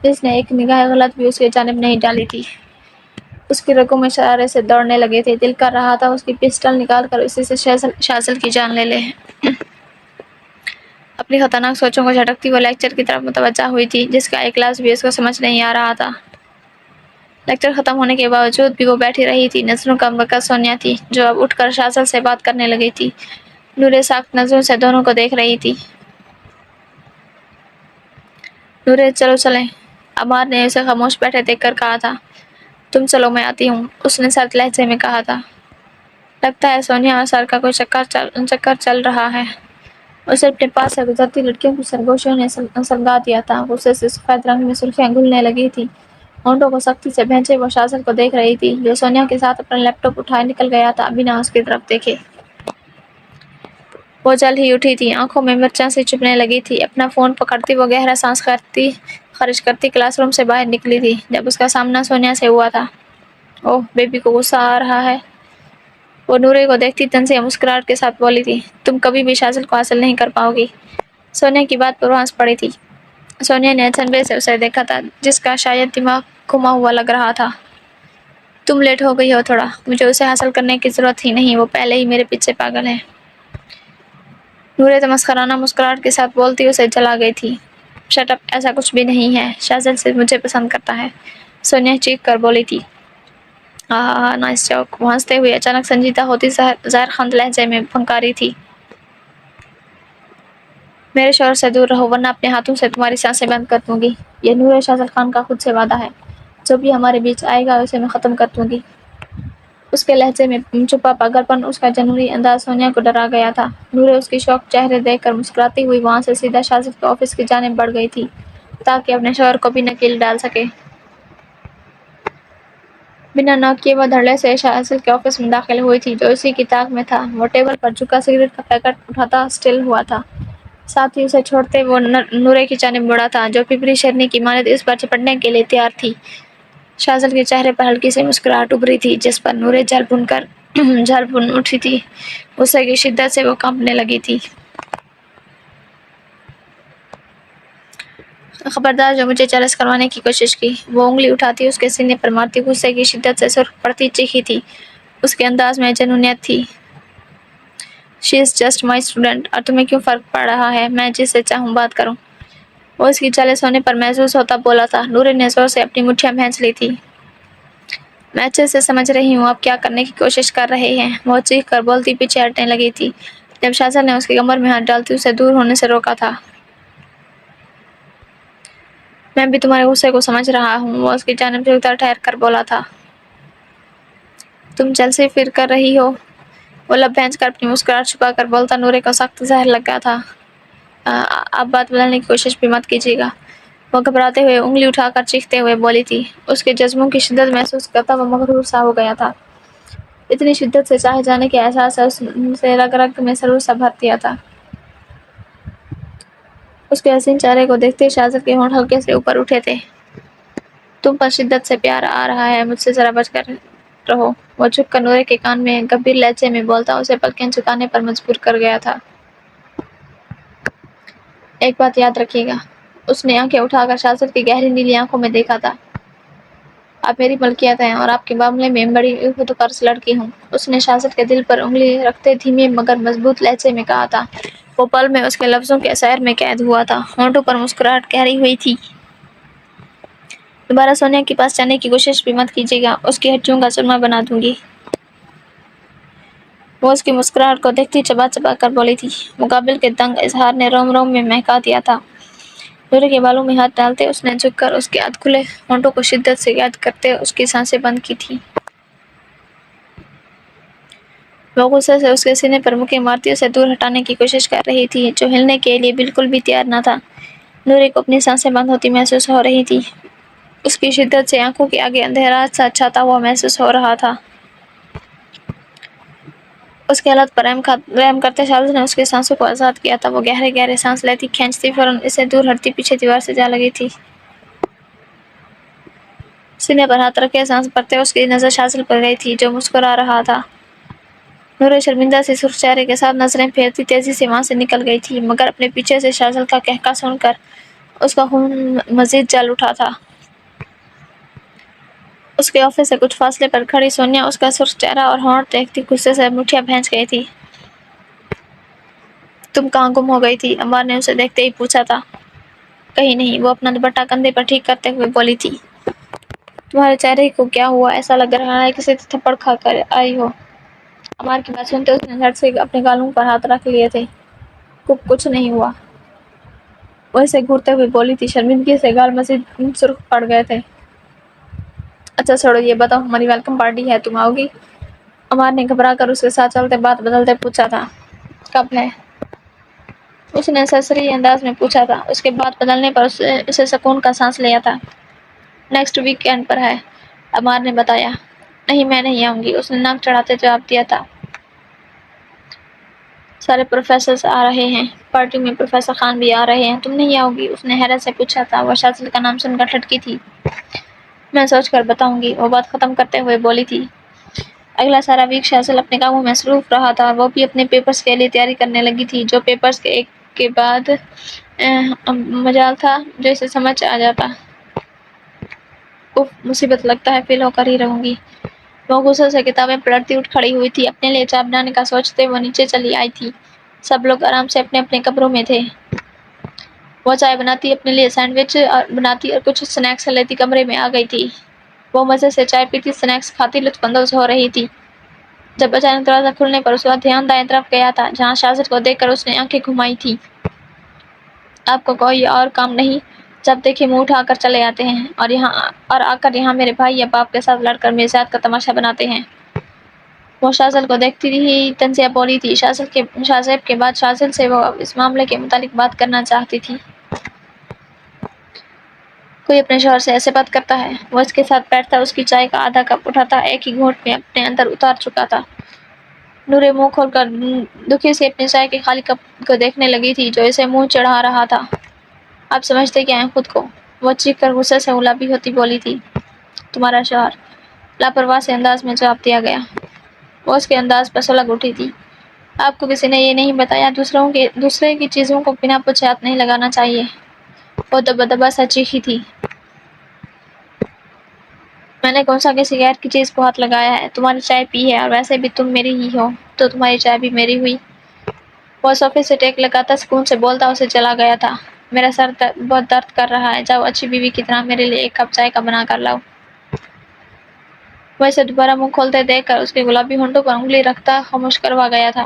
جس نے ایک نگاہ غلط بھی اس کی جانب نہیں ڈالی تھی۔ اس کی رگوں میں شرارے سے دوڑنے لگے تھے، دل کر رہا تھا اس کی پسٹل نکال کر اسی سے شاذل کی جان لے لے۔ اپنی خطرناک سوچوں کو جھٹکتی وہ لیکچر کی طرف متوجہ ہوئی تھی، جس کا ایک لفظ بھی اس کو سمجھ نہیں آ رہا تھا۔ لیکچر ختم ہونے کے باوجود بھی وہ بیٹھی رہی تھی۔ نظروں کا مرکز سونیا تھی، جو اب اٹھ کر شاذل سے بات کرنے لگی تھی۔ نورے سخت نظروں سے دونوں کو دیکھ رہی تھی۔ نورے چلو چلیں، عمار نے اسے خاموش بیٹھے دیکھ کر کہا تھا۔ تم چلو میں آتی ہوں، اس نے سرد لہجے میں کہا تھا۔ لگتا ہے سونیا اور سر کا کوئی چکر چل رہا ہے۔ اسے اپنے پاس سے گزرتی لڑکیوں کی سرگوشیوں نے سلگا دیا تھا۔ غصے سے سفید رنگ میں سرخیاں گھلنے لگی تھی۔ ہونٹوں کو سختی سے بھینچے وہ شاذل کو دیکھ رہی تھی، جو سونیا کے ساتھ اپنا لیپ ٹاپ اٹھائے نکل گیا تھا بنا اس کی طرف دیکھے۔ وہ جلد ہی اٹھی تھی، آنکھوں میں مرچاں سی چبھنے لگی تھی۔ اپنا فون پکڑتی وہ گہرا سانس خارج کرتی کلاس روم سے باہر نکلی تھی جب اس کا سامنا سونیا سے ہوا تھا۔ اوہ، بیبی کو غصہ آ رہا ہے۔ وہ نورے کو دیکھتی طنزیہ مسکراہٹ کے ساتھ بولی تھی، تم کبھی بھی شازل کو حاصل نہیں کر پاؤ گی۔ سونیا کی بات پر وہ ہنس پڑی تھی۔ سونیا نے اچنبھے سے اسے دیکھا تھا، جس کا شاید دماغ گھما ہوا لگ رہا تھا۔ تم لیٹ ہو گئی ہو تھوڑا، مجھے اسے حاصل کرنے کی ضرورت ہی نہیں، وہ پہلے ہی میرے پیچھے پاگل ہے۔ نورے تمسخرانہ مسکراہٹ کے ساتھ بولتی اسے چلا گئی تھی۔ شٹ اپ، ایسا کچھ بھی نہیں ہے، شازل صرف مجھے پسند کرتا ہے، سونیا چیخ کر بولی تھی۔ نائس جوک، وہ ہنستے ہوئے اچانک سنجیدہ ہوتی زہر خند لہجے میں پھنکاری تھی۔ میرے شوہر سے دور رہو ورنہ اپنے ہاتھوں سے تمہاری سانسیں بند کر دوں گی۔ یہ نور شازل خان کا خود سے وعدہ ہے، جو بھی ہمارے بیچ آئے گا اسے میں ختم کر دوں گی۔ اس کے لہجے میں چھپا پاگل پن، اس کا جنونی انداز سونیا کو ڈرا گیا تھا۔ نورے اس کی شوق چہرے دیکھ کر مسکراتی ہوئی وہاں سے سیدھا شازل کے آفس کی جانب بڑھ گئی تھی تاکہ اپنے شوہر کو بھی نکیل ڈال سکے۔ بنا نوک کیے وہ دھڑلے سے شازل کے آفس میں داخل ہوئی تھی جو اسی کی طاق میں تھا۔ وہ ٹیبل پر جھکا سگریٹ کا پیکٹ اٹھاتا اسٹل ہوا تھا، ساتھ ہی اسے چھوڑتے وہ نورے کی جانب مڑا تھا جو پپری شیرنی کی مانند اس پر چپٹنے کے لیے تیار تھی۔ شازل کے چہرے پر ہلکی سی مسکراہٹ ابھری تھی جس پر نورے جھل بن اٹھی تھی۔ غصے کی شدت سے وہ کانپنے لگی تھی۔ خبردار جو مجھے جیلس کروانے کی کوشش کی، وہ انگلی اٹھاتی اس کے سینے پر مارتی غصے کی شدت سے سرخ پڑتی چیخی تھی۔ اس کے انداز میں جنونیت تھی۔ شی از جسٹ مائی اسٹوڈنٹ، اور تمہیں کیوں فرق پڑ رہا ہے، میں جس سے چاہوں بات کروں۔ وہ اس کی جیلس ہونے پر محسوس ہوتا بولا تھا۔ نورے نے زور سے اپنی مٹھیاں بھینچ لی تھی۔ میں اچھے سے سمجھ رہی ہوں آپ کیا کرنے کی کوشش کر رہے ہیں، وہ چیخ کر بولتی پیچھے ہٹنے لگی تھی جب شازل نے اس کی کمر میں ہاتھ ڈالتی اسے دور ہونے سے روکا تھا۔ میں بھی تمہارے غصے کو سمجھ رہا ہوں، وہ اس کی جانب جھکتا ٹھہر کر بولا تھا۔ تم جلسے پھر کر رہی ہو، وہ لب بھینچ کر اپنی مسکراہٹ چھپا کر بولتا۔ نورے کو سخت زہر لگا تھا۔ آپ بات بدلنے کی کوشش بھی مت کیجیے گا، وہ گھبراتے ہوئے انگلی اٹھا کر چیختے ہوئے بولی تھی۔ اس کے جذبوں کی شدت محسوس کرتا وہ مغرور سا ہو گیا تھا۔ اتنی شدت سے چاہے جانے کے احساس سے اسے رگ رگ میں سرور سا بھر دیا تھا۔ اس کے حسین چہرے کو دیکھتے شازل کے ہونٹ ہلکے سے اوپر اٹھے تھے۔ تم پر شدت سے پیار آ رہا ہے، مجھ سے ذرا بچ کر رہو، وہ جھک کر نورے کے کان میں گمبھیر لہجے میں بولتا اسے پلکیں جھکانے پر مجبور کر گیا تھا۔ ایک بات یاد رکھیے گا، اس نے آنکھیں اٹھا کر شازل کی گہری نیلی آنکھوں میں دیکھا تھا، آپ میری ملکیت ہیں اور آپ کے معاملے میں بڑی خودغرض لڑکی ہوں، اس نے شازل کے دل پر انگلی رکھتے دھیمے مگر مضبوط لہجے میں کہا تھا۔ وہ پل میں اس کے لفظوں کے سحر میں قید ہوا تھا، ہونٹوں پر مسکراہٹ گہری ہوئی تھی۔ دوبارہ سونیا کے پاس جانے کی کوشش بھی مت کیجیے گا، اس کی ہڈیوں کا چورمہ بنا دوں گی۔ وہ اس کی مسکراہٹ کو دیکھتی چبا چبا کر بولی تھی۔ مقابل کے دنگ اظہار نے روم روم میں مہکا دیا تھا۔ نورے کے بالوں میں ہاتھ ڈالتے اس نے جھک کر اس کے ادھ کھلے ہونٹوں کو شدت سے قید کرتے اس کی سانسیں بند کی تھیں۔ وہ غصے سے اس کے سینے پر مکے مارتی اسے دور ہٹانے کی کوشش کر رہی تھی جو ہلنے کے لیے بالکل بھی تیار نہ تھا۔ نورے کو اپنی سانسیں بند ہوتی محسوس ہو رہی تھی، اس کی شدت سے آنکھوں کے آگے اندھیرا سا چھاتا ہوا محسوس ہو رہا تھا۔ اس کے حالت پر رحم کرتے شازل نے اس کی سانسوں کو آزاد کیا تھا۔ وہ گہرے گہرے سانس لیتی کھینچتی فوراً اسے دور ہٹتی پیچھے دیوار سے جا لگی تھی۔ سینے پر ہاتھ رکھے سانس بھرتے اس کی نظر شازل پر گئی تھی جو مسکرا رہا تھا۔ نورے شرمندہ سی سرخ چہرے کے ساتھ نظریں پھیرتی تیزی سے وہاں سے نکل گئی تھی مگر اپنے پیچھے سے شازل کا قہقہ سن کر اس کا خون مزید جل اٹھا تھا۔ اس کے آفس سے کچھ فاصلے پر کھڑی سونیا اس کا سرخ چہرہ اور ہونٹ دیکھتی غصے سے مٹھیاں بھینچ گئی تھی۔ تم کہاں گم ہو گئی تھی، عمار نے اسے دیکھتے ہی پوچھا تھا۔ کہیں نہیں، وہ اپنا دوپٹہ کندھے پر ٹھیک کرتے ہوئے بولی تھی۔ تمہارے چہرے کو کیا ہوا، ایسا لگ رہا ہے کسی سے تھپڑ کھا کر آئی ہو۔ عمار کی بات سنتے اس نے جھٹ سے اپنے گالوں پر ہاتھ رکھ لیے تھے۔ کچھ نہیں ہوا، وہ اسے گھورتے ہوئے بولی تھی۔ شرمندگی سے گال مزید سرخ پڑ گئے تھے۔ اچھا چھوڑو، یہ بتاؤ ہماری ویلکم پارٹی ہے، تم آؤ گی؟ عمار نے گھبرا کر اس کے ساتھ چلتے بات بدلتے پوچھا تھا۔ کب ہے؟ اس نے سرسری انداز میں پوچھا تھا۔ اس کے بات بدلنے پر اسے سکون کا سانس لیا تھا۔ نیکسٹ ویک اینڈ پر ہے، عمار نے بتایا۔ نہیں، میں نہیں آؤں گی، اس نے ناک چڑھاتے جواب دیا تھا۔ سارے پروفیسرز آ رہے ہیں، پارٹی میں پروفیسر خان بھی آ رہے ہیں، تم نہیں آؤ گی؟ اس نے حیرت سے پوچھا تھا۔ وہ شازل کا نام سن کر ٹھٹکی تھی۔ میں سوچ کر بتاؤں گی، وہ بات ختم کرتے ہوئے بولی تھی۔ اگلا سارا ویک شازل اپنے کاموں میں مصروف رہا تھا، اور وہ بھی اپنے پیپرز کے لیے تیاری کرنے لگی تھی، جو پیپرز کے ایک کے بعد مجال تھا جو اسے سمجھ آ جاتا۔ اف، مصیبت، لگتا ہے فیل ہو کر ہی رہوں گی۔ وہ غصے سے کتابیں پلٹتی اٹھ کھڑی ہوئی تھی۔ اپنے لیے چائے بنانے کا سوچتے وہ نیچے چلی آئی تھی۔ سب لوگ آرام سے اپنے اپنے کمروں میں تھے۔ وہ چائے بناتی، اپنے لیے سینڈوچ بناتی اور کچھ سنیکس لیتی کمرے میں آ گئی تھی۔ وہ مزے سے چائے پیتی، سنیکس کھاتی، لطف اندوز ہو رہی تھی، جب اچانک دروازہ کھلنے پر اس کا دھیان دائیں طرف گیا تھا، جہاں شازل کو دیکھ کر اس نے آنکھیں گھمائی تھیں۔ آپ کو کوئی اور کام نہیں؟ جب دیکھے منہ اٹھا کر چلے آتے ہیں، اور آ کر یہاں میرے بھائی یا باپ کے ساتھ لڑ کر میزات کا تماشا بناتے ہیں۔ وہ شازل کو دیکھتی ہی تنزیہ بولی تھی۔ شازیب کے بعد شازل سے وہ اس معاملے کے متعلق بات کرنا چاہتی تھی۔ کوئی اپنے شوہر سے ایسے بات کرتا ہے؟ وہ اس کے ساتھ بیٹھتا، اس کی چائے کا آدھا کپ اٹھاتا، ایک ہی گھونٹ میں اپنے اندر اتار چکا تھا۔ نورے منہ کھول کر دکھی سے اپنے چائے کے خالی کپ کو دیکھنے لگی تھی جو اسے منہ چڑھا رہا تھا۔ آپ سمجھتے کیا ہیں خود کو؟ وہ چیخ کر غصے سے غلابی ہوتی بولی تھی۔ تمہارا شوہر، لاپرواہ سے انداز میں جواب دیا گیا۔ وہ اس کے انداز پر سلگ اٹھی تھی۔ آپ کو کسی نے یہ نہیں بتایا دوسرے کی چیزوں کو بنا پوچھے ہاتھ نہیں لگانا چاہیے؟ وہ دبا دبا سا چیخی تھی۔ میں نے کون سا کسی غیر کی چیز کو ہاتھ لگایا ہے؟ تمہاری چائے پی ہے، اور ویسے بھی تم میری ہی ہو، تو تمہاری چائے بھی میری ہوئی۔ وہ صوفے سے ٹیک لگاتا سکون سے بولتا اسے چلا گیا تھا۔ میرا سر بہت درد کر رہا ہے، جاؤ اچھی بیوی کی طرح میرے لیے ایک کپ چائے کا بنا کر لاؤ۔ وہ اسے دوبارہ منہ کھولتے دیکھ کر اس کے گلابی ہونٹوں پر انگلی رکھتا خاموش کروا گیا تھا۔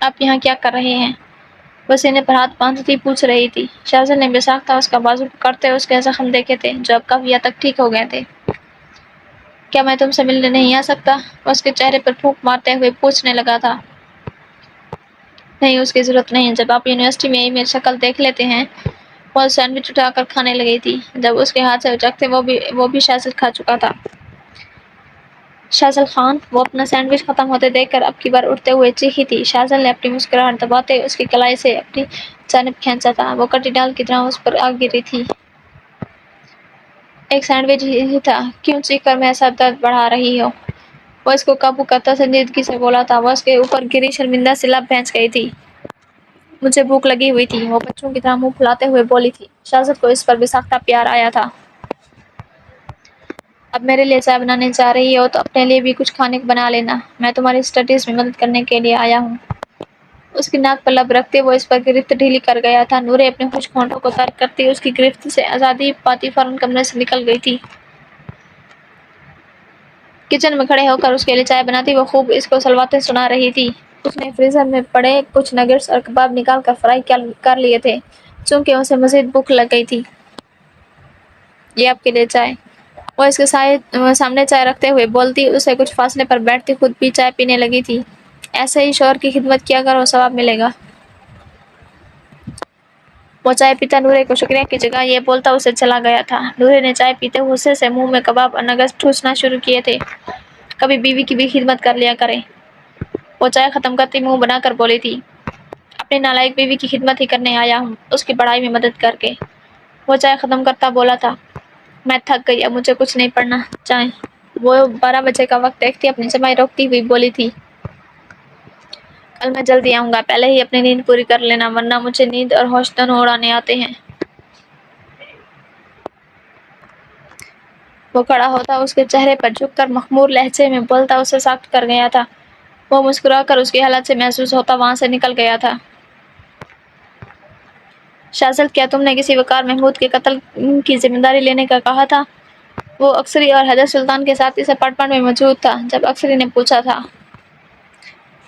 آپ یہاں کیا کر رہے ہیں؟ وہ سینے پر ہاتھ باندھتی پوچھ رہی تھی۔ شازل نے بے ساختہ اس کا بازو پکڑتے اس کے زخم دیکھے تھے جو اب کافی حد تک ٹھیک ہو گئے تھے۔ کیا میں تم سے ملنے نہیں آ سکتا؟ وہ اس کے چہرے پر پھونک مارتے ہوئے پوچھنے لگا تھا۔ نہیں، اس کی ضرورت نہیں، جب آپ یونیورسٹی میں میری شکل دیکھ لیتے ہیں۔ وہ سینڈوچ اٹھا کر کھانے لگی تھی۔ جب اس کے ہاتھ سے اچکتے وہ بھی شازل کھا چکا تھا۔ شازل خان، وہ اپنا سینڈوچ ختم ہوتے دیکھ کر اب کی بار اٹھتے ہوئے چیخی تھی۔ شازل نے اپنی مسکراہٹ دباتے اس کی کلائی سے اپنی جانب کھینچا تھا۔ وہ کٹی ڈال کی طرح اس پر آ گری تھی۔ ایک سینڈوچ ہی تھا، کیوں چیخ کر میرا سر درد بڑھا رہی ہو؟ وہ اس کو قابو کرتا سنجیدگی سے بولا تھا۔ وہ اس کے اوپر گری شرمندہ سی لب بھینچ گئی تھی۔ مجھے بھوک لگی ہوئی تھی، وہ بچوں کی طرح منہ پھلاتے ہوئے بولی تھی۔ شازل کو اس پر بے ساختہ پیار آیا تھا۔ اب میرے لیے چائے بنانے جا رہی ہو تو اپنے لیے بھی کچھ کھانے کو بنا لینا، میں تمہاری اسٹڈیز میں مدد کرنے کے لیے آیا ہوں۔ اس کی ناک پر لب رکھتے وہ اس پر گرفت ڈھیلی کر گیا تھا۔ نورے اپنے خشک ہونٹوں کو ترک کرتی اس کی گرفت سے آزادی پاتی فوراً کمرے سے نکل گئی تھی۔ کچن میں کھڑے ہو کر اس کے لیے چائے بناتی وہ خوب اس کو سلواتیں سنا رہی تھی۔ اس نے فریزر میں پڑے کچھ نگٹس اور کباب نکال کر فرائی کر لیے تھے، چونکہ اسے مزید بھوک لگ گئی تھی۔ یہ آپ کے لیے چائے۔ وہ اس کے سامنے چائے رکھتے ہوئے بولتی، اسے کچھ فاصلے پر بیٹھتی خود بھی چائے پینے لگی تھی۔ ایسے ہی شوہر کی خدمت کیا کرو، ثواب ملے گا۔ وہ چائے پیتا نورے کو شکریہ کی جگہ یہ بولتا اسے چلا گیا تھا۔ نورے نے چائے پیتے غصے سے منہ میں کباب اور نگٹس ٹھوسنا شروع کیے تھے۔ کبھی بیوی کی بھی خدمت کر لیا کرے۔ وہ چائے ختم کرتی منہ بنا کر بولی تھی۔ اپنی نالائق بیوی کی خدمت ہی کرنے آیا ہوں، اس کی پڑھائی میں مدد کر کے۔ وہ چائے ختم کرتا بولا تھا۔ میں تھک گئی، اب مجھے کچھ نہیں پڑھنا چائے۔ وہ 12 بجے کا وقت دیکھتی اپنی جمائی روکتی ہوئی بولی تھی۔ کل میں جلدی آؤں گا، پہلے ہی اپنی نیند پوری کر لینا، ورنہ مجھے نیند اور ہوش دونوں اڑانے آتے ہیں۔ وہ کھڑا ہوتا اس کے چہرے پر جھک کر مخمور لہجے میں بولتا اسے ساکت کر گیا تھا۔ وہ مسکرا کر اس کی حالت سے محظوظ ہوتا وہاں سے نکل گیا تھا۔ شازل، کیا تم نے کسی وقار محمود کے قتل کی ذمہ داری لینے کا کہا تھا؟ وہ اکثری اور حیدر سلطان کے ساتھ اس اپارٹمنٹ میں موجود تھا جب اکثری نے پوچھا تھا۔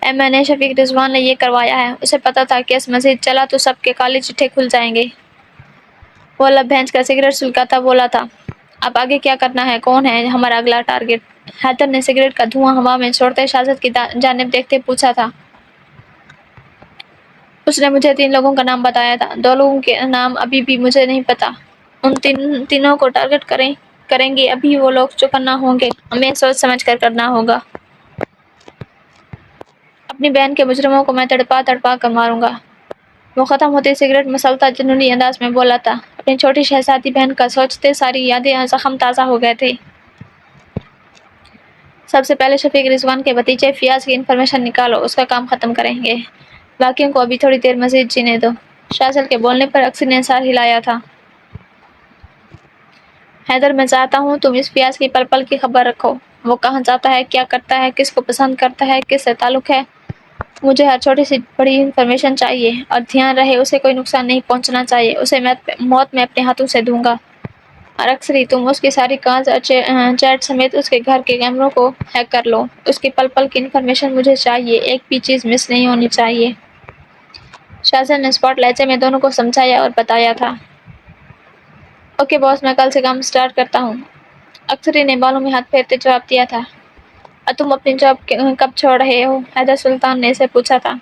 میں نے شفیق رضوان نے یہ کروایا ہے، اسے پتا تھا کیس مزید چلا تو سب کے کالے چٹھے کھل جائیں گے۔ وہ لب بھینچ کر سگریٹ سلگاتا بولا تھا۔ اب آگے کیا کرنا ہے؟ کون ہے ہمارا اگلا ٹارگٹ؟ حیدر نے سگریٹ کا دھواں ہوا میں چھوڑتے شازل کی جانب دیکھتے پوچھا تھا۔ اس نے مجھے 3 لوگوں کا نام بتایا تھا، 2 لوگوں کے نام ابھی بھی مجھے نہیں پتا۔ ان تینوں کو ٹارگٹ کریں گے، ابھی وہ لوگ جو کرنا ہوں گے ہمیں سوچ سمجھ کر کرنا ہوگا۔ اپنی بہن کے مجرموں کو میں تڑپا تڑپا کر ماروں گا۔ وہ ختم ہوتے سگریٹ مسلتا جنونی انداز میں بولا تھا۔ اپنی چھوٹی شہزادی بہن کا سوچتے ساری یادیں زخم تازہ ہو گئے تھے۔ سب سے پہلے شفیق رضوان کے بھتیجے فیاض کی انفارمیشن نکالو، اس کا کام ختم کریں گے۔ باقیوں کو ابھی تھوڑی دیر مزید جینے دو۔ شاذل کے بولنے پر اکثر نے سر ہلایا تھا۔ حیدر میں چاہتا ہوں تم اس فیاض کی پل پل کی خبر رکھو۔ وہ کہاں جاتا ہے، کیا کرتا ہے، کس کو پسند کرتا ہے، کس سے تعلق ہے۔ مجھے ہر چھوٹی سی بڑی انفارمیشن چاہیے، اور دھیان رہے اسے کوئی نقصان نہیں پہنچنا چاہیے۔ اسے موت میں اپنے ہاتھوں سے دوں گا۔ اور اکثر ہی تم اس کی ساری کالز اور چیٹ سمیت اس کے گھر کے کیمروں کو ہیک کر لو۔ اس کی پل پل کی انفارمیشن مجھے چاہیے، ایک بھی چیز مس نہیں ہونی چاہیے۔ شاذل نے اسپاٹ لہجے میں دونوں کو سمجھایا اور بتایا تھا۔ اوکے باس، میں کل سے کام سٹارٹ کرتا ہوں۔ اکثری نے بالوں میں ہاتھ پھیرتے جواب دیا تھا۔ اور تم اپنی جاب کب چھوڑ رہے ہو؟ حیدر سلطان نے اسے پوچھا تھا۔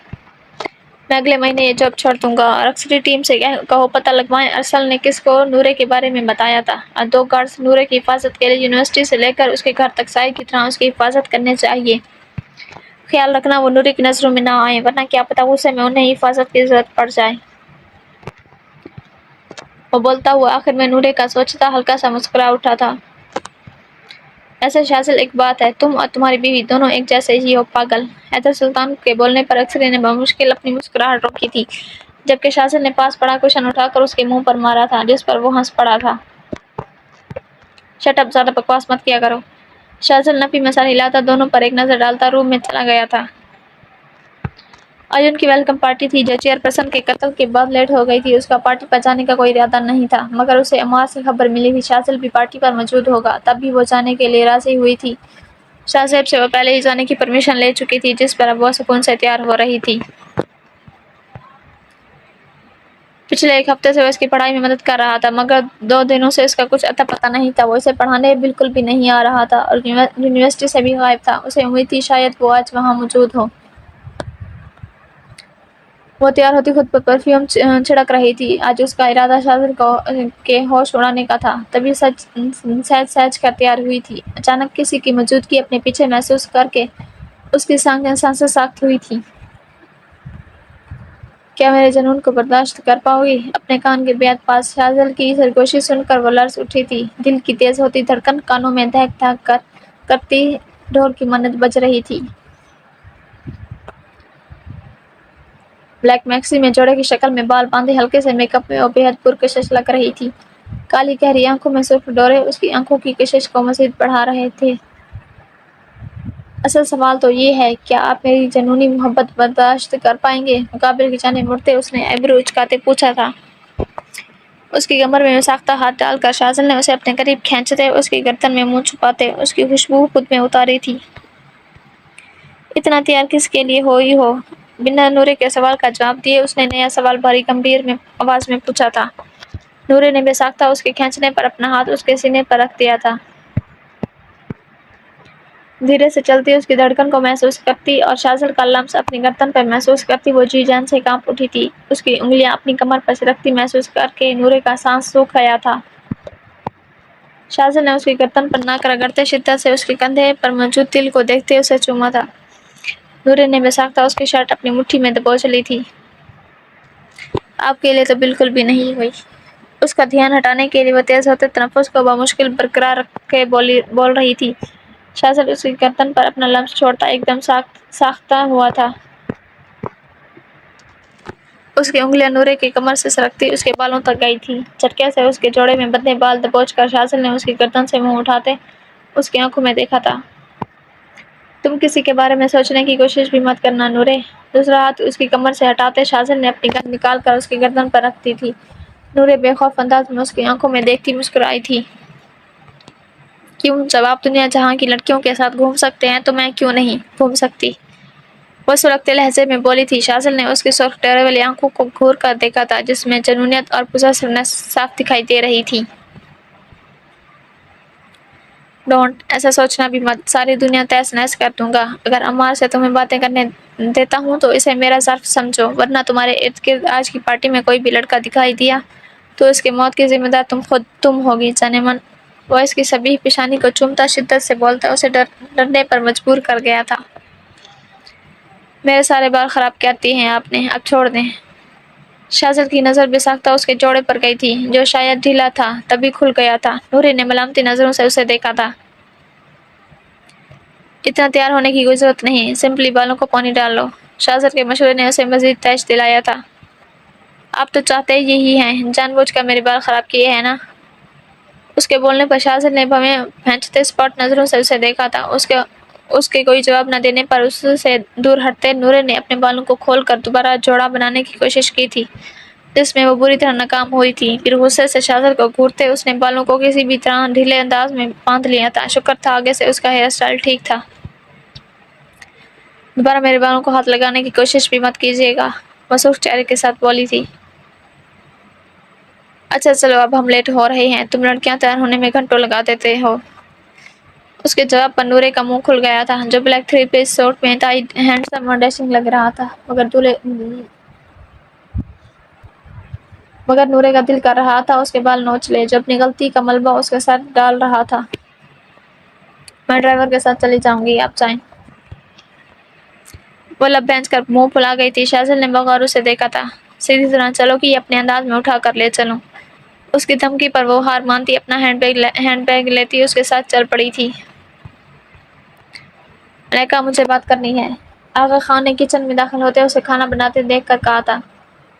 میں اگلے مہینے یہ جاب چھوڑ دوں گا، اور اکثری ٹیم سے کہو پتہ لگوائیں ارسل نے کس کو نورے کے بارے میں بتایا تھا، اور 2 گارڈز نورے کی حفاظت کے لیے یونیورسٹی سے لے کر اس کے گھر تک سائے کی طرح اس کی حفاظت کرنے چاہیے۔ خیال رکھنا وہ نورے کی نظروں میں نہ آئیں، ورنہ کیا پتہ غصے میں انہیں حفاظت کی ضرورت پڑ جائے۔ وہ بولتا ہوا آخر میں نورے کا سوچتا ہلکا سا مسکرا اٹھا تھا۔ ایسے شاذل ایک بات ہے، تم اور تمہاری بیوی دونوں ایک جیسے ہی ہو پاگل۔ حیدر سلطان کے بولنے پر اکثری نے بمشکل اپنی مسکراہٹ روکی تھی، جبکہ شاذل نے پاس پڑا کوشچن اٹھا کر اس کے منہ پر مارا تھا، جس پر وہ ہنس پڑا تھا۔ شٹ اپ، زیادہ بکواس مت کیا کرو۔ شاذل نفی میں سر ہلاتا دونوں پر ایک نظر ڈالتا روم میں چلا گیا تھا۔ آج ان کی ویلکم پارٹی تھی جو چیئر پرسن کے قتل کے بعد لیٹ ہو گئی تھی۔ اس کا پارٹی پر جانے کا کوئی ارادہ نہیں تھا، مگر اسے عمار سے خبر ملی تھی شاذل بھی پارٹی پر موجود ہوگا، تب بھی وہ جانے کے لیے راضی ہوئی تھی۔ شاہ صاحب سے وہ پہلے ہی جانے کی پرمیشن لے چکی تھی، جس پر اب وہ سکون سے تیار ہو رہی تھی۔ پچھلے 1 ہفتے سے وہ اس کی پڑھائی میں مدد کر رہا تھا، مگر 2 دنوں سے اس کا کچھ اتا پتہ نہیں تھا۔ وہ اسے پڑھانے بالکل بھی نہیں آ رہا تھا، اور یونیورسٹی سے بھی غائب تھا۔ اسے امید تھی شاید وہ آج وہاں موجود ہو۔ وہ تیار ہوتی خود پر پرفیوم چھڑک رہی تھی۔ آج اس کا ارادہ شاذل کے ہوش اڑانے کا تھا، تبھی سہج سہج کر تیار ہوئی تھی۔ اچانک کسی کی موجودگی اپنے پیچھے محسوس کر کے اس کی سانسیں ساخت ہوئی تھیں۔ کیا میرے جنون کو برداشت کر پاؤ گی؟ اپنے کان کے بیعت پاس شاذل کی سرگوشی سن کر وہ لرز اٹھی تھی۔ دل کی تیز ہوتی دھڑکن کانوں میں دھک دھک کرتی ڈھول کی مانند بج رہی تھی۔ بلیک میکسی میں جوڑے کی شکل میں بال باندھے ہلکے سے میک اپ میں وہ بے حد پرکشش لگ رہی تھی۔ کالی گہری آنکھوں میں سرخ ڈورے اس کی آنکھوں کی کشش کو مزید بڑھا رہے تھے۔ اصل سوال تو یہ ہے، کیا آپ میری جنونی محبت برداشت کر پائیں گے؟ مقابل کی جانب مڑتے اس نے ایبرو اچکاتے پوچھا تھا۔ اس کی کمر میں ساختہ ہاتھ ڈال کر شاذل نے اسے اپنے قریب کھینچتے اس کی گردن میں منہ چھپاتے اس کی خوشبو خود میں اتاری تھی۔ اتنا تیار کس کے لیے ہوئی ہو؟ بنا نورے کے سوال کا جواب دیے اس نے نیا سوال بھاری گمبھیر آواز میں پوچھا تھا۔ نورے نے بے ساختہ اس کے کھینچنے پر اپنا ہاتھ اس کے سینے پر رکھ دیا تھا۔ دھیرے سے چلتی اس کی دھڑکن کو محسوس کرتی اور شاذل کا لمس اپنی گردن پر محسوس کرتی وہ جی جان سے کانپ اٹھی تھی۔ اس کی انگلیاں اپنی کمر پر سرکتی محسوس کر کے نورے کا سانس سوکھ گیا تھا۔ شاذل نے اس کی گردن پر ناک رگڑتے شدت سے اس کے کندھے پر موجود تل کو دیکھتے اسے چوما تھا۔ نورے نے بے ساختہ اس کی شرٹ اپنی مٹھی میں دبوچ لی تھی۔ آپ کے لیے تو بالکل بھی نہیں ہوئی۔ اس کا دھیان ہٹانے کے لیے وہ تیز ہوتے تنفس کو بمشکل برقرار رکھ کے بول رہی تھی۔ شاذل اس کی گردن پر اپنا لمس چھوڑتا ایک دم ساختہ ہوا تھا۔ اس کی انگلیاں نورے کی کمر سے سرکتی اس کے بالوں تک گئی تھیں۔ جھٹکے سے اس کے جوڑے میں بندھے بال دبوچ کر شاذل نے اس کی گردن سے منہ اٹھاتے اس کی آنکھوں میں دیکھا تھا۔ تم کسی کے بارے میں سوچنے کی کوشش بھی مت کرنا نورے۔ دوسرا ہاتھ اس کی کمر سے ہٹاتے شاذل نے اپنی گن نکال کر اس کی گردن پر رکھ دی تھی۔ نورے بے خوف انداز میں اس کی آنکھوں میں دیکھتی مسکرائی تھی۔ کیوں؟ جب آپ دنیا جہاں کی لڑکیوں کے ساتھ گھوم سکتے ہیں تو میں کیوں نہیں گھوم سکتی؟ وہ سلگتے لہجے میں بولی تھی۔ شاذل نے اس کی سرخ ڈورے والی آنکھوں کو گھور کر دیکھا تھا، جس میں جنونیت اور پوزیسونیس صاف دکھائی دے رہی تھی۔ ڈونٹ، ایسا سوچنا بھی مت، ساری دنیا تہس نہس کر دوں گا اگر عمار سے تمہیں باتیں کرنے دیتا ہوں تو اسے میرا ظرف سمجھو، ورنہ تمہارے ارد گرد آج کی پارٹی میں کوئی بھی لڑکا دکھائی دیا تو اس کی موت کی ذمہ دار تم ہوگی جانے من۔ وہ اس کی صبیح پیشانی کو چومتا شدت سے بولتا اسے ڈرنے پر مجبور کر گیا تھا۔ میرے سارے بال خراب کرتی ہیں آپ نے، اب چھوڑ دیں۔ شہزاد کی نظر بے ساختہ اس کے جوڑے پر گئی تھی جو شاید ڈھیلا تھا، تبھی کھل گیا تھا۔ نوری نے ملامتی نظروں سے اسے دیکھا تھا۔ اتنا تیار ہونے کی کوئی ضرورت نہیں، سمپلی بالوں کو پانی ڈال لو۔ شہزاد کے مشورے نے اسے مزید تیش دلایا تھا۔ آپ تو چاہتے یہی ہیں، جان بوجھ کر میرے بال خراب کیے ہیں نا؟ اس کے بولنے پر شہزاد نے بھینچتے سپاٹ نظروں سے اسے دیکھا تھا۔ اس کے کوئی جواب نہ دینے پر اس سے دور ہٹتے نورے نے اپنے بالوں کو کھول کر دوبارہ جوڑا بنانے کی کوشش کی تھی، جس میں وہ بری طرح ناکام ہوئی تھی۔ پھر غصے سے شہزاد کو گھورتے اس نے بالوں کو کسی بھی طرح ڈھیلے انداز میں باندھ لیا تھا۔ شکر تھا آگے سے اس کا ہیئر سٹائل ٹھیک تھا۔ دوبارہ میرے بالوں کو ہاتھ لگانے کی کوشش بھی مت کیجیے گا، وہ سرخ چہرے کے ساتھ بولی تھی۔ اچھا چلو اب ہم لیٹ ہو رہے ہیں، تم لڑکیاں تیار ہونے میں گھنٹوں لگا دیتے ہو۔ اس کے جواب پر نورے کا منہ کھل گیا تھا، جو بلیک 3 پیس سوٹ میں ٹائی ہینڈسم اور ڈیشنگ لگ رہا تھا، مگر نورے کا دل کر رہا تھا اس کے بال نوچ لے، جو اپنی غلطی کا ملبہ اس کے سر ڈال رہا تھا۔ میں ڈرائیور کے ساتھ چلی جاؤں گی، آپ جائیں۔ وہ لب بینچ کر منہ پھلا گئی تھی۔ شہزاد نے بغور اسے دیکھا تھا۔ سیدھی طرح چلو کہ اپنے انداز میں اٹھا کر لے چلوں۔ اس کی دھمکی پر وہ ہار مانتی اپنا ہینڈ بیگ لیتی اس کے ساتھ چل پڑی تھی۔ ملائکہ مجھے بات کرنی ہے، آغا خان نے کچن میں داخل ہوتے اسے کھانا بناتے دیکھ کر کہا تھا۔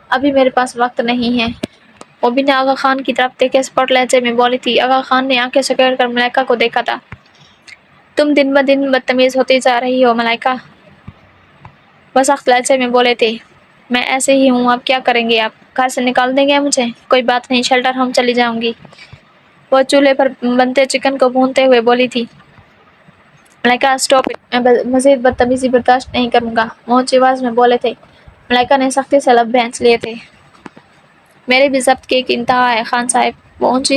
ابھی میرے پاس وقت نہیں ہے، وہ بنا آغا خان کی طرف دیکھے اسپاٹ لہجے میں بولی تھی۔ آغا خان نے آنکھیں سکیڑ کر ملائکہ کو دیکھا تھا۔ تم دن بدن بدتمیز ہوتی جا رہی ہو ملائکہ، وہ سخت لہجے میں بولے تھے۔ میں ایسے ہی ہوں، اب کیا کریں گے آپ؟ گھر سے نکال دیں گے مجھے؟ کوئی بات نہیں، شیلٹر ہوم چلی جاؤں گی، وہ چولہے پر بنتے چکن کو بھونتے ہوئے بولی تھی۔ ملائکہ اسٹاپ اٹ، میں مزید بدتمیزی برداشت نہیں کروں گا، وہ اونچی آواز میں بولے تھے۔ ملائکہ نے سختی سے لب بھینچ لیے تھے۔ میرے بھی ضبط کی ایک انتہا ہے خان صاحب، وہ آنچ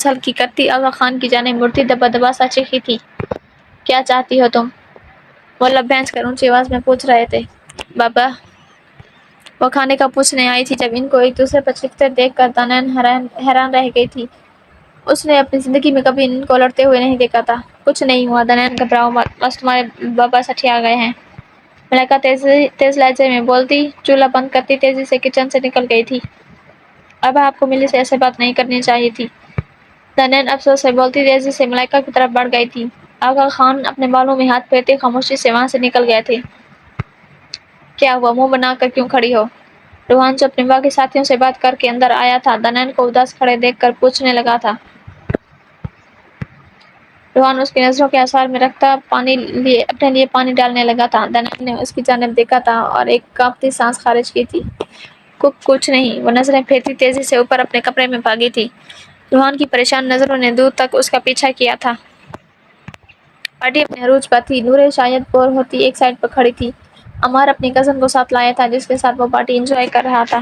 ہلکی کرتی آغا خان کی جانب مڑتی دبا دبا سا چیخی تھی۔ کیا چاہتی ہو تم؟ وہ لب بھینچ کر اونچی آواز میں پوچھ رہے تھے۔ بابا، وہ کھانے کا پوچھنے آئی تھی جب ان کو ایک دوسرے پر چیختے دیکھ کر دانیال حیران رہ گئی تھی۔ اس نے اپنی زندگی میں کبھی ان کو لڑتے ہوئے نہیں دیکھا تھا۔ کچھ نہیں ہوا دانیال، گھبراؤ مت، بس تمہارے بابا سٹھیا گئے ہیں، ملائکہ تیز لہجے میں بولتی چولہا بند کرتی تیزی سے کچن سے نکل گئی تھی۔ اب آپ کو ملی سے ایسے بات نہیں کرنی چاہیے تھی، دانیال افسوس سے بولتی تیزی سے ملائکہ کی طرف بڑھ گئی تھی۔ آغا خان اپنے بالوں میں ہاتھ پھیرتے خاموشی سے وہاں سے نکل گئے تھے۔ کیا ہوا، منہ بنا کر کیوں کھڑی ہو؟ روحان جو اپنے باقی ساتھیوں سے بات کر کے اندر آیا تھا، دانیال کو اداس کھڑے دیکھ کر پوچھنے لگا تھا۔ روحان اس کی نظروں کے آثار میں رکھتا اپنے لیے پانی ڈالنے لگا تھا۔ دانیال نے اس کی جانب دیکھا تھا اور ایک کانپتی سانس خارج کی تھی۔ کچھ نہیں، وہ نظریں پھیرتی تیزی سے اوپر اپنے کمرے میں بھاگی تھی۔ روحان کی پریشان نظروں نے دور تک اس کا پیچھا کیا تھا۔ پارٹی اپنے عروج پر تھی۔ نورے شاید بور ہوتی ایک سائیڈ پر کھڑی تھی۔ عمار اپنی کزن کو ساتھ لایا تھا جس کے ساتھ وہ پارٹی انجوائے کر رہا تھا۔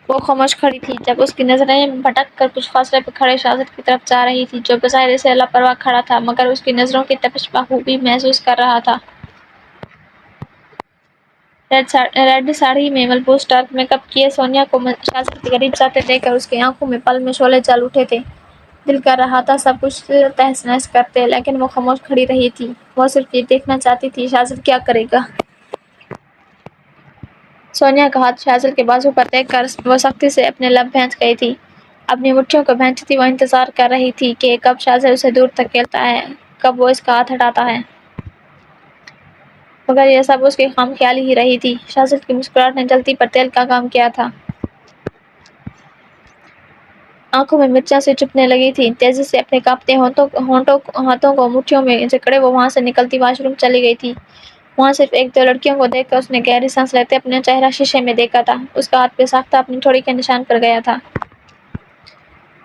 وہ خاموش کھڑی تھی جب اس کی نظریں بھٹک کر کچھ فاصلے پر کھڑے شہزاد کی طرف جا رہی تھی، جو بظاہر اسے لاپرواہ کھڑا تھا مگر اس کی نظروں کی تپش بخوبی محسوس کر رہا تھا۔ ریڈ ساڑی میں ملبوس ڈارک میک اپ کیے سونیا کو شہزاد کے قریب جاتے دیکھ کر اس کی آنکھوں میں پل میں شعلے جل اٹھے تھے۔ دل کر رہا تھا سب کچھ تہس نہس کرتے، لیکن وہ خاموش کھڑی رہی تھی۔ وہ صرف یہ دیکھنا چاہتی تھی شہزاد کیا کرے گا۔ سونیا کا ہاتھ شہزاد کے بازو پر دیکھ کر وہ سختی سے اپنے لب بھینچ گئی تھی۔ اپنی مٹھیوں کو بھینچتی وہ انتظار کر رہی تھی کہ کب شہزاد اسے دور دھکیلتا ہے، کب وہ اس کا ہاتھ ہٹاتا ہے۔ مگر یہ سب اس کی خام خیالی ہی رہی تھی۔ شہزاد کی مسکراہٹ نے جلتی پر تیل کا کام کیا تھا۔ آنکھوں میں مرچاں سی چبھنے لگی تھیں۔ تیزی سے اپنے کانپتے ہاتھوں کو مٹھیوں میں جکڑے وہ وہاں سے نکلتی واش روم چلی گئی تھی۔ وہاں صرف ایک دو لڑکیوں کو دیکھ کر اس نے گہری سانس لیتے اپنا چہرہ شیشے میں دیکھا تھا۔ اس کا ہاتھ بے ساختہ اپنی ٹھوڑی کے نشان پر گیا تھا۔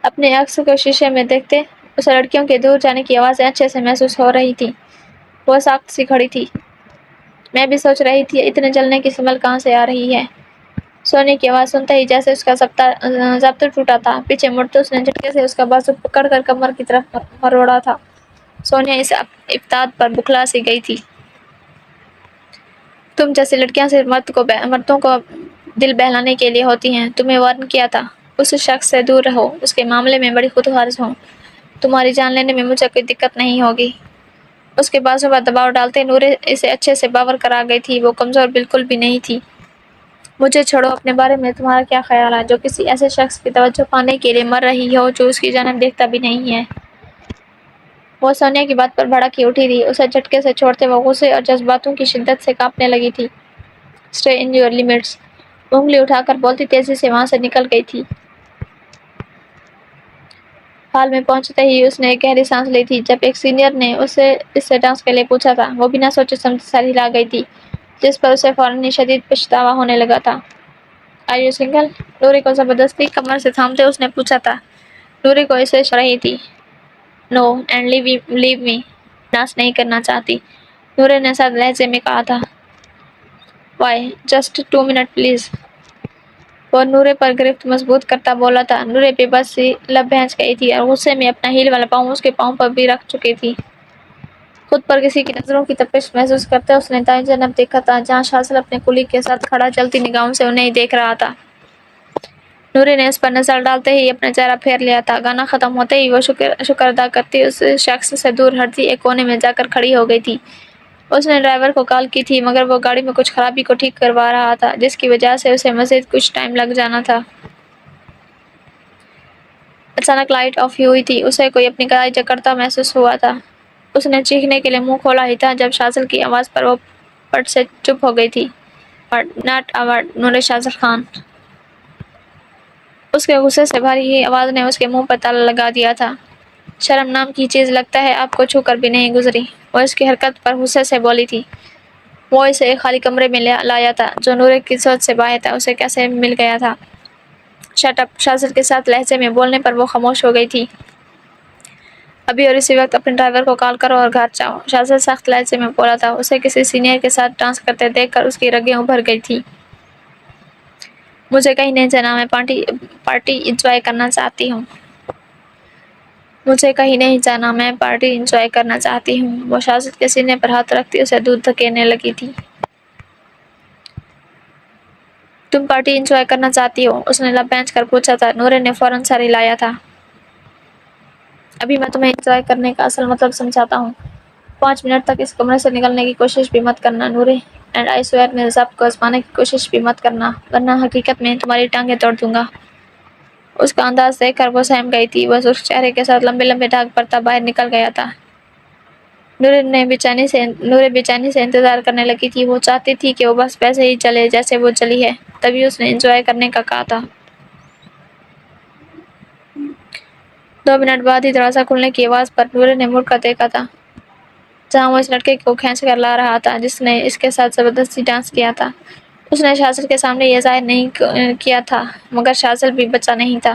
اپنے عکس کو شیشے میں دیکھتے اسے لڑکیوں کے دور جانے کی آوازیں اچھے سے محسوس ہو رہی تھیں۔ وہ ساکت سی کھڑی تھی۔ میں بھی سوچ رہی تھی اتنے جلنے کی سمل کہاں سے آ رہی ہے۔ سونے کی آواز سنتے ہی جیسے اس کا ضابطہ ٹوٹا تھا، پیچھے مڑتے اس نے جھٹکے سے اس کا بازو پکڑ کر کمر کی طرف مروڑا تھا۔ سونیا اس ابتداء پر بکھلا سی گئی تھی۔ تم جیسی لڑکیاں صرف مردوں کو دل بہلانے کے لیے ہوتی ہیں، تمہیں وارن کیا تھا، اس شخص سے دور رہو، اس کے معاملے میں بڑی خود غرض ہوں، تمہاری جان لینے میں مجھے کوئی دقت نہیں ہوگی۔ اس کے بازو پر دباؤ ڈالتے نورے اسے اچھے سے باور کرا گئی تھی، وہ کمزور بالکل بھی نہیں تھی۔ مجھے چھوڑو، اپنے بارے میں تمہارا کیا خیال ہے جو کسی ایسے شخص کی توجہ پانے کے لیے مر رہی ہو جو اس کی جانب دیکھتا بھی نہیں ہے؟ وہ سونیا کی بات پر بھڑکی اٹھی تھی، اسے جھٹکے سے چھوڑتے وہ غصے اور جذباتوں کی شدت سے کانپنے لگی تھی۔ اسٹے ان یور لمٹس، انگلی اٹھا کر بولتی تیزی سے وہاں سے نکل گئی تھی۔ ہال میں پہنچتے ہی اس نے ایک گہری سانس لی تھی جب ایک سینئر نے اسے اس سے ڈانس کے لیے پوچھا تھا۔ وہ بنا سوچے سمجھے سر ہلا گئی تھی، جس پر اسے فوراً ہی شدید پچھتاوا ہونے لگا تھا۔ Are you single? نورے کو زبردستی کمر سے تھامتے اس نے پوچھا تھا۔ نورے کو اسے رہی تھی۔ نو اینڈ لیو می، ڈانس نہیں کرنا چاہتی، نورے نے سرد لہجے میں کہا تھا۔ وائی جسٹ 2 منٹ پلیز، وہ نورے پر گرفت مضبوط کرتا بولا تھا۔ نورے بے بس سی لب بھینچ گئی تھی اور غصے میں اپنا ہیل والا پاؤں اس کے پاؤں پر بھی رکھ چکی تھی۔ خود پر کسی کی نظروں کی تپش محسوس کرتے اس نے دائیں جانب دیکھا تھا جہاں شاذل اپنے کولیگ کے ساتھ کھڑا جلتی نگاہوں سے انہیں دیکھ رہا تھا۔ نورے نے اس پر نظر ڈالتے ہی اپنا چہرہ پھیر لیا تھا۔ گانا ختم ہوتے ہی وہ شکر ادا کرتی اس شخص سے دور ہٹتی ایک کونے میں جا کر کھڑی ہو گئی تھی۔ اس نے ڈرائیور کو کال کی تھی مگر وہ گاڑی میں کچھ خرابی کو ٹھیک کروا رہا تھا جس کی وجہ سے اسے مزید کچھ ٹائم لگ جانا تھا۔ اچانک لائٹ آف ہوئی تھی، اسے کوئی اپنی کلائی جکڑتا محسوس ہوا تھا۔ اس نے چیخنے کے لیے منہ کھولا ہی تھا جب شاذل کی آواز پر وہ پٹ سے چپ ہو گئی تھی۔ Not a word, Noore Shazil Khan. اس کے غصے سے بھری ہوئی آواز نے اس کے منہ پر تالا لگا دیا تھا۔ شرم نام کی چیز لگتا ہے آپ کو چھو کر بھی نہیں گزری، وہ اس کی حرکت پر غصے سے بولی تھی۔ وہ اسے ایک خالی کمرے میں لایا تھا جو نورے کی سوچ سے باہر تھا، اسے کیسے مل گیا تھا؟ شٹ اپ، شاذل کے ساتھ لہجے میں بولنے پر وہ خاموش ہو گئی تھی۔ ابھی اور اسی وقت اپنے ڈرائیور کو کال کرو اور گھر جاؤ، شاذل سخت لہجے میں بولا تھا۔ اسے کسی سینئر کے ساتھ ڈانس کرتے دیکھ کر اس کی رگیں ابھر گئی تھی۔ مجھے کہیں نہیں جانا، میں پارٹی انجوائے کرنا چاہتی ہوں۔ مجھے کہیں نہیں جانا، میں پارٹی انجوائے کرنا چاہتی ہوں۔ وہ شاذل کے سینے پر ہاتھ رکھتی اسے دور دھکیلنے لگی تھی۔ تم پارٹی انجوائے کرنا چاہتی ہو؟ اس نے لب بھینچ کر پوچھا تھا۔ نورے نے فوراً سر ہلایا تھا۔ ابھی میں تمہیں انجوائے کرنے کا اصل مطلب سمجھاتا ہوں۔ 5 منٹ تک اس کمرے سے نکلنے کی کوشش بھی مت کرنا نورے، اینڈ آئی سویئر میرے ضبط کو آزمانے کی کوشش بھی مت کرنا ورنہ حقیقت میں تمہاری ٹانگیں توڑ دوں گا۔ اس کا انداز دیکھ کر وہ سہم گئی تھی۔ وہ سرخ چہرے کے ساتھ لمبے لمبے ڈھانگ پڑتا باہر نکل گیا تھا۔ نورے بے چینی سے انتظار کرنے لگی تھی۔ وہ چاہتی تھی کہ وہ بس ویسے ہی چلے جیسے وہ چلی ہے، تبھی اس نے انجوائے کرنے کا کہا تھا۔ 2 منٹ بعد ہی دروازہ کھلنے کی آواز پر نورے نے مڑ کر دیکھا تھا جہاں وہ اس لڑکے کو کھینچ کر لا رہا تھا جس نے اس کے ساتھ زبردستی ڈانس کیا تھا۔ اس نے شاذل کے سامنے یہ ظاہر نہیں کیا تھا مگر شاذل بھی بچہ نہیں تھا۔